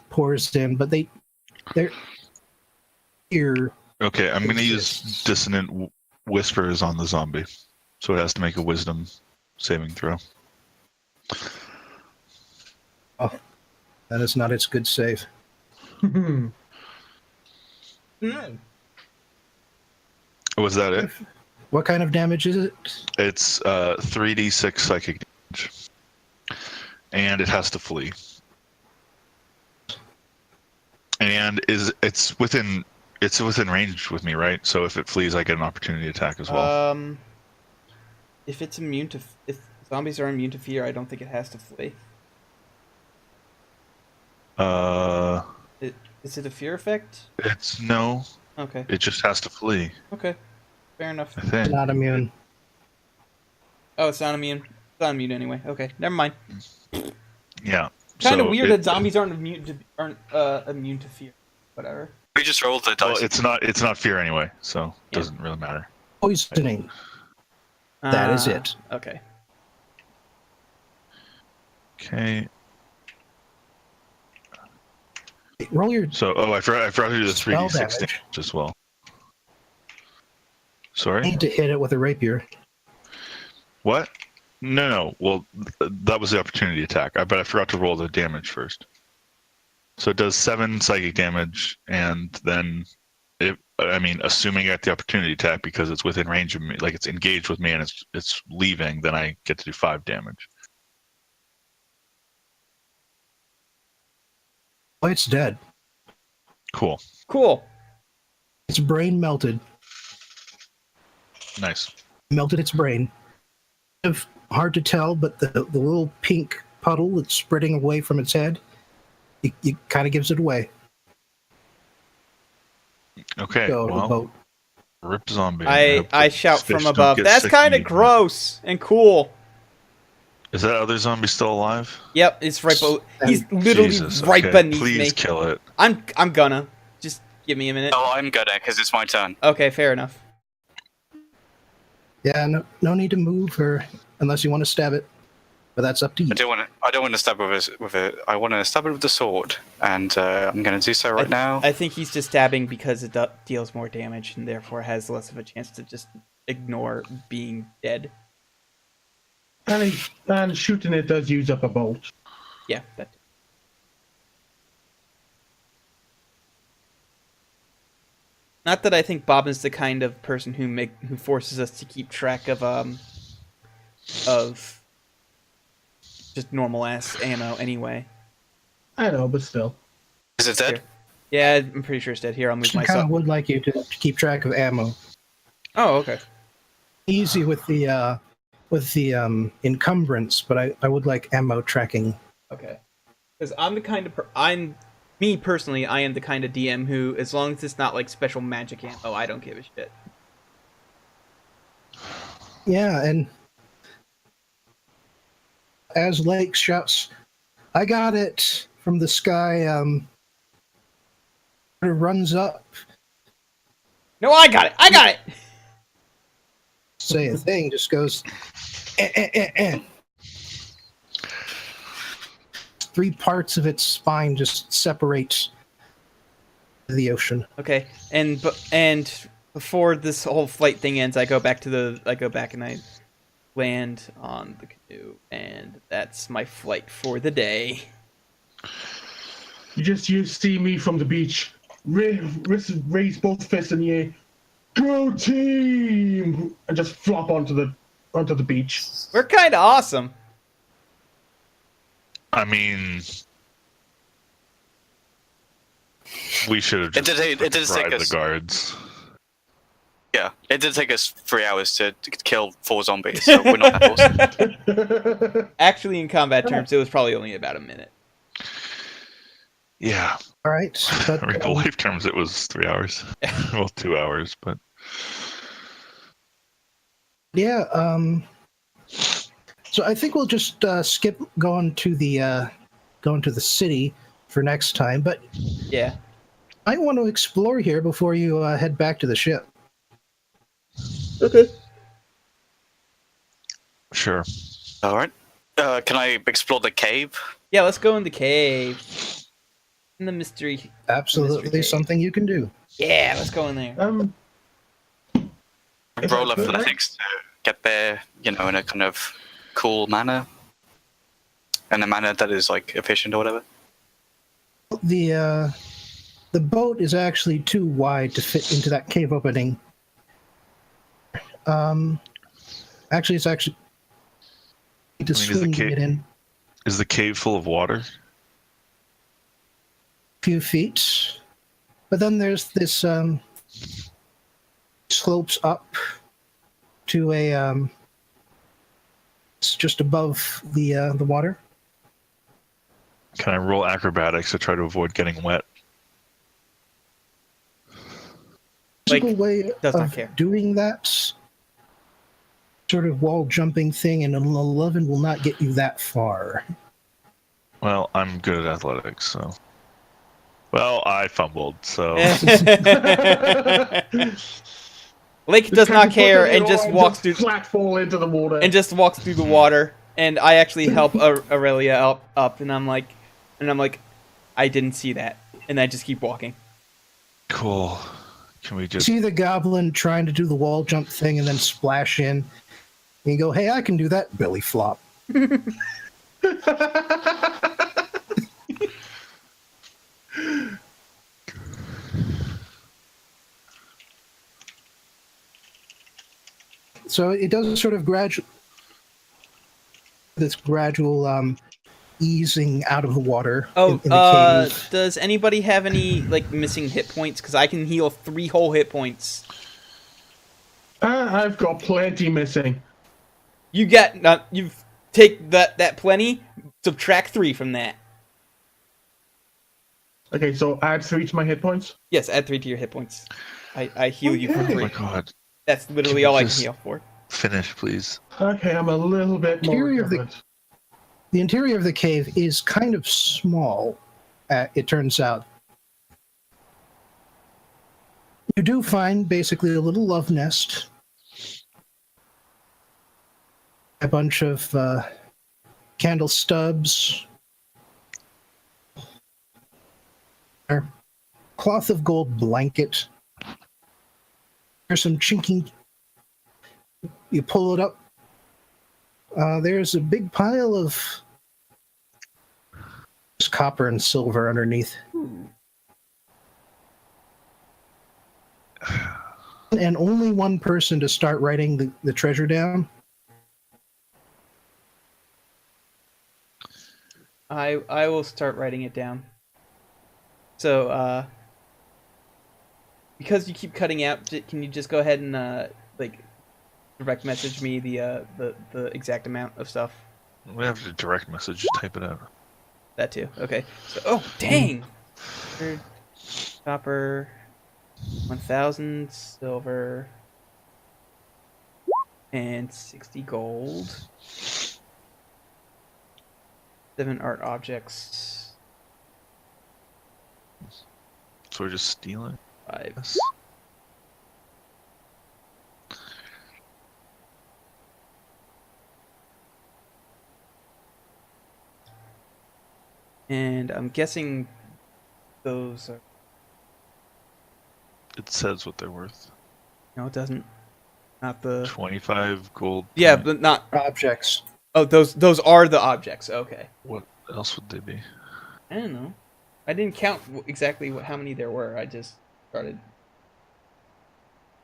pours in, but they're here. Okay, I'm going to use dissonant whisper is on the zombie, so it has to make a wisdom saving throw. Oh, that is not its good save. Was that it? What kind of damage is it? It's 3d6 psychic damage, and it has to flee. And it's within range with me, right? So if it flees, I get an opportunity attack as well. If it's immune to, if zombies are immune to fear, I don't think it has to flee. Is it a fear effect? It's no. Okay. It just has to flee. Okay. Fair enough. I think. It's not immune. Oh, it's not immune. It's not immune anyway. Okay, never mind. Yeah. Kind of weird that zombies aren't immune to fear. Whatever. We just rolled the dice. Well, it's not fear anyway, so it doesn't really matter. Poisoning. That is it. Okay. Okay. Roll your. So, I forgot to do the 3d6 damage as well. Sorry? Need to hit it with a rapier. What? No. Well, that was the opportunity attack. But I forgot to roll the damage first. So it does 7 psychic damage, and then, assuming I get the opportunity attack because it's within range of me, like it's engaged with me and it's leaving, then I get to do 5 damage. Oh, it's dead. Cool. Its brain melted. Nice. Melted its brain. Hard to tell, but the little pink puddle that's spreading away from its head, it kind of gives it away. Okay, well, rip zombie. I shout from above. That's kind of gross and cool. Is that other zombie still alive? Yep, it's right below. He's literally right beneath me. Please kill it. I'm gonna. Just give me a minute. Oh, I'm gonna, because it's my turn. Okay, fair enough. Yeah, no need to move unless you want to stab it, but that's up to you. I don't want to stab it with it. I want to stab it with the sword, and I'm going to do so right now. I think he's just stabbing because it deals more damage and therefore has less of a chance to just ignore being dead. And shooting it does use up a bolt. Yeah, that. Not that I think Bob is the kind of person who forces us to keep track of just normal ass ammo anyway. I know, but still. Is it dead? Here. Yeah, I'm pretty sure it's dead. Here, I'll move I myself. kind of would like you to keep track of ammo. Oh, okay. Easy with the encumbrance, but I would like ammo tracking. Okay. Because I'm the kind of me personally, I am the kind of DM who, as long as it's not like special magic ammo, I don't give a shit. Yeah, and as Lake shouts, "I got it!" from the sky, it runs up. No, I got it! I got it! Say a thing, just goes, eh. 3 parts of its spine just separate the ocean. Okay, and before this whole flight thing ends, I go back and I land on the canoe, and that's my flight for the day. You see me from the beach, raise both fists in the air, go team, and just flop onto the beach. We're kind of awesome. I mean, we should have just it did take us the guards. Yeah, it did take us 3 hours to kill 4 zombies, so we're not that awesome. Actually, in combat terms, it was probably only about a minute. Yeah. All right. But, in real life terms, it was 3 hours. Well, 2 hours, but yeah. So I think we'll just skip going to the city for next time. But yeah, I want to explore here before you head back to the ship. Okay. Sure. All right. Can I explore the cave? Yeah, let's go in the cave. In the mystery. Absolutely cave. something you can do. Yeah, let's go in there. roll athletics to get there, in a kind of cool manner, in a manner that is like efficient or whatever. The boat is actually too wide to fit into that cave opening. Actually, it's actually to swim to get in. Is the cave full of water? Few feet, but then there's this slopes up to a it's just above the water. Can I roll acrobatics to try to avoid getting wet? Physical way of doing that sort of wall jumping thing, and an 11 will not get you that far. Well, I'm good at athletics, so. Well, I fumbled, so. Lake does not care and just walks through. Flat fall into the water. And just walks through the water, and I actually help Aurelia up, and I'm like, I didn't see that, and I just keep walking. Cool. Can we just see the goblin trying to do the wall jump thing and then splash in? And you go, hey, I can do that, belly flop. So it does sort of gradual easing out of the water. In the cave. Does anybody have any missing hit points? Because I can heal 3 whole hit points. I've got plenty missing. You take that plenty, subtract 3 from that. Okay, so add 3 to my hit points? Yes, add 3 to your hit points. I heal you for 3. Oh my god. That's literally all I can heal for. Finish, please. Okay, I'm a little bit more The interior of the cave is kind of small, it turns out. You do find basically a little love nest, a bunch of candle stubs, a cloth of gold blanket. There's some chinking. You pull it up. There's a big pile of copper and silver underneath. And only one person to start writing the treasure down. I will start writing it down. So, because you keep cutting out, can you just go ahead and direct message me the exact amount of stuff? We have to direct message, type it out. That too. Okay. So, dang. Copper, 1,000 silver, and 60 gold. 7 art objects. So we're just stealing? 5. Yes. And I'm guessing those are... It says what they're worth. No, it doesn't. Not the... 25 gold. Yeah, but not... Objects. Oh, those are the objects. Okay. What else would they be? I don't know. I didn't count exactly how many there were. I just started.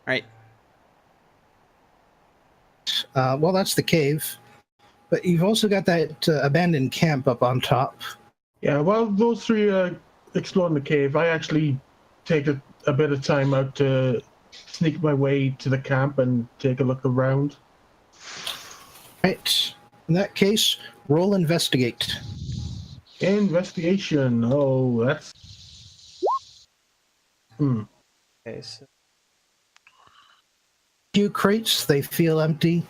All right. Well, that's the cave. But you've also got that abandoned camp up on top. Yeah, well, those 3 exploring the cave, I actually take a bit of time out to sneak my way to the camp and take a look around. Right. In that case, roll investigate. Investigation. Oh, that's... Okay, so... Few crates, they feel empty.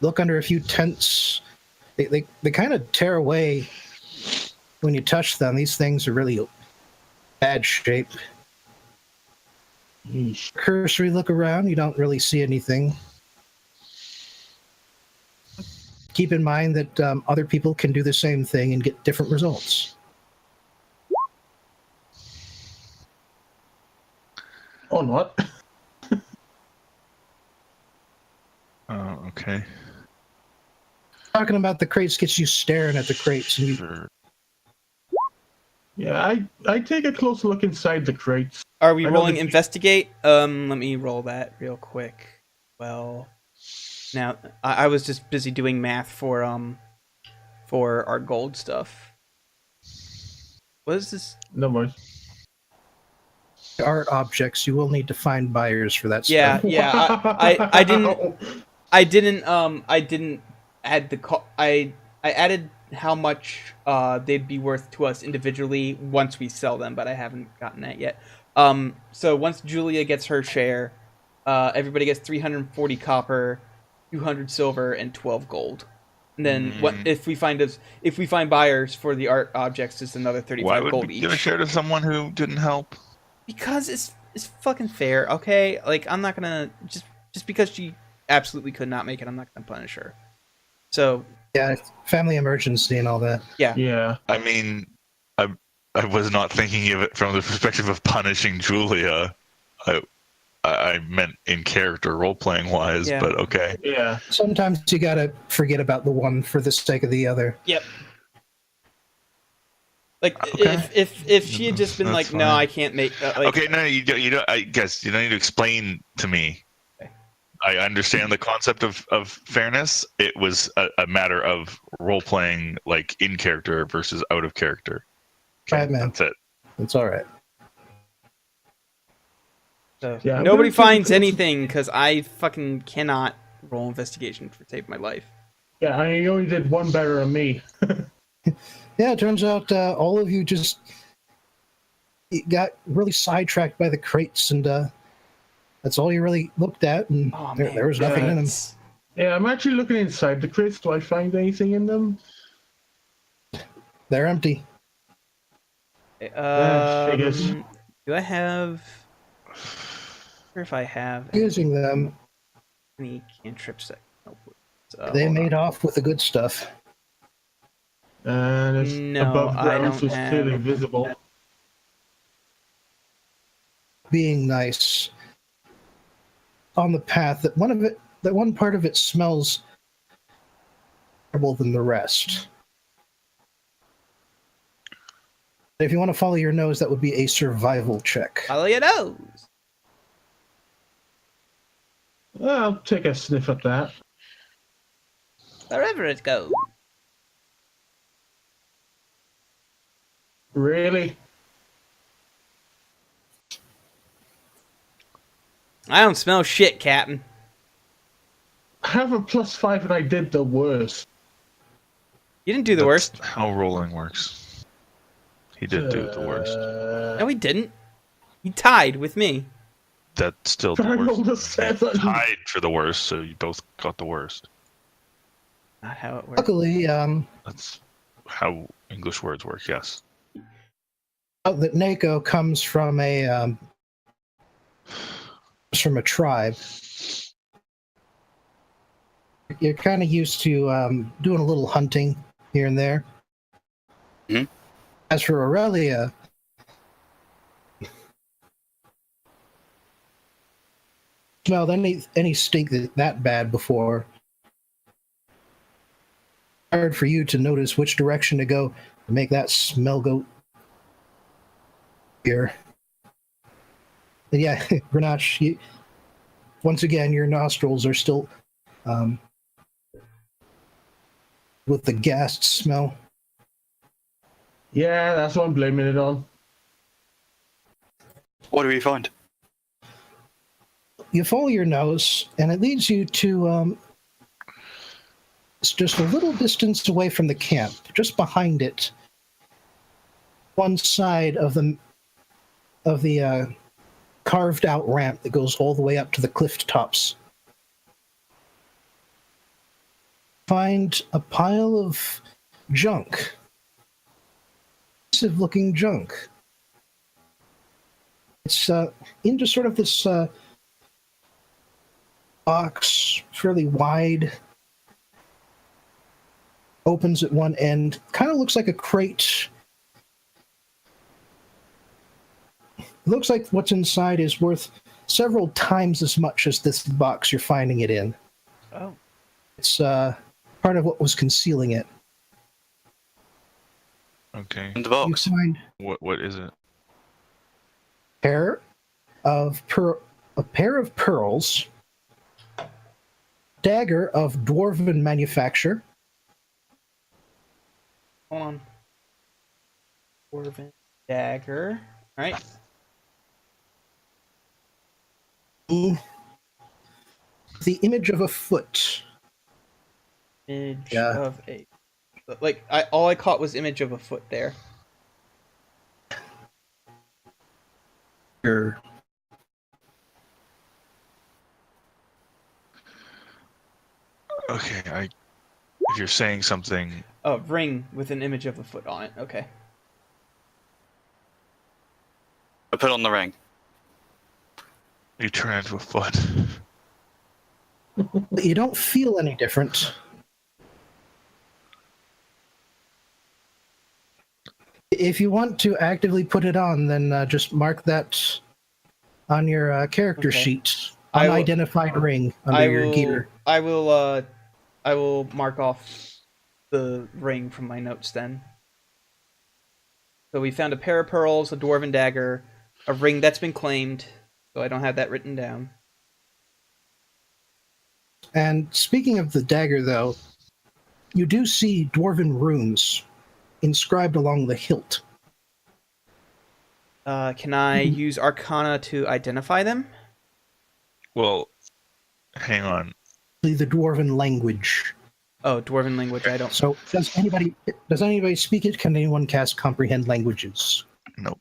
Look under a few tents. They kind of tear away when you touch them. These things are really bad shape. Cursory look around, you don't really see anything. Keep in mind that other people can do the same thing and get different results. Or not. Oh, okay. Talking about the crates gets you staring at the crates. And you... Sure. Yeah, I take a close look inside the crates. Are we I know rolling that- investigate? Let me roll that real quick. Well, now I was just busy doing math for our gold stuff. What is this? No worries. art objects, you will need to find buyers for that Yeah, stuff. yeah. I didn't add the I added how much they'd be worth to us individually once we sell them, but I haven't gotten that yet. So once Julia gets her share, everybody gets 340 copper, 200 silver, and 12 gold. And then if we find buyers for the art objects, it's another 35 gold each. Why would we give a share to someone who didn't help? Because it's fucking fair, okay? Like, I'm not gonna just because she absolutely could not make it, I'm not gonna punish her. So yeah, family emergency and all that. Yeah. I mean, I was not thinking of it from the perspective of punishing Julia. I meant in character, role playing wise, but okay. Yeah. Sometimes you gotta forget about the one for the sake of the other. Yep. Like if she had just been like, fine. No, I can't make. Okay, no, you don't. I guess you don't need to explain to me. Okay. I understand the concept of fairness. It was a matter of role playing, like in character versus out of character. Okay, right, man. That's it. It's all right. So yeah, nobody finds anything because I fucking cannot roll investigation to save my life. Yeah, I only did one better than me. Yeah, it turns out all of you just got really sidetracked by the crates, and that's all you really looked at, and there was nothing in them. Yeah, I'm actually looking inside the crates. Do I find anything in them? They're empty. Do I have... Or if I have using them, any cantrips that help with, they made off with the good stuff. And it's above ground, so it's clearly visible. Being nice on the path, that one part of it smells terrible than the rest. If you want to follow your nose, that would be a survival check. Follow your nose. I'll take a sniff at that. Wherever it goes. Really? I don't smell shit, Captain. I have a +5 and I did the worst. You didn't do the worst. How rolling works. He did do the worst. No, he didn't. He tied with me. That's still the I worst. rolled a 7. Tied for the worst, so you both got the worst. Not how it works. Luckily, that's how English words work. Yes. That Nako comes from a tribe. You're kind of used to doing a little hunting here and there. Mm-hmm. As for Aurelia, smelled any stink that bad before. Hard for you to notice which direction to go to make that smell go here. And yeah, Grenache, once again, your nostrils are still with the ghast smell. Yeah, that's what I'm blaming it on. What do we find? You follow your nose, and it leads you to it's just a little distance away from the camp, just behind it. One side of the carved out ramp that goes all the way up to the cliff tops. Find a pile of junk. Massive looking junk. It's into sort of this box, fairly wide. Opens at one end. Kind of looks like a crate. Looks like what's inside is worth several times as much as this box you're finding it in. Oh. It's part of what was concealing it. Okay. In the box. You find What is it? a pair of pearls, dagger of dwarven manufacture, Hold on. Dwarven dagger. All right. the image of a foot. Image Yeah. of a. Like all I caught was image of a foot there. Sure. Okay, if you're saying something, Oh, ring with an image of a foot on it. Okay. I put on the ring. you turn into a foot. But you don't feel any different. If you want to actively put it on, then just mark that on your character Okay. sheet. I will- Unidentified ring under your gear. I will mark off the ring from my notes then. So we found a pair of pearls, a dwarven dagger, a ring that's been claimed, so I don't have that written down. And speaking of the dagger, though, you do see dwarven runes inscribed along the hilt. Can I use Arcana to identify them? Well, hang on. The dwarven language. Oh, dwarven language. I don't. So, does anybody speak it? Can anyone cast comprehend languages? Nope.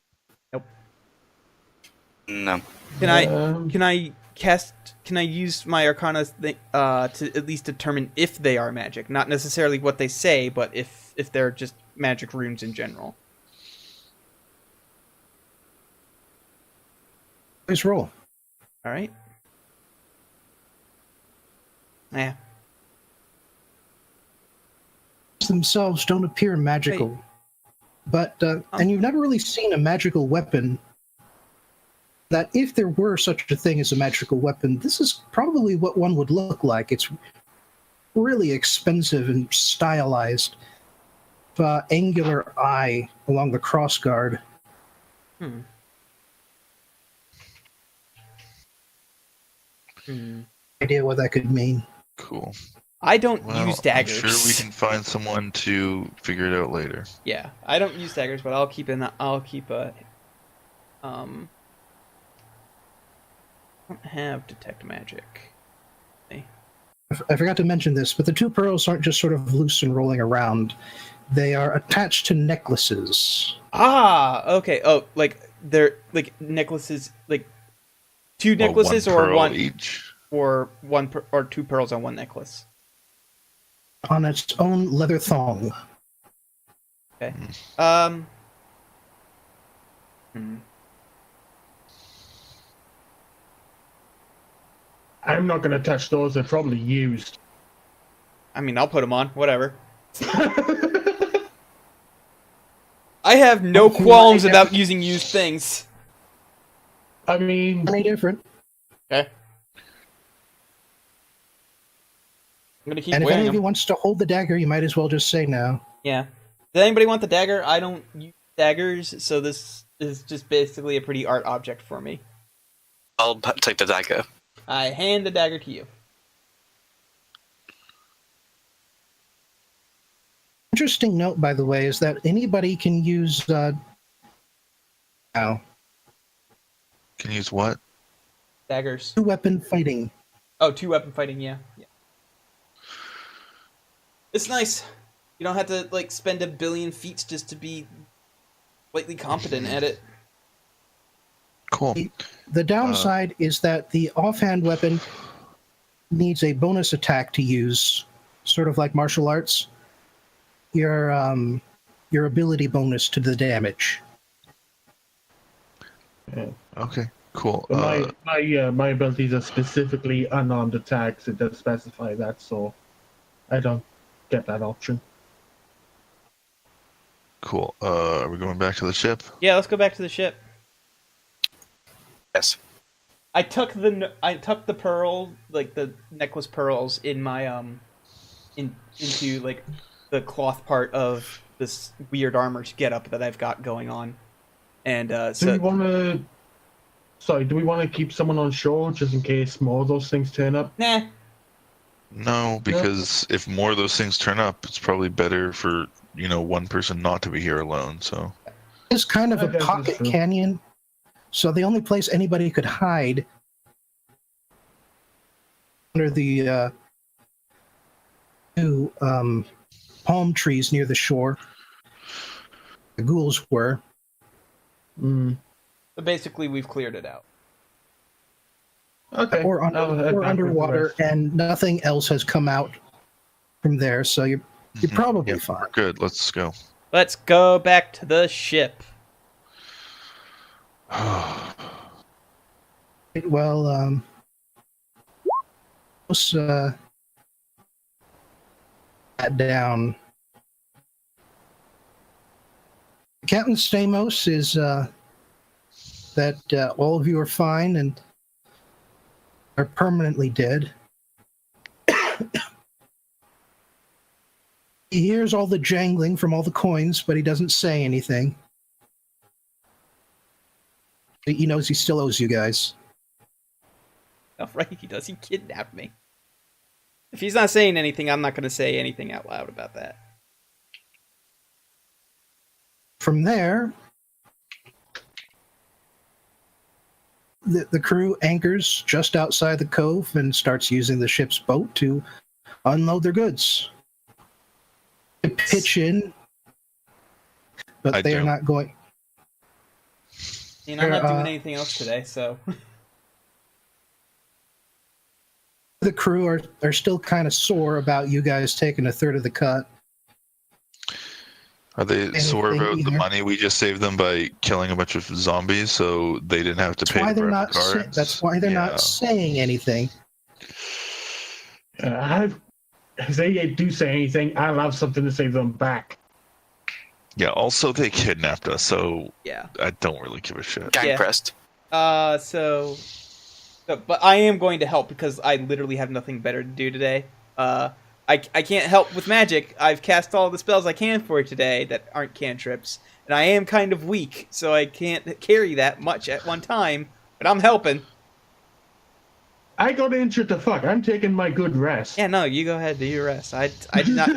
No. Can I use my Arcana to at least determine if they are magic, not necessarily what they say, but if they're just magic runes in general? Please roll. All right. Yeah. Themselves don't appear magical, but and you've never really seen a magical weapon that, if there were such a thing as a magical weapon, this is probably what one would look like. It's really expensive and stylized. Angular eye along the crossguard. Idea what that could mean. Cool. I don't Well, use daggers. I'm sure we can find someone to figure it out later. Yeah, I don't use daggers, but I'll keep a. I don't have detect magic. I forgot to mention this, but the two pearls aren't just sort of loose and rolling around. They are attached to necklaces. Ah, okay. Oh, like they're like necklaces, like two necklaces, one or pearl one each, or or two pearls on one necklace. On its own leather thong. Okay. I'm not going to touch those. They're probably used. I mean, I'll put them on. Whatever. I have no qualms about using used things. I mean, Any different. Okay. I'm gonna keep And if wearing any of you them. wants to hold the dagger, you might as well just say no. Yeah. Does anybody want the dagger? I don't use daggers, so this is just basically a pretty art object for me. I'll take the dagger. I hand the dagger to you. Interesting note, by the way, is that anybody can use Can use what? Daggers. two-weapon fighting. Oh, two-weapon fighting, yeah. It's nice. You don't have to, like, spend a billion feats just to be slightly competent at it. Cool. The downside is that the offhand weapon needs a bonus attack to use, sort of like martial arts. Your ability bonus to the damage. Okay. Cool. My abilities are specifically unarmed attacks. It does specify that, so I don't get that option. Cool. Are we going back to the ship? Yeah, let's go back to the ship. Yes. I tuck the pearl, like the necklace pearls, in my into like the cloth part of this weird armor getup that I've got going on, and do we want to? Sorry, do we want to keep someone on shore just in case more of those things turn up? Nah. No, because if more of those things turn up, it's probably better for one person not to be here alone. So it's kind of a pocket canyon, so the only place anybody could hide under the two palm trees near the shore. The ghouls were. So basically, we've cleared it out. Okay. Or underwater, and nothing else has come out from there, so you're probably fine. We're good. Let's go. Let's go back to the ship. Well, let's sat down. Captain Stamos is that all of you are fine and are permanently dead. He hears all the jangling from all the coins, but he doesn't say anything. He knows he still owes you guys. Oh, right, he does. He kidnapped me. If he's not saying anything, I'm not going to say anything out loud about that. From there, the crew anchors just outside the cove and starts using the ship's boat to unload their goods. They pitch in, but they are not going. I'm not doing anything else today, so. The crew are still kind of sore about you guys taking a third of the cut. Are they sore about the money we just saved them by killing a bunch of zombies, so they didn't have to pay for the cards? That's why they're not saying anything. If they do say anything, I'll have something to say them back. Yeah, also they kidnapped us, so yeah, I don't really give a shit. Gang pressed. But I am going to help because I literally have nothing better to do today. I can't help with magic. I've cast all the spells I can for today that aren't cantrips, and I am kind of weak, so I can't carry that much at one time, but I'm helping. I got injured the fuck. I'm taking my good rest. Yeah, no, you go ahead, do your rest. I did not.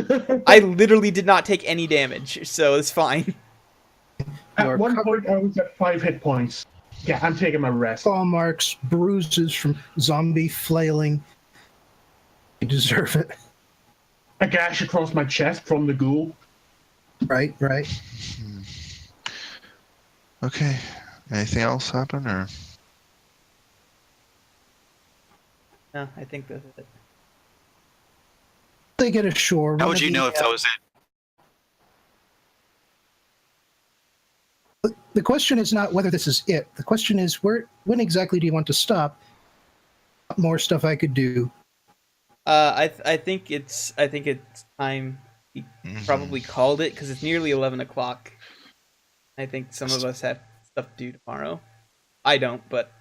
I literally did not take any damage, so it's fine. At one point, I was at 5 hit points. Yeah, I'm taking my rest. Claw marks, bruises from zombie flailing. You deserve it. A gash across my chest from the ghoul. Right. Okay. Anything else happen, or? No, I think that's it. They get ashore. How would you know if that was it? The question is not whether this is it. The question is when exactly do you want to stop? More stuff I could do. I think it's time. He probably called it because it's nearly 11 o'clock. I think some of us have stuff to do tomorrow. I don't, but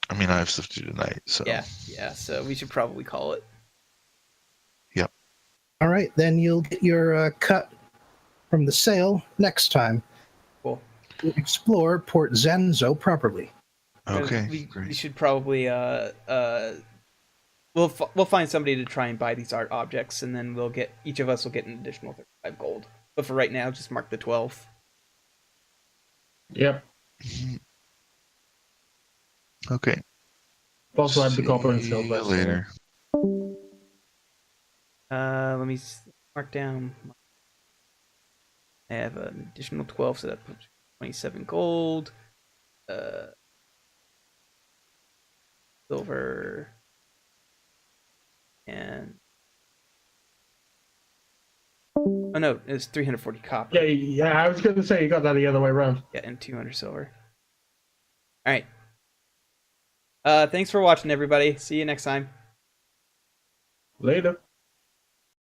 I mean, I have stuff to do tonight, so yeah. So we should probably call it. Yep. All right, then you'll get your cut from the sail next time. Cool. To explore Port Zanzo properly. Okay. We should probably we'll find somebody to try and buy these art objects, and then each of us will get an additional 35 gold. But for right now, just mark the 12th. Yep. Okay. Also have the copper and silver. Later. Let me mark down. I have an additional 12, so that puts 27 gold. Silver. And oh no, it's 340 copper. Yeah, I was going to say you got that the other way around. Yeah, and 200 silver. All right. Thanks for watching, everybody. See you next time. Later.